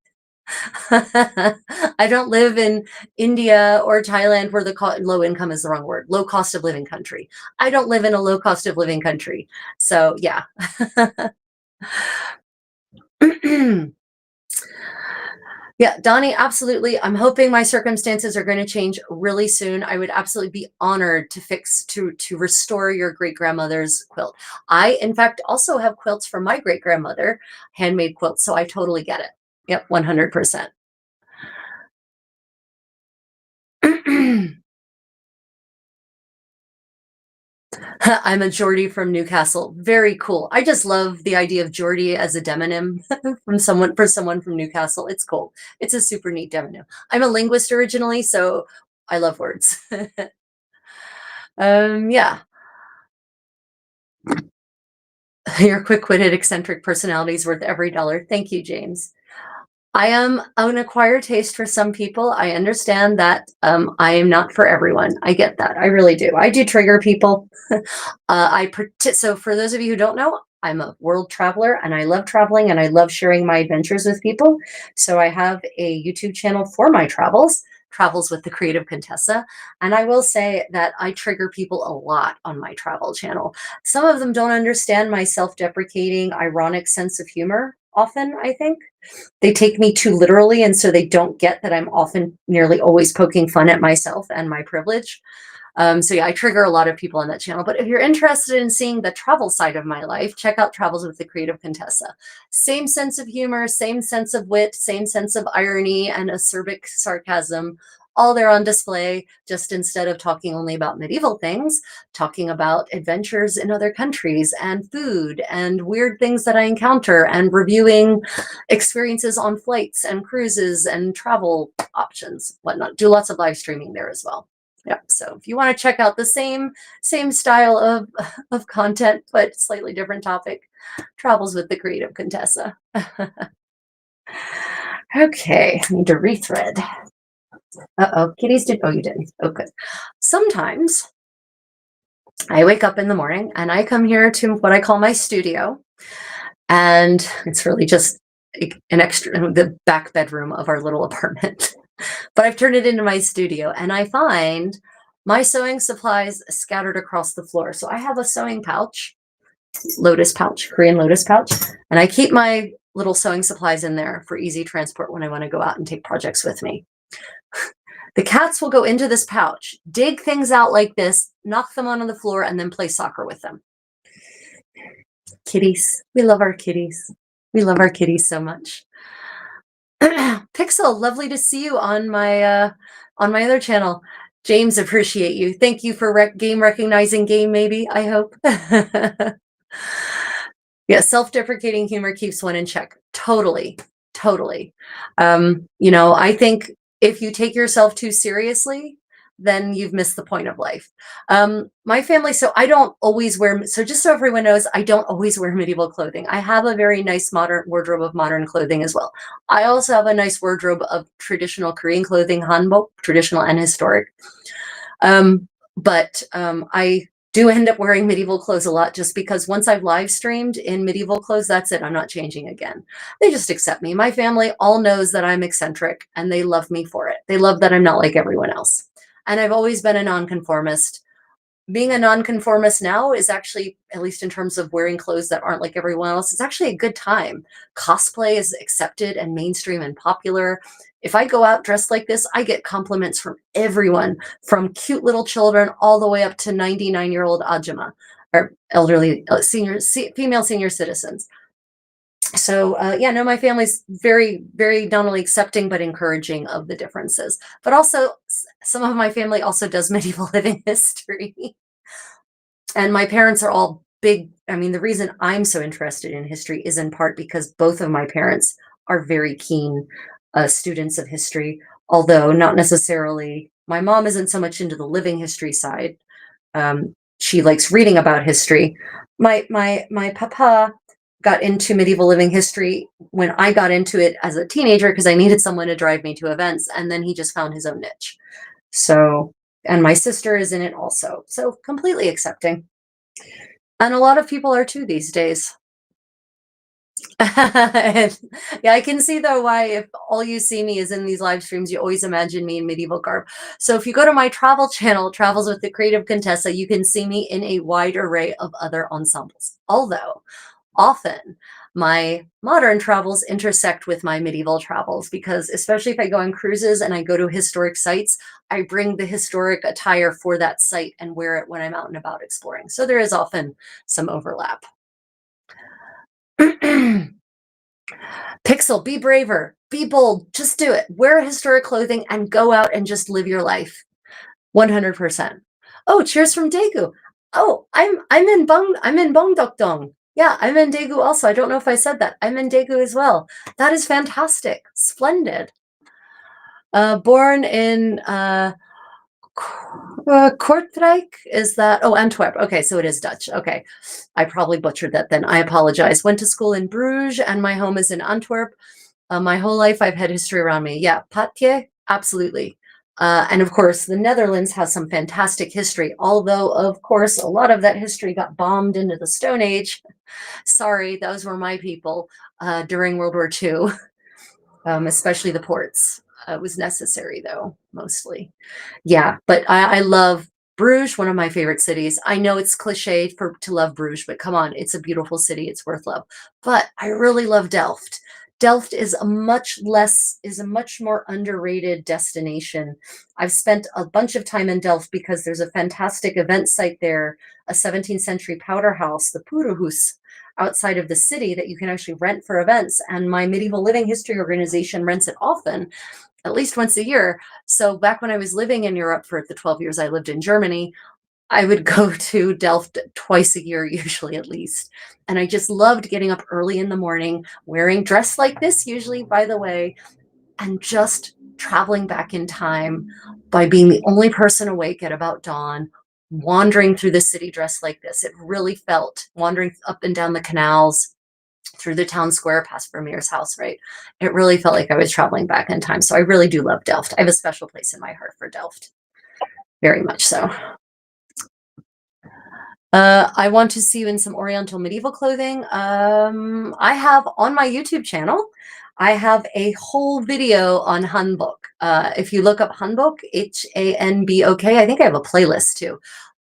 I don't live in India or Thailand where low income is the wrong word, low cost of living country. I don't live in a low cost of living country. So, yeah. Yeah, Donnie, absolutely. I'm hoping my circumstances are going to change really soon. I would absolutely be honored to restore your great grandmother's quilt. I, in fact, also have quilts from my great grandmother, handmade quilts, so I totally get it. Yep, 100%. I'm a Geordie from Newcastle. Very cool. I just love the idea of Geordie as a demonym for someone from Newcastle. It's cool. It's a super neat demonym. I'm a linguist originally, so I love words. Yeah. Your quick-witted, eccentric personality is worth every dollar. Thank you, James. I am an acquired taste for some people. I understand that I am not for everyone. I get that. I really do. I do trigger people. So for those of you who don't know, I'm a world traveler and I love traveling and I love sharing my adventures with people. So I have a YouTube channel for my travels with the creative Contessa. And I will say that I trigger people a lot on my travel channel. Some of them don't understand my self-deprecating, ironic sense of humor often, I think. They take me too literally, and so they don't get that I'm often nearly always poking fun at myself and my privilege. So yeah, I trigger a lot of people on that channel. But if you're interested in seeing the travel side of my life, check out Travels with the Creative Contessa. Same sense of humor, same sense of wit, same sense of irony and acerbic sarcasm, all there on display, just instead of talking only about medieval things, talking about adventures in other countries and food and weird things that I encounter and reviewing experiences on flights and cruises and travel options, whatnot. Do lots of live streaming there as well. Yeah, so if you want to check out the same style of content but slightly different topic, Travels with the Creative Contessa. Okay, I need to rethread. Uh-oh, kitties did. Oh, you didn't. Oh, good. Sometimes I wake up in the morning and I come here to what I call my studio, and it's really just the back bedroom of our little apartment. But I've turned it into my studio and I find my sewing supplies scattered across the floor. So I have a sewing pouch, Korean lotus pouch, and I keep my little sewing supplies in there for easy transport when I want to go out and take projects with me. The cats will go into this pouch, dig things out like this, knock them onto the floor, and then play soccer with them. Kitties. We love our kitties. We love our kitties so much. Pixel, lovely to see you on my other channel. James, appreciate you. Thank you for game recognizing game, maybe, I hope. Yeah, self-deprecating humor keeps one in check. Totally, totally. I think if you take yourself too seriously, then you've missed the point of life. My family, so I don't always wear, so just so everyone knows, I don't always wear medieval clothing. I have a very nice modern wardrobe of modern clothing as well. I also have a nice wardrobe of traditional Korean clothing, hanbok, traditional and historic. But I do end up wearing medieval clothes a lot just because once I've live streamed in medieval clothes, that's it. I'm not changing again. They just accept me. My family all knows that I'm eccentric and they love me for it. They love that I'm not like everyone else. And I've always been a nonconformist. Being a nonconformist now is actually, at least in terms of wearing clothes that aren't like everyone else, it's actually a good time. Cosplay is accepted and mainstream and popular. If I go out dressed like this, I get compliments from everyone, from cute little children all the way up to 99-year-old Ajima, or elderly female senior citizens. So yeah, no, my family's very, very not only accepting but encouraging of the differences. But also, some of my family also does medieval living history. And my parents are all big. I mean, the reason I'm so interested in history is in part because both of my parents are very keen students of history, although not necessarily. My mom isn't so much into the living history side. She likes reading about history. My papa got into medieval living history when I got into it as a teenager because I needed someone to drive me to events, and then he just found his own niche. So, and my sister is in it also. So completely accepting. And a lot of people are too these days. And, yeah, I can see though why if all you see me is in these live streams, you always imagine me in medieval garb. So if you go to my travel channel, Travels with the Creative Contessa, you can see me in a wide array of other ensembles. Although often my modern travels intersect with my medieval travels because especially if I go on cruises and I go to historic sites, I bring the historic attire for that site and wear it when I'm out and about exploring. So there is often some overlap. Pixel, be braver, be bold, just do it. Wear historic clothing and go out and just live your life. 100%. Oh, cheers from Daegu. Oh, I'm in Bongdokdong. Yeah, I'm in Daegu also. I don't know if I said that. I'm in Daegu as well. That is fantastic. Splendid. Born in Kortrijk, is that? Oh, Antwerp. Okay, so it is Dutch. Okay, I probably butchered that then. I apologize. Went to school in Bruges, and my home is in Antwerp. My whole life, I've had history around me. Yeah, Patje, absolutely. And of course, the Netherlands has some fantastic history, although, of course, a lot of that history got bombed into the Stone Age. Sorry, those were my people during World War II, especially the ports. It was necessary, though, mostly. Yeah, but I love Bruges, one of my favorite cities. I know it's cliche to love Bruges, but come on, it's a beautiful city. It's worth love. But I really love Delft. Delft is a much more underrated destination. I've spent a bunch of time in Delft because there's a fantastic event site there, a 17th century powder house, the Purenhuis, outside of the city that you can actually rent for events. And my medieval living history organization rents it often, at least once a year. So back when I was living in Europe for the 12 years I lived in Germany, I would go to Delft twice a year, usually at least. And I just loved getting up early in the morning, wearing dress like this, usually, by the way, and just traveling back in time by being the only person awake at about dawn, wandering through the city dressed like this. It really felt wandering up and down the canals, through the town square past Vermeer's house, right? It really felt like I was traveling back in time. So I really do love Delft. I have a special place in my heart for Delft. Very much so. I want to see you in some Oriental medieval clothing. I have on my YouTube channel, I have a whole video on Hanbok. If you look up Hanbok, Hanbok, I think I have a playlist too.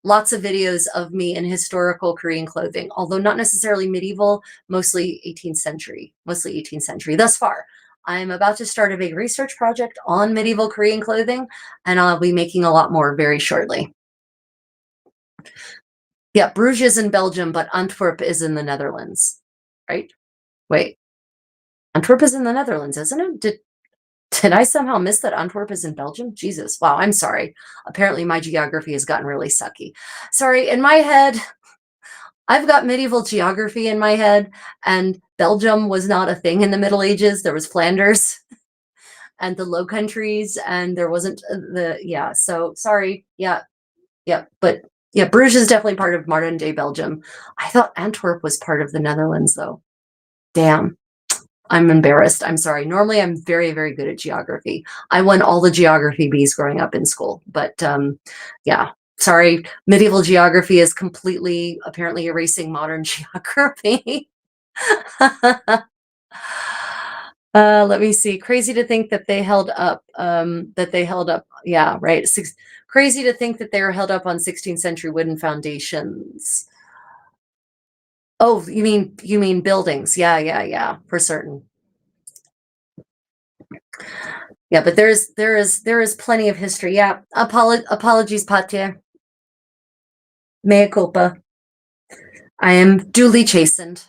Lots of videos of me in historical Korean clothing, although not necessarily medieval, mostly 18th century, thus far. I'm about to start a big research project on medieval Korean clothing, and I'll be making a lot more very shortly. Yeah, Bruges is in Belgium, but Antwerp is in the Netherlands, right? Wait, Antwerp is in the Netherlands, isn't it? Did I somehow miss that Antwerp is in Belgium? Jesus, wow, I'm sorry. Apparently my geography has gotten really sucky. Sorry, in my head, I've got medieval geography in my head, and Belgium was not a thing in the Middle Ages. There was Flanders and the Low Countries, and there wasn't yeah. So sorry, yeah, yeah, but yeah, Bruges is definitely part of modern day Belgium. I thought Antwerp was part of the Netherlands, though. Damn. I'm embarrassed. I'm sorry. Normally, I'm very, very good at geography. I won all the geography bees growing up in school, but yeah, sorry. Medieval geography is completely, apparently, erasing modern geography. Let me see. Crazy to think that they held up. Yeah, right. Crazy to think that they were held up on 16th century wooden foundations. Oh, you mean buildings? Yeah, yeah, yeah, for certain. Yeah, but there is plenty of history. Yeah, apologies, Patya. Mea culpa. I am duly chastened.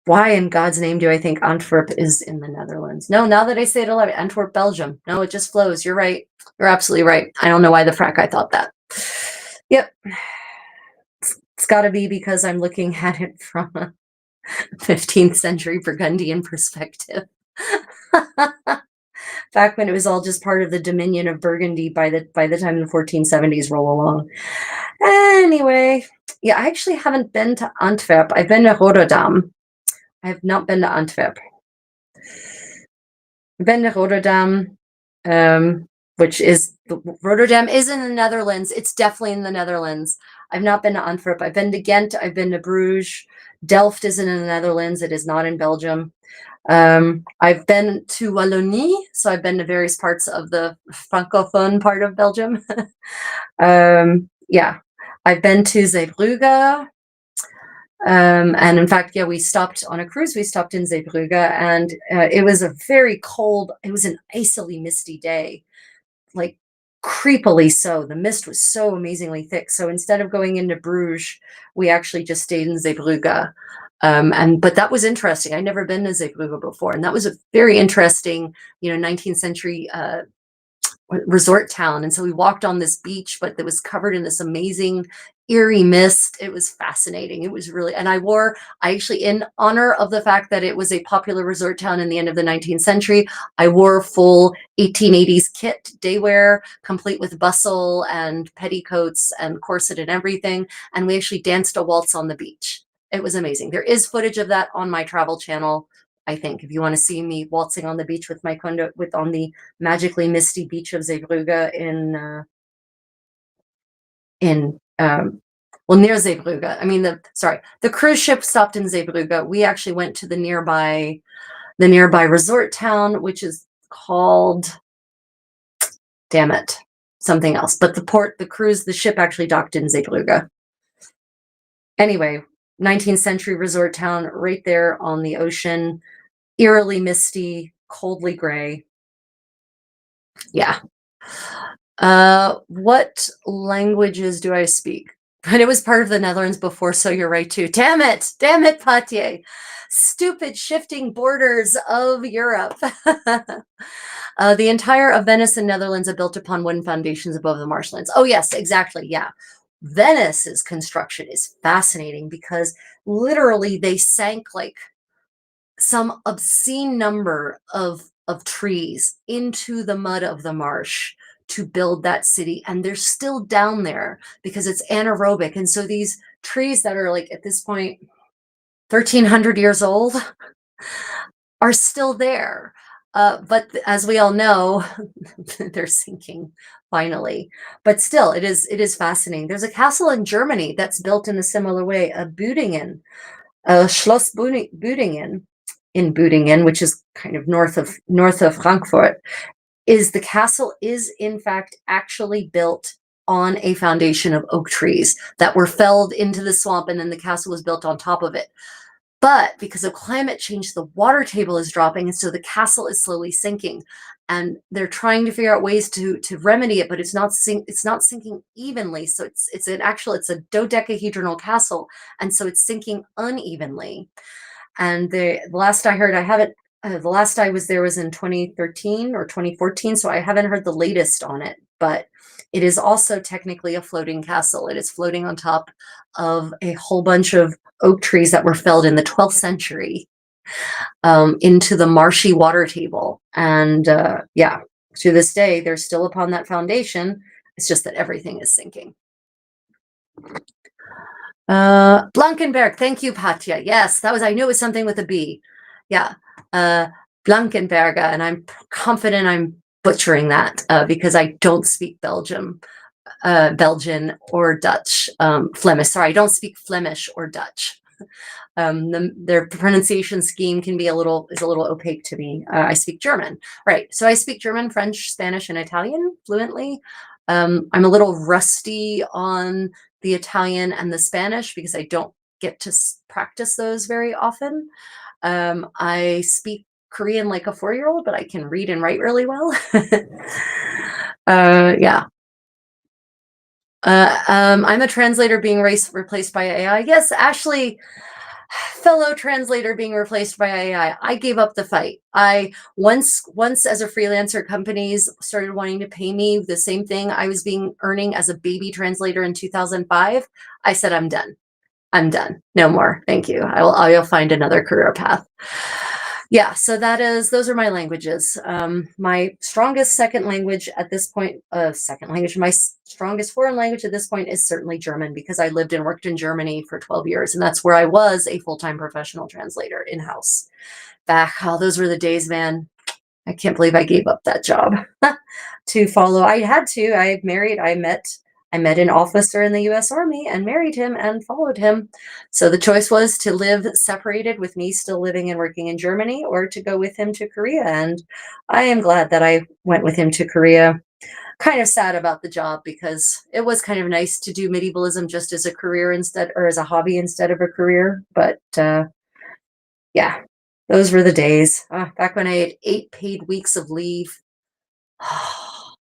Why in God's name do I think Antwerp is in the Netherlands? No, now that I say it aloud, Antwerp, Belgium. No, it just flows. You're right. You're absolutely right. I don't know why the frack I thought that. Yep. It's got to be because I'm looking at it from a 15th century Burgundian perspective. Back when it was all just part of the Dominion of Burgundy by the time the 1470s roll along. Anyway, yeah, I actually haven't been to Antwerp. I've been to Rotterdam. I have not been to Antwerp. I've been to Rotterdam, which is Rotterdam is in the Netherlands. It's definitely in the Netherlands. I've not been to Antwerp. I've been to Ghent. I've been to Bruges. Delft isn't in the Netherlands. It is not in Belgium. I've been to Wallonie, so I've been to various parts of the francophone part of Belgium. Yeah, I've been to Zeebrugge. And in fact, yeah, we stopped on a cruise. We stopped in Zeebrugge, and it was a very cold, it was an icily misty day, like creepily so. The mist was so amazingly thick. So instead of going into Bruges, we actually just stayed in Zeebrugge. But that was interesting. I'd never been to Zeebrugge before, and that was a very interesting, 19th century resort town. And so we walked on this beach, but it was covered in this amazing eerie mist. It was fascinating. It was really, and I actually, in honor of the fact that it was a popular resort town in the end of the 19th century, I wore full 1880s kit daywear, complete with bustle and petticoats and corset and everything. And we actually danced a waltz on the beach. It was amazing. There is footage of that on my travel channel. I think if you want to see me waltzing on the beach with my condo on the magically misty beach of Zeebrugge well, near Zeebrugge. I mean, the cruise ship stopped in Zeebrugge. We actually went to the nearby resort town, which is called, damn it, something else. But the ship actually docked in Zeebrugge. Anyway, 19th century resort town right there on the ocean, eerily misty, coldly gray. Yeah. What languages do I speak? But it was part of the Netherlands before, so you're right too. Damn it, Patier. Stupid shifting borders of Europe. The entire of Venice and Netherlands are built upon wooden foundations above the marshlands. Oh yes, exactly, yeah. Venice's construction is fascinating because literally they sank like some obscene number of trees into the mud of the marsh to build that city, and they're still down there because it's anaerobic. And so these trees that are like at this point 1,300 years old are still there, but as we all know, they're sinking finally. But still, it is fascinating. There's a castle in Germany that's built in a similar way, a Büdingen, Schloss Büdingen, in Büdingen, which is kind of north of Frankfurt. The castle is in fact actually built on a foundation of oak trees that were felled into the swamp, and then the castle was built on top of it. But because of climate change, the water table is dropping, and so the castle is slowly sinking. And they're trying to figure out ways to remedy it, but it's not sinking evenly. So it's a dodecahedral castle, and so it's sinking unevenly. And the last I heard, the last I was there was in 2013 or 2014, so I haven't heard the latest on it. But It is also technically a floating castle. It is floating on top of a whole bunch of oak trees that were felled in the 12th century into the marshy water table. And yeah, to this day, they're still upon that foundation. It's just that everything is sinking. Blankenberg, thank you, Patja. Yes, that was, I knew it was something with a B. Yeah, Blankenberga, and I'm confident I'm butchering that because I don't speak Belgian or Dutch, Flemish. Sorry, I don't speak Flemish or Dutch. Their pronunciation scheme can be is a little opaque to me. I speak German, right? So I speak German, French, Spanish, and Italian fluently. I'm a little rusty on the Italian and the Spanish because I don't get to practice those very often. I speak Korean like a 4-year-old, but I can read and write really well. Yeah. I'm a translator being replaced by AI. Yes, Ashley, fellow translator being replaced by AI. I gave up the fight. I once as a freelancer, companies started wanting to pay me the same thing I was earning as a baby translator in 2005. I said, I'm done. I'm done. No more. Thank you. I'll find another career path. Yeah, so those are my languages. My strongest second language at this point, my strongest foreign language at this point is certainly German because I lived and worked in Germany for 12 years. And that's where I was a full-time professional translator in-house. Those were the days, man. I can't believe I gave up that job to follow. I had to. I met an officer in the US Army and married him and followed him. So the choice was to live separated with me still living and working in Germany or to go with him to Korea. And I am glad that I went with him to Korea. Kind of sad about the job because it was kind of nice to do medievalism just as a career or as a hobby instead of a career. But yeah, those were the days back when I had 8 paid weeks of leave.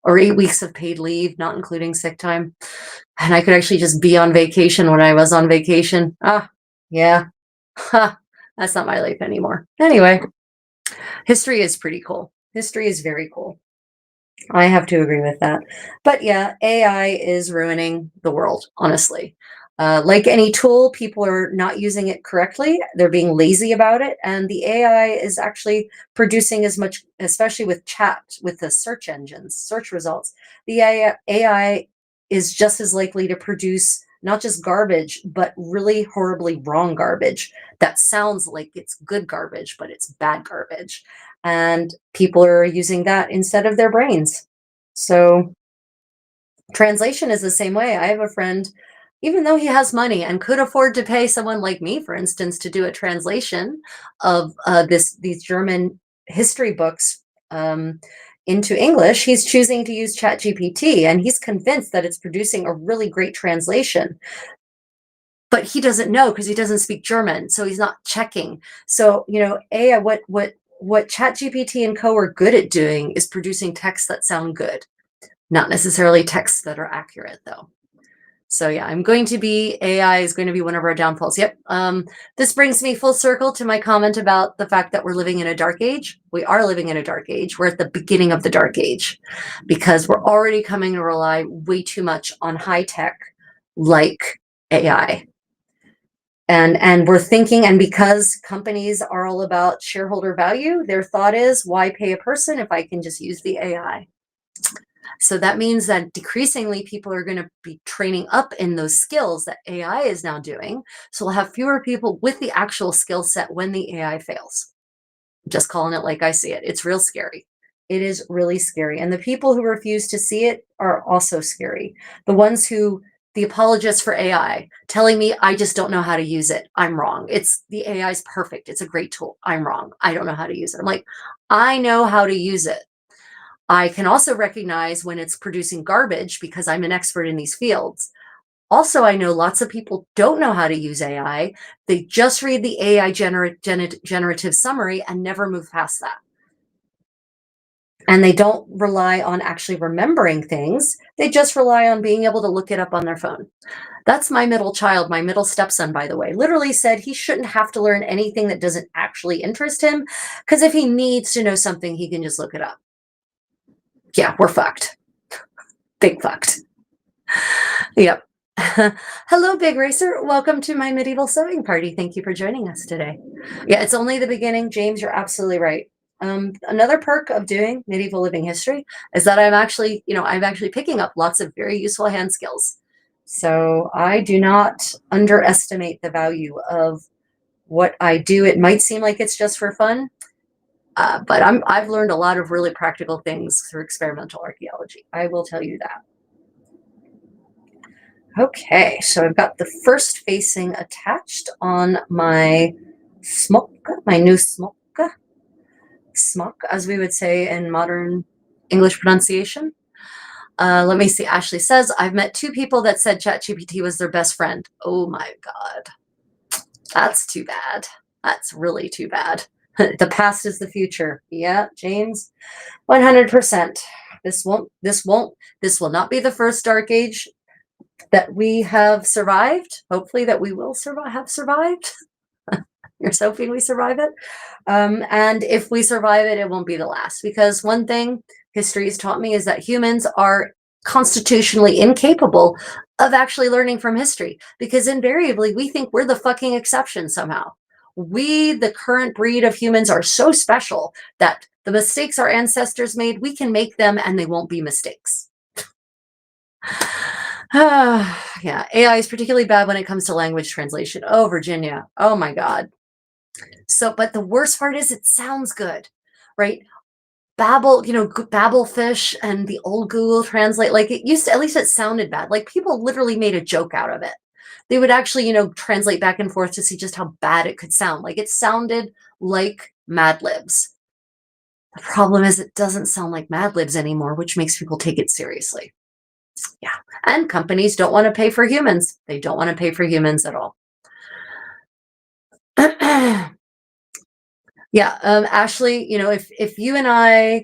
Or 8 weeks of paid leave, not including sick time. And I could actually just be on vacation when I was on vacation. Yeah. That's not my life anymore. Anyway, history is pretty cool. History is very cool. I have to agree with that. But yeah, AI is ruining the world, honestly. Like any tool, people are not using it correctly. They're being lazy about it. And the AI is actually producing as much, especially with chat, with the search engines, search results. The AI is just as likely to produce not just garbage, but really horribly wrong garbage that sounds like it's good garbage, but it's bad garbage. And people are using that instead of their brains. So translation is the same way. I have a friend, even though he has money and could afford to pay someone like me, for instance, to do a translation of these German history books into English, he's choosing to use ChatGPT, and he's convinced that it's producing a really great translation. But he doesn't know because he doesn't speak German, so he's not checking. So, AI, what ChatGPT and co are good at doing is producing texts that sound good. Not necessarily texts that are accurate, though. So yeah, AI is going to be one of our downfalls. Yep. This brings me full circle to my comment about the fact that we're living in a dark age. We are living in a dark age. We're at the beginning of the dark age because we're already coming to rely way too much on high tech like AI. And we're thinking, and because companies are all about shareholder value, their thought is, why pay a person if I can just use the AI? So that means that decreasingly people are going to be training up in those skills that AI is now doing. So we'll have fewer people with the actual skill set when the AI fails. I'm just calling it like I see it. It's real scary. It is really scary. And the people who refuse to see it are also scary. The apologists for AI telling me I just don't know how to use it. I'm wrong. The AI is perfect. It's a great tool. I'm wrong. I don't know how to use it. I'm like, I know how to use it. I can also recognize when it's producing garbage because I'm an expert in these fields. Also, I know lots of people don't know how to use AI. They just read the AI generative summary and never move past that. And they don't rely on actually remembering things. They just rely on being able to look it up on their phone. That's my middle child, my middle stepson, by the way, literally said he shouldn't have to learn anything that doesn't actually interest him, because if he needs to know something, he can just look it up. Yeah, we're fucked. Big fucked. Yep. Hello, Big Racer. Welcome to my medieval sewing party. Thank you for joining us today. Yeah, it's only the beginning. James, you're absolutely right. Another perk of doing medieval living history is that I'm actually picking up lots of very useful hand skills. So I do not underestimate the value of what I do. It might seem like it's just for fun, but I've learned a lot of really practical things through experimental archaeology. I will tell you that. Okay, so I've got the first facing attached on my smock, my new smock, as we would say in modern English pronunciation. Let me see. Ashley says, I've met 2 people that said ChatGPT was their best friend. Oh my God. That's too bad. That's really too bad. The past is the future. Yeah, James, 100%. This will not be the first dark age that we have survived. Hopefully that we will have survived. You're hoping we survive it. And if we survive it, it won't be the last. Because one thing history has taught me is that humans are constitutionally incapable of actually learning from history. Because invariably, we think we're the fucking exception somehow. We, the current breed of humans, are so special that the mistakes our ancestors made, we can make them and they won't be mistakes. Yeah, AI is particularly bad when it comes to language translation. Oh, Virginia. Oh my God. So, but the worst part is it sounds good, right? Babelfish and the old Google Translate, like it used to, at least it sounded bad. Like people literally made a joke out of it. They would actually, translate back and forth to see just how bad it could sound. Like it sounded like Mad Libs. The problem is it doesn't sound like Mad Libs anymore, which makes people take it seriously. Yeah. And companies don't want to pay for humans. They don't want to pay for humans at all. Yeah. Ashley, if you and I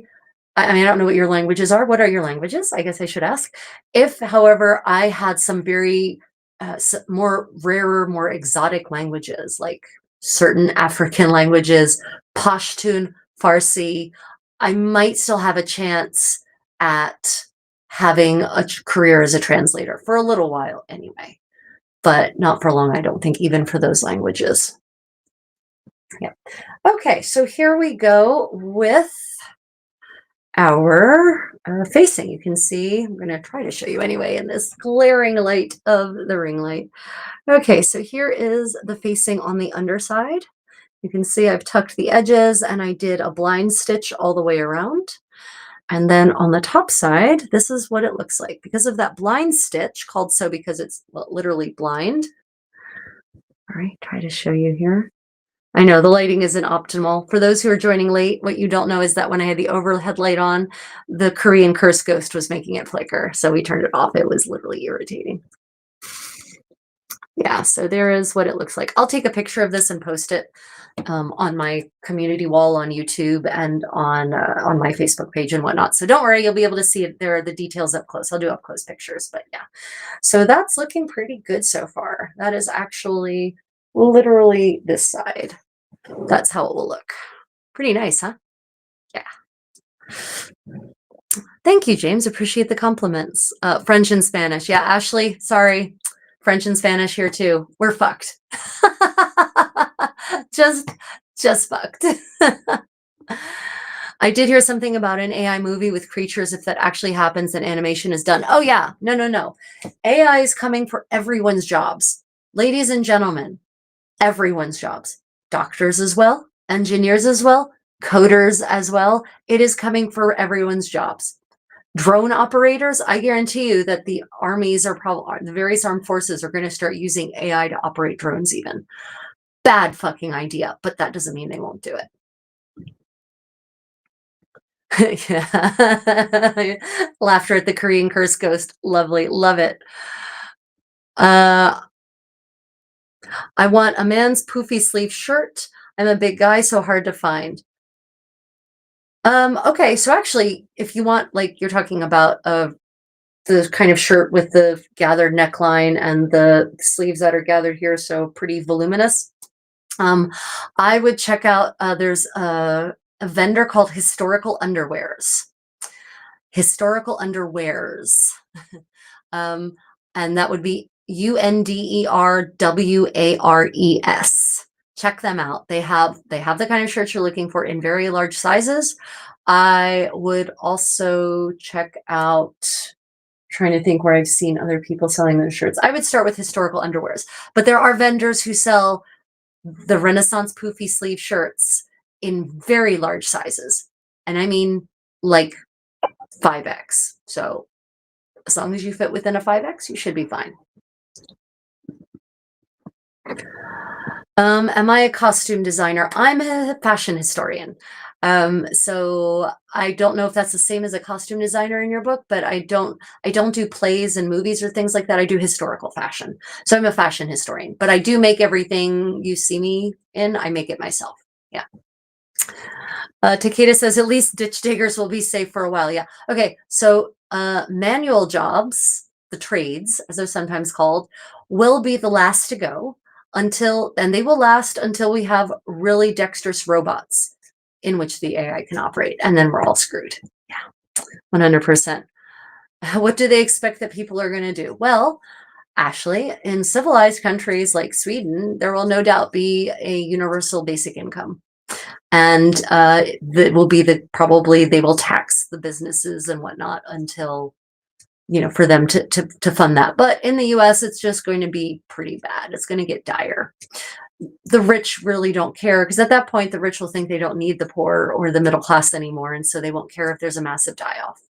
mean, I don't know what your languages are. What are your languages? I guess I should ask. If, however, I had some very more rarer, more exotic languages, like certain African languages, Pashtun, Farsi, I might still have a chance at having a career as a translator for a little while anyway, but not for long, I don't think, even for those languages. Yeah. Okay, so here we go with our facing. You can see, I'm going to try to show you anyway in this glaring light of the ring light. Okay, so here is the facing on the underside. You can see I've tucked the edges and I did a blind stitch all the way around. And then on the top side, this is what it looks like. Because of that blind stitch, called so because it's literally blind. All right, try to show you here. I know the lighting isn't optimal. For those who are joining late, what you don't know is that when I had the overhead light on, the Korean curse ghost was making it flicker. So we turned it off. It was literally irritating. Yeah, so there is what it looks like. I'll take a picture of this and post it on my community wall on YouTube and on my Facebook page and whatnot. So don't worry, you'll be able to see it. There are the details up close. I'll do up close pictures, but yeah. So that's looking pretty good so far. That is actually literally this side. That's how it will look. Pretty nice, huh? Yeah. Thank you, James. Appreciate the compliments. French and Spanish. Yeah, Ashley, sorry. French and Spanish here too. We're fucked. just fucked. I did hear something about an AI movie with creatures. If that actually happens, then animation is done. Oh yeah, no. AI is coming for everyone's jobs. Ladies and gentlemen, everyone's jobs. Doctors as well, engineers as well, coders as well. It is coming for everyone's jobs. Drone operators, I guarantee you that the armies are probably, the various armed forces are going to start using AI to operate drones even. Bad fucking idea, but that doesn't mean they won't do it. Yeah. Laughter at the Korean curse ghost. Lovely. Love it. I want a man's poofy sleeve shirt. I'm a big guy, so hard to find. Okay, so actually, if you want, like you're talking about the kind of shirt with the gathered neckline and the sleeves that are gathered here, so pretty voluminous. I would check out, there's a vendor called Historical Underwears. Historical Underwears. And that would be UNDERWARES. Check them out. They have the kind of shirts you're looking for in very large sizes. I would also check out, trying to think where I've seen other people selling those shirts. I would start with historical underwears, but there are vendors who sell the Renaissance poofy sleeve shirts in very large sizes. And I mean like 5X. So as long as you fit within a 5X, you should be fine. Am I a costume designer? I'm a fashion historian. So I don't know if that's the same as a costume designer in your book, but I don't do plays and movies or things like that. I do historical fashion. So I'm a fashion historian, but I do make everything you see me in. I make it myself. Yeah. Takeda says, at least ditch diggers will be safe for a while. Yeah. Okay. So manual jobs, the trades, as they're sometimes called, will be the last to go and they will last until we have really dexterous robots in which the AI can operate. And then we're all screwed. Yeah. 100%. What do they expect that people are going to do? Well, Ashley, in civilized countries like Sweden, there will no doubt be a universal basic income. And that will be probably they will tax the businesses and whatnot until, for them to fund that. But in the US, it's just going to be pretty bad. It's going to get dire. The rich really don't care, because at that point, the rich will think they don't need the poor or the middle class anymore. And so they won't care if there's a massive die-off.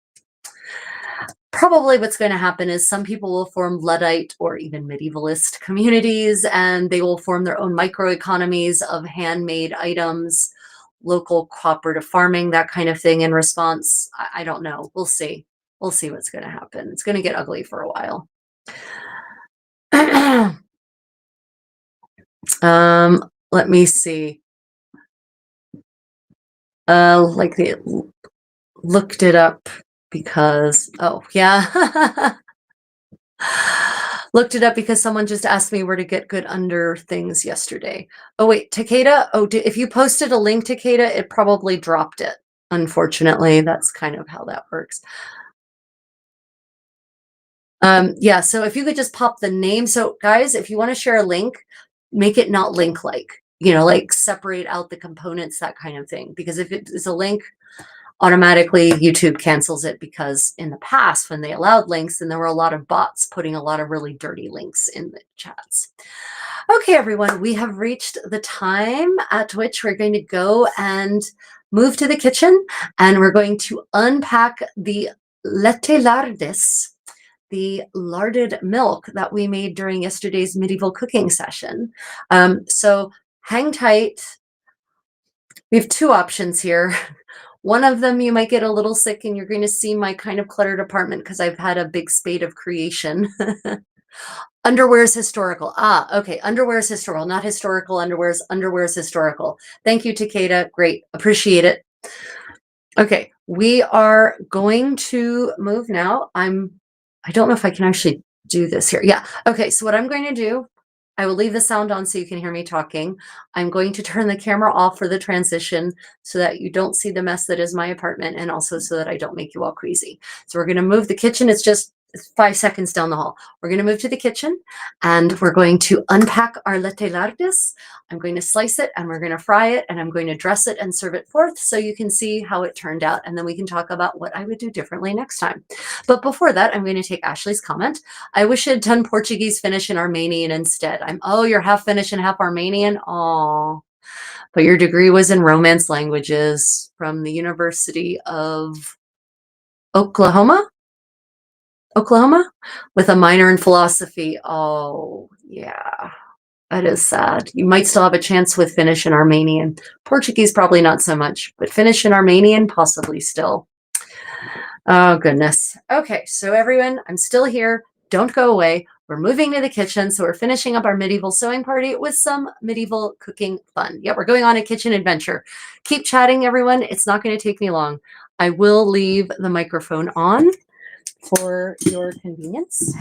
Probably what's going to happen is some people will form Luddite or even medievalist communities, and they will form their own microeconomies of handmade items, local cooperative farming, that kind of thing in response. I don't know. We'll see. We'll see what's going to happen. It's going to get ugly for a while. Let me see. Like they looked it up because, oh yeah. Looked it up because someone just asked me where to get good under things yesterday. Oh wait, Takeda. Oh, if you posted a link, Takeda, it probably dropped it. Unfortunately, that's kind of how that works. Yeah, so if you could just pop the name. So guys, if you want to share a link, make it not link-like, like separate out the components, that kind of thing. Because if it is a link, automatically YouTube cancels it, because in the past when they allowed links, then there were a lot of bots putting a lot of really dirty links in the chats. Okay, everyone, we have reached the time at which we're going to go and move to the kitchen, and we're going to unpack the latte lardis, the larded milk that we made during yesterday's medieval cooking session. So hang tight. We have two options here. One of them, you might get a little sick and you're going to see my kind of cluttered apartment because I've had a big spate of creation. Underwear is historical. Okay. Underwear is historical, not historical underwears. Underwear is historical. Thank you, Takeda. Great. Appreciate it. Okay. We are going to move now. I don't know if I can actually do this here. Yeah. Okay. So what I'm going to do, I will leave the sound on so you can hear me talking. I'm going to turn the camera off for the transition so that you don't see the mess that is my apartment, and also so that I don't make you all crazy. So we're going to move the kitchen. It's 5 seconds down the hall. We're going to move to the kitchen and we're going to unpack our latte lardis. I'm going to slice it and we're going to fry it, and I'm going to dress it and serve it forth so you can see how it turned out. And then we can talk about what I would do differently next time. But before that, I'm going to take Ashley's comment. I wish I'd done Portuguese, Finnish, and Armenian instead. You're half Finnish and half Armenian? Aw. But your degree was in Romance languages from the University of Oklahoma, with a minor in philosophy. Oh, yeah, that is sad. You might still have a chance with Finnish and Armenian. Portuguese, probably not so much, but Finnish and Armenian, possibly still. Oh, goodness. Okay, so everyone, I'm still here. Don't go away. We're moving to the kitchen, so we're finishing up our medieval sewing party with some medieval cooking fun. Yeah, we're going on a kitchen adventure. Keep chatting, everyone. It's not going to take me long. I will leave the microphone on for your convenience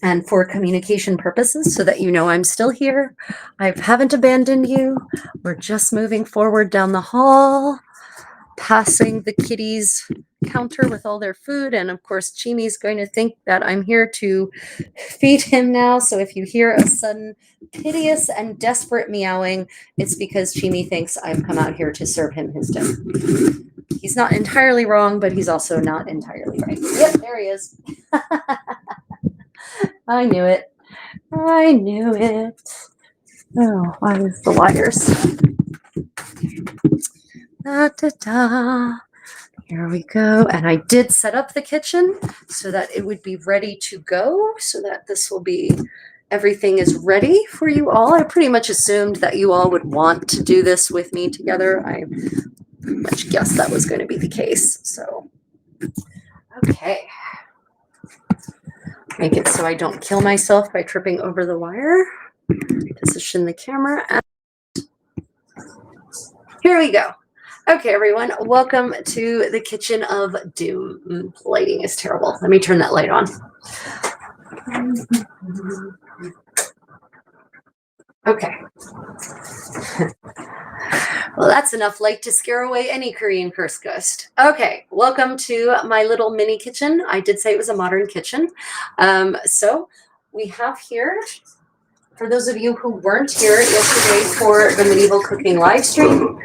and for communication purposes, so that you know I'm still here. I haven't abandoned you. We're just moving forward down the hall. passing the kitties counter with all their food. And of course, Chimi's going to think that I'm here to feed him now. So if you hear a sudden piteous and desperate meowing, it's because Chimi thinks I've come out here to serve him his dinner. He's not entirely wrong, but he's also not entirely right. Yep, there he is. I knew it. I knew it. Oh, why is the wires? Da, da, da. Here we go. And I did set up the kitchen so that it would be ready to go, so that this will be, everything is ready for you all. I pretty much assumed that you all would want to do this with me together. I pretty much guessed that was going to be the case. So, okay. Make it so I don't kill myself by tripping over the wire. Position the camera. And here we go. Okay, everyone, welcome to the Kitchen of Doom. Lighting is terrible. Let me turn that light on. Okay. Well, that's enough light to scare away any Korean curse ghost. Okay, welcome to my little mini kitchen. I did say it was a modern kitchen. So we have here, for those of you who weren't here yesterday for the medieval cooking live stream,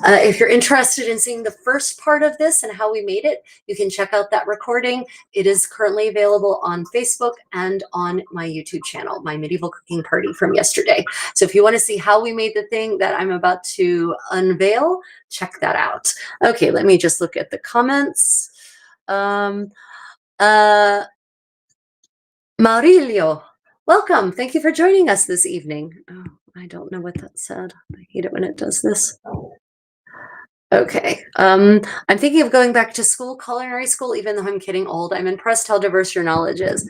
if you're interested in seeing the first part of this and how we made it, you can check out that recording. It is currently available on Facebook and on my YouTube channel, my medieval cooking party from yesterday. So if you want to see how we made the thing that I'm about to unveil, check that out. Okay, let me just look at the comments. Maurilio, welcome. Thank you for joining us this evening. Oh, I don't know what that said. I hate it when it does this. Okay. I'm thinking of going back to school, culinary school, even though I'm getting old. I'm impressed how diverse your knowledge is.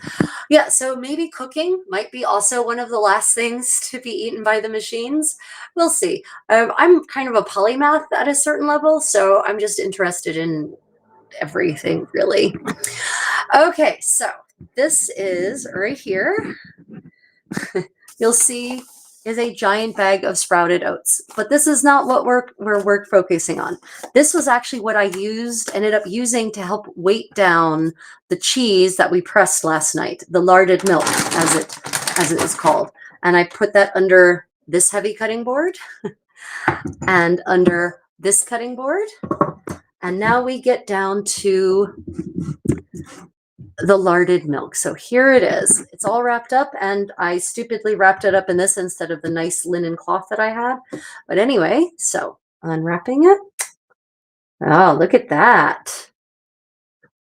Yeah, so maybe cooking might be also one of the last things to be eaten by the machines. We'll see. I'm kind of a polymath at a certain level, so I'm just interested in everything, really. Okay, so this is right here. You'll see is a giant bag of sprouted oats, but this is not what we're focusing on. This was actually what I ended up using to help weight down the cheese that we pressed last night, the larded milk, as it is called. And I put that under this heavy cutting board and under this cutting board. And now we get down to the larded milk. So here it is. It's all wrapped up, and I stupidly wrapped it up in this instead of the nice linen cloth that I had. But anyway, so unwrapping it. Oh, look at that.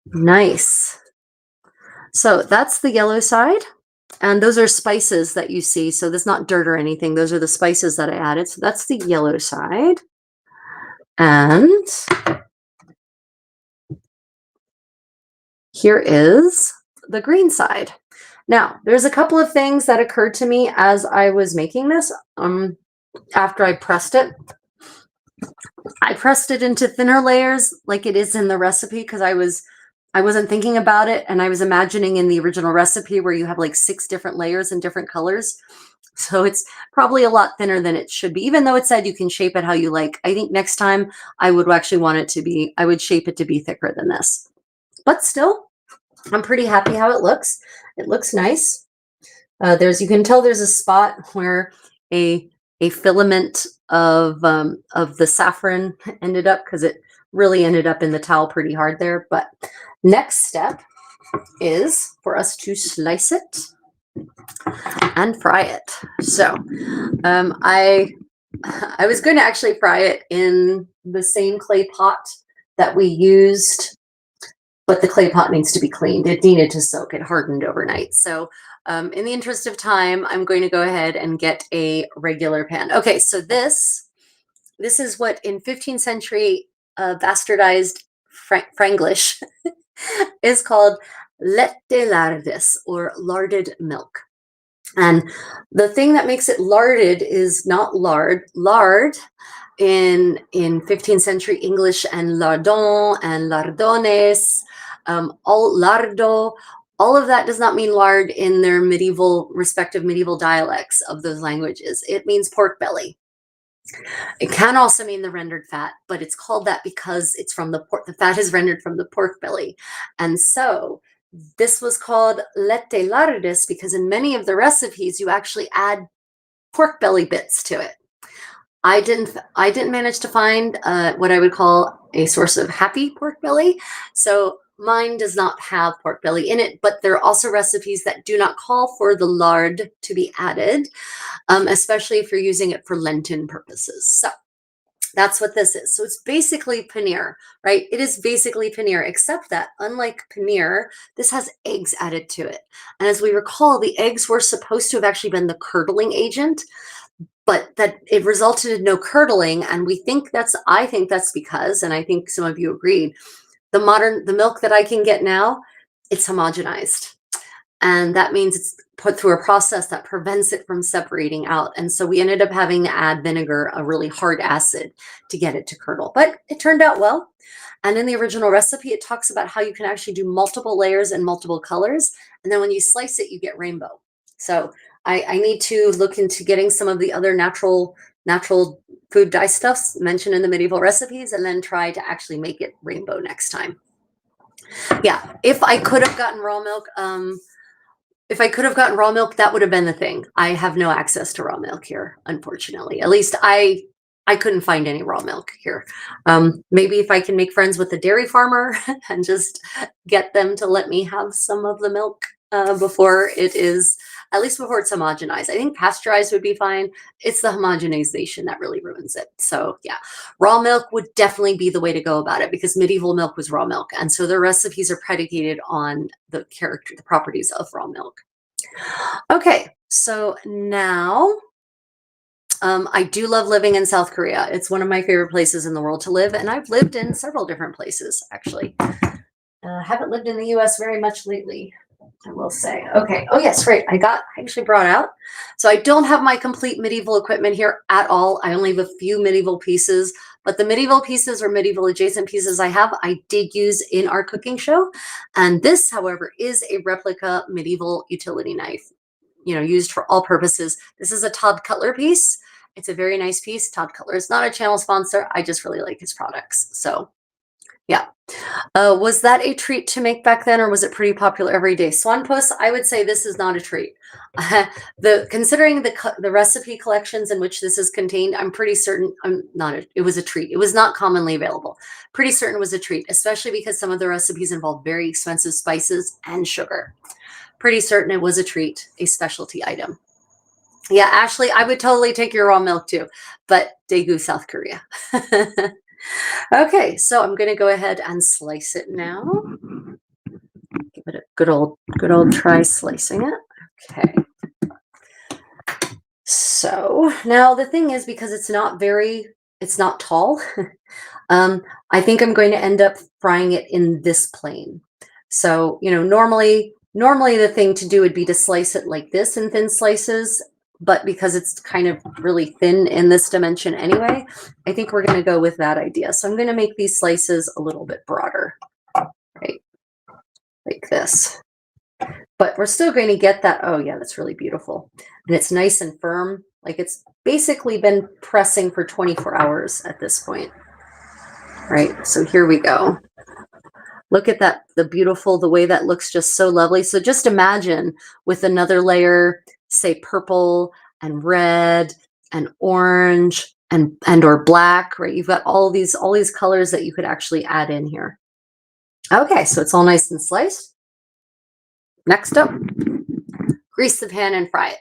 Nice. So that's the yellow side. And those are spices that you see. So there's not dirt or anything. Those are the spices that I added. So that's the yellow side. And here is the green side. Now, there's a couple of things that occurred to me as I was making this. After I pressed it into thinner layers like it is in the recipe, because I wasn't thinking about it, and I was imagining in the original recipe where you have like 6 different layers in different colors. So it's probably a lot thinner than it should be, even though it said you can shape it how you like. I think next time I would actually want it to be, I would shape it to be thicker than this. But still, I'm pretty happy how it looks. It looks nice. You can tell there's a spot where a filament of the saffron ended up, because it really ended up in the towel pretty hard there. But next step is for us to slice it and fry it. So I was going to actually fry it in the same clay pot that we used, but the clay pot needs to be cleaned. It needed to soak. It hardened overnight. So in the interest of time, I'm going to go ahead and get a regular pan. Okay, so this is what in 15th century bastardized Franglish is called latte lardis, or larded milk. And the thing that makes it larded is not lard. Lard in 15th century English and lardon and lardones, all lardo, all of that does not mean lard in their respective medieval dialects of those languages. It means pork belly. It can also mean the rendered fat, but it's called that because it's from the pork. The fat is rendered from the pork belly. And so this was called lette lardis because in many of the recipes, you actually add pork belly bits to it. I didn't manage to find what I would call a source of happy pork belly. So mine does not have pork belly in it, but there are also recipes that do not call for the lard to be added, especially if you're using it for Lenten purposes. So that's what this is. So it's basically paneer, right? It is basically paneer, except that unlike paneer, this has eggs added to it. And as we recall, the eggs were supposed to have actually been the curdling agent, but that it resulted in no curdling. And I think that's because, and I think some of you agreed, the milk that I can get now, it's homogenized. And that means it's put through a process that prevents it from separating out. And so we ended up having to add vinegar, a really hard acid, to get it to curdle. But it turned out well. And in the original recipe, it talks about how you can actually do multiple layers and multiple colors. And then when you slice it, you get rainbow. So I need to look into getting some of the other natural food dye stuffs mentioned in the medieval recipes and then try to actually make it rainbow next time. Yeah, if I could have gotten raw milk, that would have been the thing. I have no access to raw milk here, unfortunately. At least I couldn't find any raw milk here. Maybe if I can make friends with the dairy farmer and just get them to let me have some of the milk before it's homogenized. I think pasteurized would be fine. It's the homogenization that really ruins it. So yeah, raw milk would definitely be the way to go about it because medieval milk was raw milk. And so their recipes are predicated on the properties of raw milk. Okay, so now I do love living in South Korea. It's one of my favorite places in the world to live. And I've lived in several different places, actually. Haven't lived in the US very much lately, I will say. Okay. Oh, yes, right. I actually brought out. So I don't have my complete medieval equipment here at all. I only have a few medieval pieces, but the medieval pieces or medieval adjacent pieces I did use in our cooking show. And this, however, is a replica medieval utility knife, used for all purposes. This is a Todd Cutler piece. It's a very nice piece. Todd Cutler is not a channel sponsor. I just really like his products. So yeah. Was that a treat to make back then, or was it pretty popular every day? Swan Puss, I would say this is not a treat. Considering the recipe collections in which this is contained, I'm pretty certain it was a treat. It was not commonly available. Pretty certain it was a treat, especially because some of the recipes involve very expensive spices and sugar. Pretty certain it was a treat, a specialty item. Yeah, Ashley, I would totally take your raw milk too, but Daegu, South Korea. Okay, so I'm going to go ahead and slice it now. Give it a good old try slicing it. Okay. So now the thing is, because it's not tall, I think I'm going to end up frying it in this plane. So, normally the thing to do would be to slice it like this in thin slices, but because it's kind of really thin in this dimension anyway, I think we're going to go with that idea. So I'm going to make these slices a little bit broader, right? Like this. But we're still going to get that. Oh yeah, that's really beautiful. And it's nice and firm. Like it's basically been pressing for 24 hours at this point. Right, so here we go. Look at that, the way that looks just so lovely. So just imagine with another layer, say purple and red and orange and or black, right? You've got all these colors that you could actually add in here. Okay, so it's all nice and sliced. Next up, grease the pan and fry it.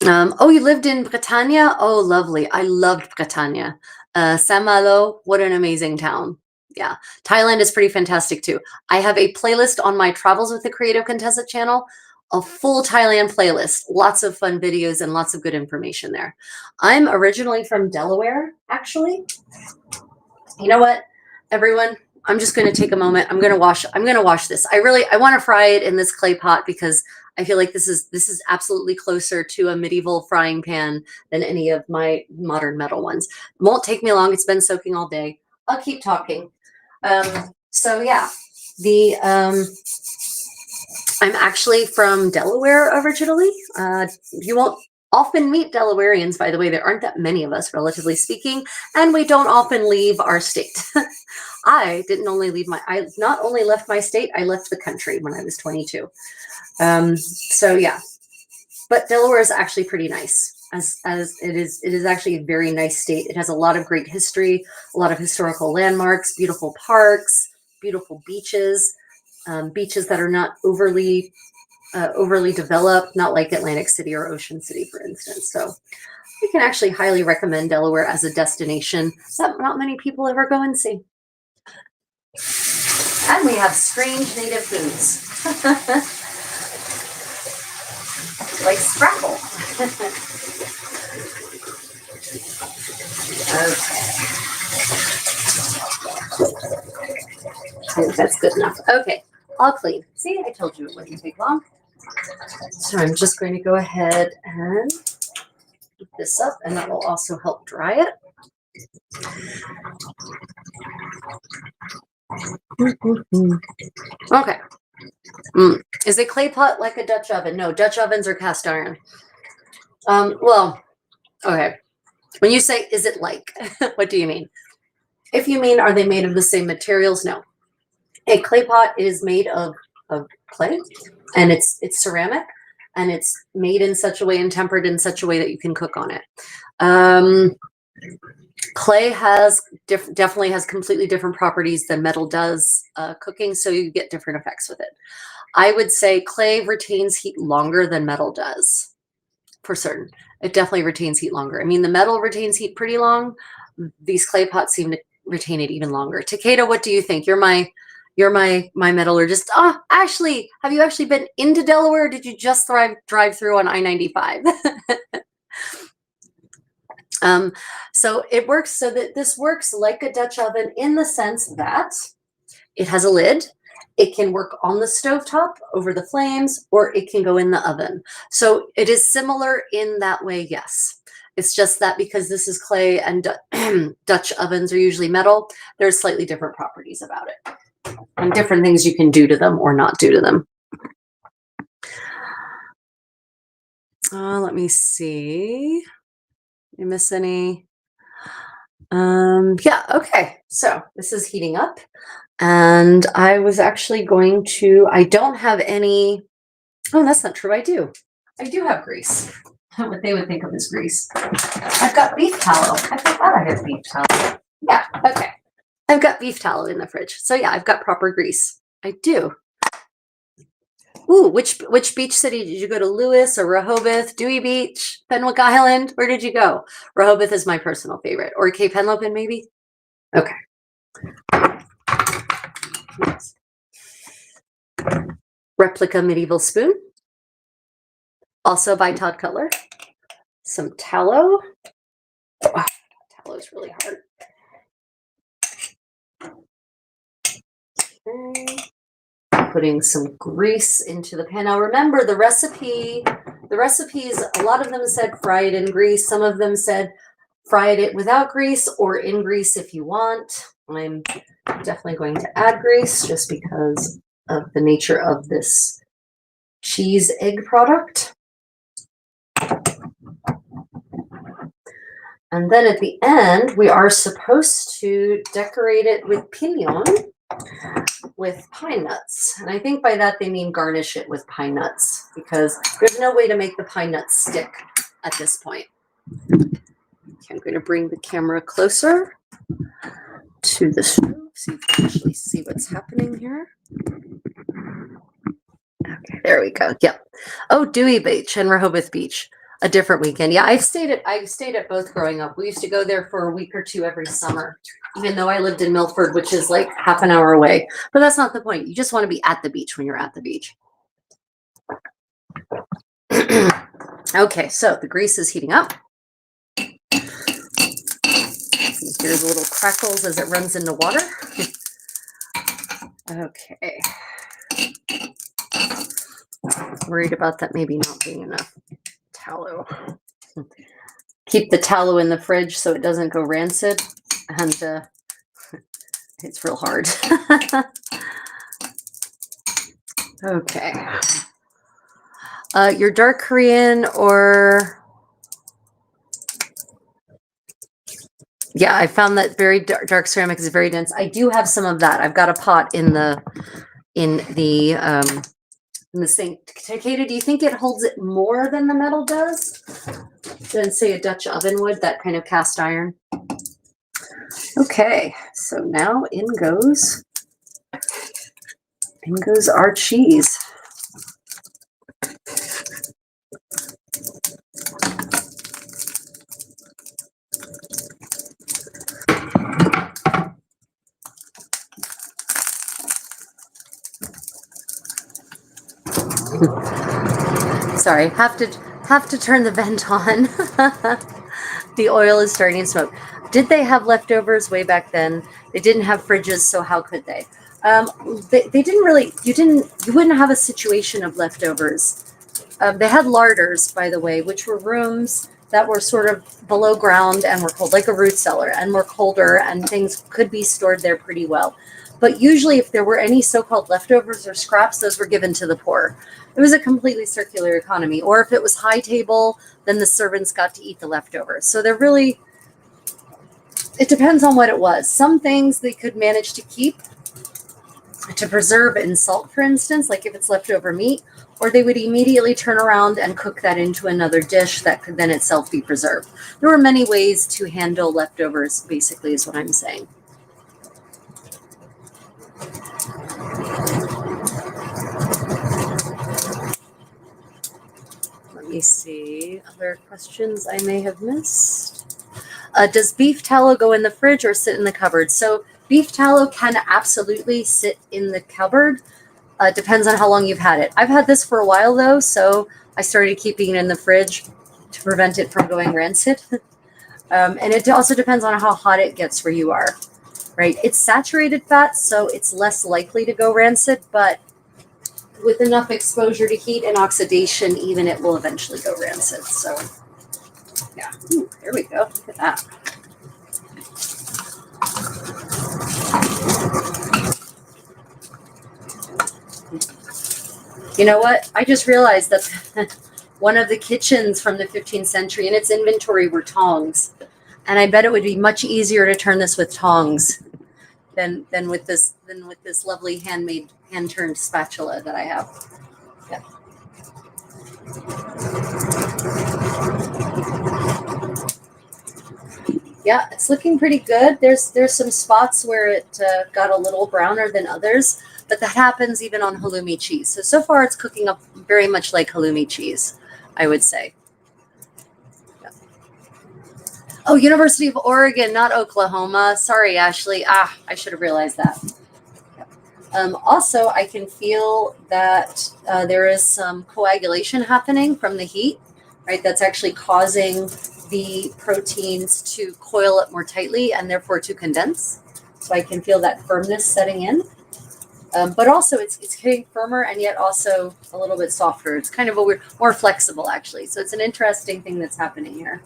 Oh, you lived in Britannia? Oh, lovely. I loved Britannia. Saint-Malo, what an amazing town. Yeah, Thailand is pretty fantastic too. I have a playlist on my Travels with the Creative Contessa channel, a full Thailand playlist, lots of fun videos and lots of good information there. I'm originally from Delaware, actually. You know what, everyone? I'm just going to take a moment. I'm going to wash this. I want to fry it in this clay pot because I feel like this is absolutely closer to a medieval frying pan than any of my modern metal ones. It won't take me long. It's been soaking all day. I'll keep talking. So yeah, I'm actually from Delaware originally. You won't often meet Delawareans, by the way. There aren't that many of us, relatively speaking, and we don't often leave our state. I not only left my state, I left the country when I was 22. So yeah, but Delaware is actually pretty nice. As it is actually a very nice state. It has a lot of great history, a lot of historical landmarks, beautiful parks, beautiful beaches, beaches that are not overly developed, not like Atlantic City or Ocean City, for instance. So I can actually highly recommend Delaware as a destination that not many people ever go and see. And we have strange native foods. Like Scrapple. Okay. I think that's good enough. Okay, all clean. See, I told you it wouldn't take long. So I'm just going to go ahead and heat this up, and that will also help dry it. Okay. Is a clay pot like a Dutch oven? No, Dutch ovens are cast iron. Well, okay. When you say, is it like, what do you mean? If you mean, are they made of the same materials? No. A clay pot is made of clay, and it's ceramic, and it's made in such a way and tempered in such a way that you can cook on it. Clay definitely has completely different properties than metal does cooking, so you get different effects with it. I would say clay retains heat longer than metal does, for certain. It definitely retains heat longer. I mean, the metal retains heat pretty long. These clay pots seem to retain it even longer. Takeda, what do you think? You're my metallurgist. Ashley, have you actually been into Delaware? Or did you just drive through on I-95? So it works so that this works like a Dutch oven in the sense that it has a lid. It can work on the stovetop over the flames, or it can go in the oven. So it is similar in that way, yes. It's just that because this is clay and Dutch ovens are usually metal, there's slightly different properties about it and different things you can do to them or not do to them. Let me see. Did I miss any? Yeah, okay. So this is heating up. And I was actually going to, I don't have any, oh, that's not true. I do have grease. What they would think of as grease. I've got beef tallow. I forgot I had beef tallow. Yeah, okay. I've got beef tallow in the fridge. So yeah, I've got proper grease. I do. Ooh, which beach city did you go to? Lewis or Rehoboth, Dewey Beach, Fenwick Island? Where did you go? Rehoboth is my personal favorite. Or Cape Henlopen, maybe? Okay. Yes. Replica medieval spoon. Also by Todd Cutler. Some tallow. Wow, tallow is really hard. Okay. Putting some grease into the pan. Now remember the recipes, a lot of them said fry it in grease. Some of them said fry it without grease or in grease if you want. I'm definitely going to add grease just because of the nature of this cheese egg product. And then at the end, we are supposed to decorate it with pinon, with pine nuts. And I think by that they mean garnish it with pine nuts because there's no way to make the pine nuts stick at this point. Okay, I'm going to bring the camera closer to the stove so you can actually see what's happening here. Okay, there we go. Yep. Oh, Dewey Beach and Rehoboth Beach. A different weekend. Yeah, I stayed at both growing up. We used to go there for a week or two every summer, even though I lived in Milford, which is like half an hour away. But that's not the point. You just want to be at the beach when you're at the beach. Okay, so the grease is heating up. Here's a little crackles as it runs into water. Okay. Worried about that maybe not being enough tallow. Keep the tallow in the fridge so it doesn't go rancid, and it's real hard. Okay. Your dark Korean or Yeah, I found that very dark ceramic is very dense. I do have some of that. I've got a pot in the sink. Takeda, do you think it holds it more than the metal does? Than say a Dutch oven would, that kind of cast iron. Okay, so now in goes our cheese. Sorry, have to turn the vent on. The oil is starting to smoke. Did they have leftovers way back then? They didn't have fridges, so how could they? They didn't really. You wouldn't have a situation of leftovers. They had larders, by the way, which were rooms that were sort of below ground and were cold, like a root cellar, and were colder, and things could be stored there pretty well. But usually, if there were any so-called leftovers or scraps, those were given to the poor. It was a completely circular economy. Or if it was high table, then the servants got to eat the leftovers. So they're really, it depends on what it was. Some things they could manage to keep, to preserve in salt, for instance, like if it's leftover meat, or they would immediately turn around and cook that into another dish that could then itself be preserved. There were many ways to handle leftovers, basically, is what I'm saying. Let me see, other questions I may have missed. Does beef tallow go in the fridge or sit in the cupboard? So beef tallow can absolutely sit in the cupboard. Depends on how long you've had it. I've had this for a while though, so I started keeping it in the fridge to prevent it from going rancid. And it also depends on how hot it gets where you are, right? It's saturated fat, so it's less likely to go rancid, but with enough exposure to heat and oxidation, even it will eventually go rancid. So yeah, ooh, there we go. Look at that. You know what? I just realized that one of the kitchens from the 15th century in its inventory were tongs. And I bet it would be much easier to turn this with tongs than with this lovely hand-turned spatula that I have. Yeah. Yeah, it's looking pretty good. There's some spots where it got a little browner than others, but that happens even on halloumi cheese. So far it's cooking up very much like halloumi cheese, I would say. Yeah. Oh, University of Oregon, not Oklahoma. Sorry, Ashley. I should have realized that. Also, I can feel that there is some coagulation happening from the heat, right? That's actually causing the proteins to coil up more tightly and therefore to condense. So I can feel that firmness setting in. But also it's getting firmer and yet also a little bit softer. It's kind of a weird, more flexible actually. So it's an interesting thing that's happening here.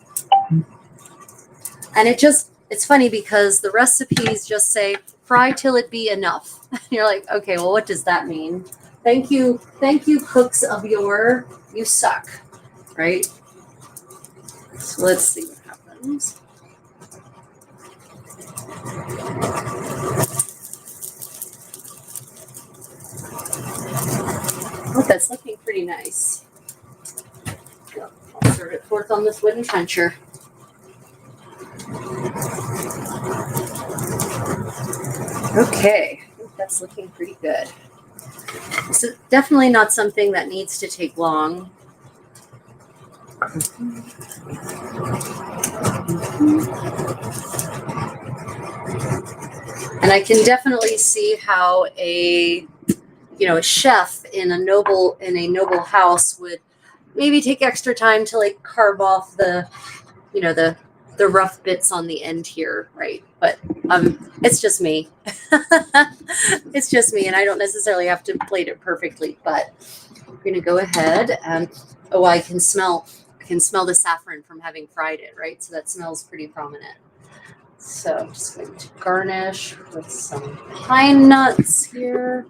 And it's funny because the recipes just say fry till it be enough. And you're like, okay, well, what does that mean? Thank you, cooks of yore. You suck, right? So let's see what happens. Oh, that's looking pretty nice. I'll serve it forth on this wooden trencher. Okay, I think that's looking pretty good. This is definitely not something that needs to take long. And I can definitely see how a chef in a noble house would maybe take extra time to like carve off the rough bits on the end here, right? But it's just me. It's just me, and I don't necessarily have to plate it perfectly, but I'm gonna go ahead and I can smell the saffron from having fried it, right? So that smells pretty prominent. So I'm just going to garnish with some pine nuts here.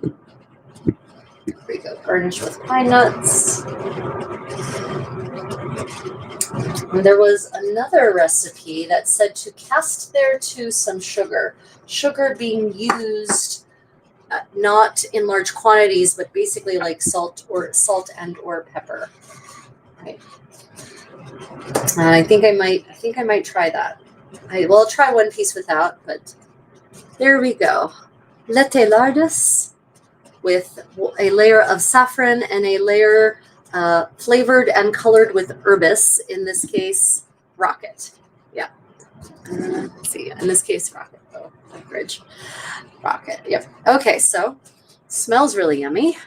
There we go, garnish with pine nuts. And there was another recipe that said to cast thereto some sugar. Sugar being used not in large quantities, but basically like salt and or pepper. Right. I think I might try that. I'll try one piece without, but there we go. Latte lardus with a layer of saffron and a layer flavored and colored with herbis, in this case, rocket. Yeah. Let's see, in this case, rocket. Oh, my fridge. Rocket, yep. Okay, so smells really yummy.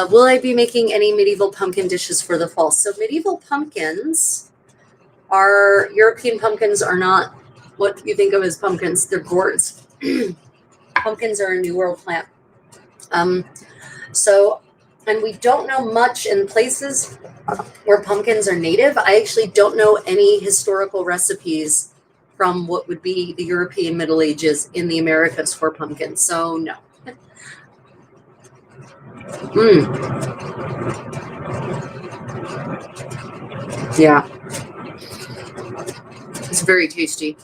Will I be making any medieval pumpkin dishes for the fall? So medieval pumpkins European pumpkins are not what you think of as pumpkins. They're gourds. Pumpkins are a New World plant. And we don't know much in places where pumpkins are native. I actually don't know any historical recipes from what would be the European Middle Ages in the Americas for pumpkins. So no. Yeah. It's very tasty.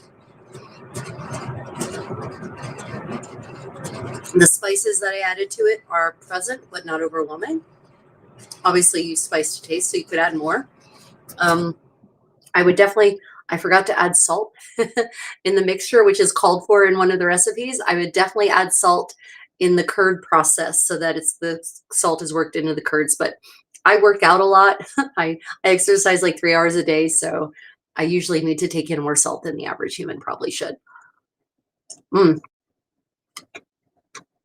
The spices that I added to it are present, but not overwhelming. Obviously, you spice to taste, so you could add more. I forgot to add salt in the mixture, which is called for in one of the recipes. I would definitely add salt in the curd process so that the salt is worked into the curds. But I work out a lot. I exercise like 3 hours a day, so I usually need to take in more salt than the average human probably should.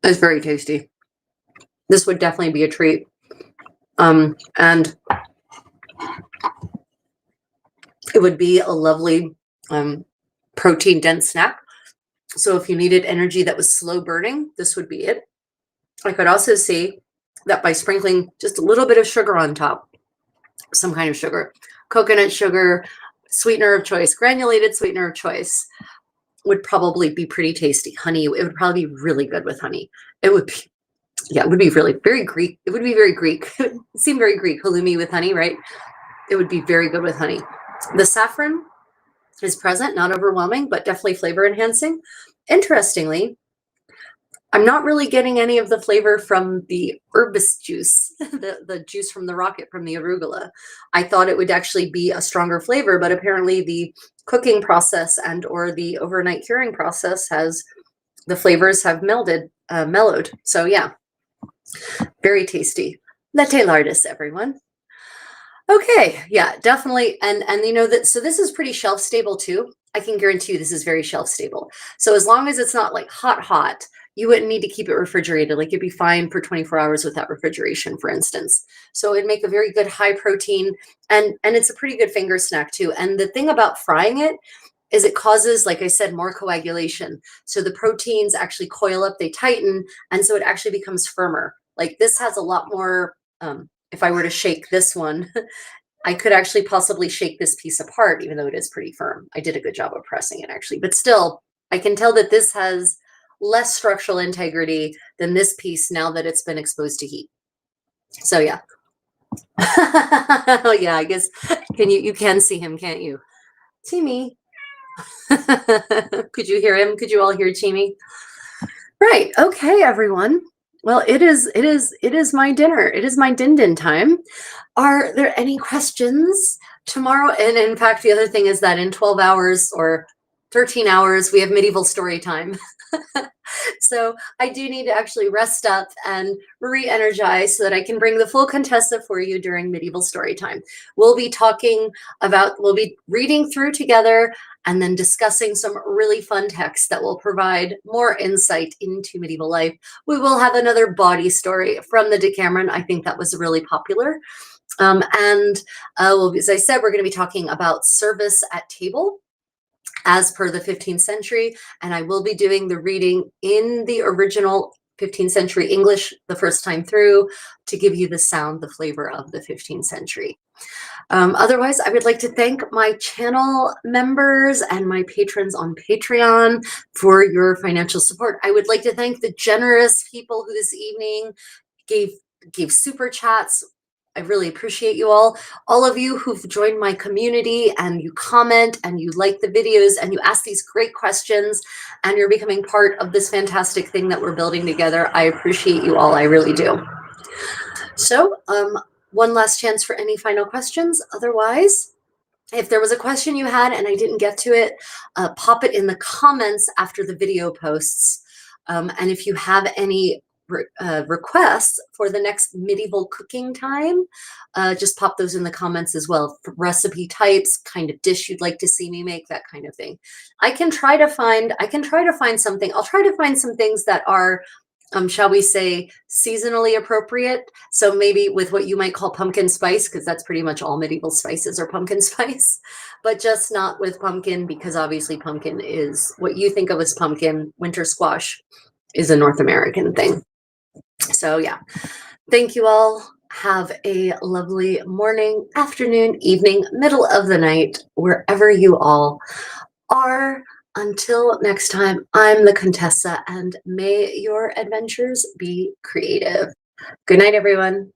It's very tasty. This would definitely be a treat. And it would be a lovely protein dense snack. So if you needed energy that was slow burning, this would be it. I could also see that by sprinkling just a little bit of sugar on top, some kind of sugar, coconut sugar, sweetener of choice, granulated sweetener of choice, would probably be pretty tasty. Honey, it would probably be really good with honey. It would be, yeah, it would be really very Greek. It would be very Greek. It would seem very Greek, halloumi with honey, right? It would be very good with honey. The saffron is present, not overwhelming, but definitely flavor enhancing. Interestingly, I'm not really getting any of the flavor from the herbis juice, the juice from the rocket, from the arugula. I thought it would actually be a stronger flavor, but apparently the cooking process and or the overnight curing process the flavors have mellowed. So yeah, very tasty. Latte lardus, everyone. Okay, yeah, definitely. And you know that, so this is pretty shelf stable too. I can guarantee you this is very shelf stable. So as long as it's not like hot, you wouldn't need to keep it refrigerated. Like it'd be fine for 24 hours without refrigeration, for instance. So it'd make a very good high protein, and it's a pretty good finger snack too. And the thing about frying it is it causes, like I said, more coagulation. So the proteins actually coil up, they tighten, and so it actually becomes firmer. Like this has a lot more, if I were to shake this one, I could actually possibly shake this piece apart, even though it is pretty firm. I did a good job of pressing it actually, but still, I can tell that this has less structural integrity than this piece now that it's been exposed to heat. So yeah. Oh yeah, I guess you can see him, can't you? Timmy. Could you hear him? Could you all hear Timmy? Right. Okay, everyone. Well, it is my dinner. It is my din time. Are there any questions tomorrow? And in fact, the other thing is that in 12 hours or 13 hours, we have medieval story time. So I do need to actually rest up and re-energize so that I can bring the full Contessa for you during medieval story time. We'll be reading through together and then discussing some really fun texts that will provide more insight into medieval life. We will have another body story from the Decameron. I think that was really popular. As I said, we're going to be talking about service at table as per the 15th century, and I will be doing the reading in the original 15th century English the first time through to give you the sound, the flavor of the 15th century. Otherwise, I would like to thank my channel members and my patrons on Patreon for your financial support. I would like to thank the generous people who this evening gave super chats. I really appreciate you all of you who've joined my community and you comment and you like the videos and you ask these great questions and you're becoming part of this fantastic thing that we're building together. I appreciate you all, I really do. So one last chance for any final questions. Otherwise, if there was a question you had and I didn't get to it, pop it in the comments after the video posts. And if you have any requests for the next medieval cooking time, just pop those in the comments as well. Recipe types, kind of dish you'd like to see me make, that kind of thing. I can try to find something. I'll try to find some things that are shall we say, seasonally appropriate. So maybe with what you might call pumpkin spice, because that's pretty much all medieval spices are pumpkin spice, but just not with pumpkin, because obviously pumpkin is what you think of as pumpkin. Winter squash is a North American thing. So yeah, thank you all. Have a lovely morning, afternoon, evening, middle of the night, wherever you all are. Until next time, I'm the Contessa, and may your adventures be creative. Good night, everyone.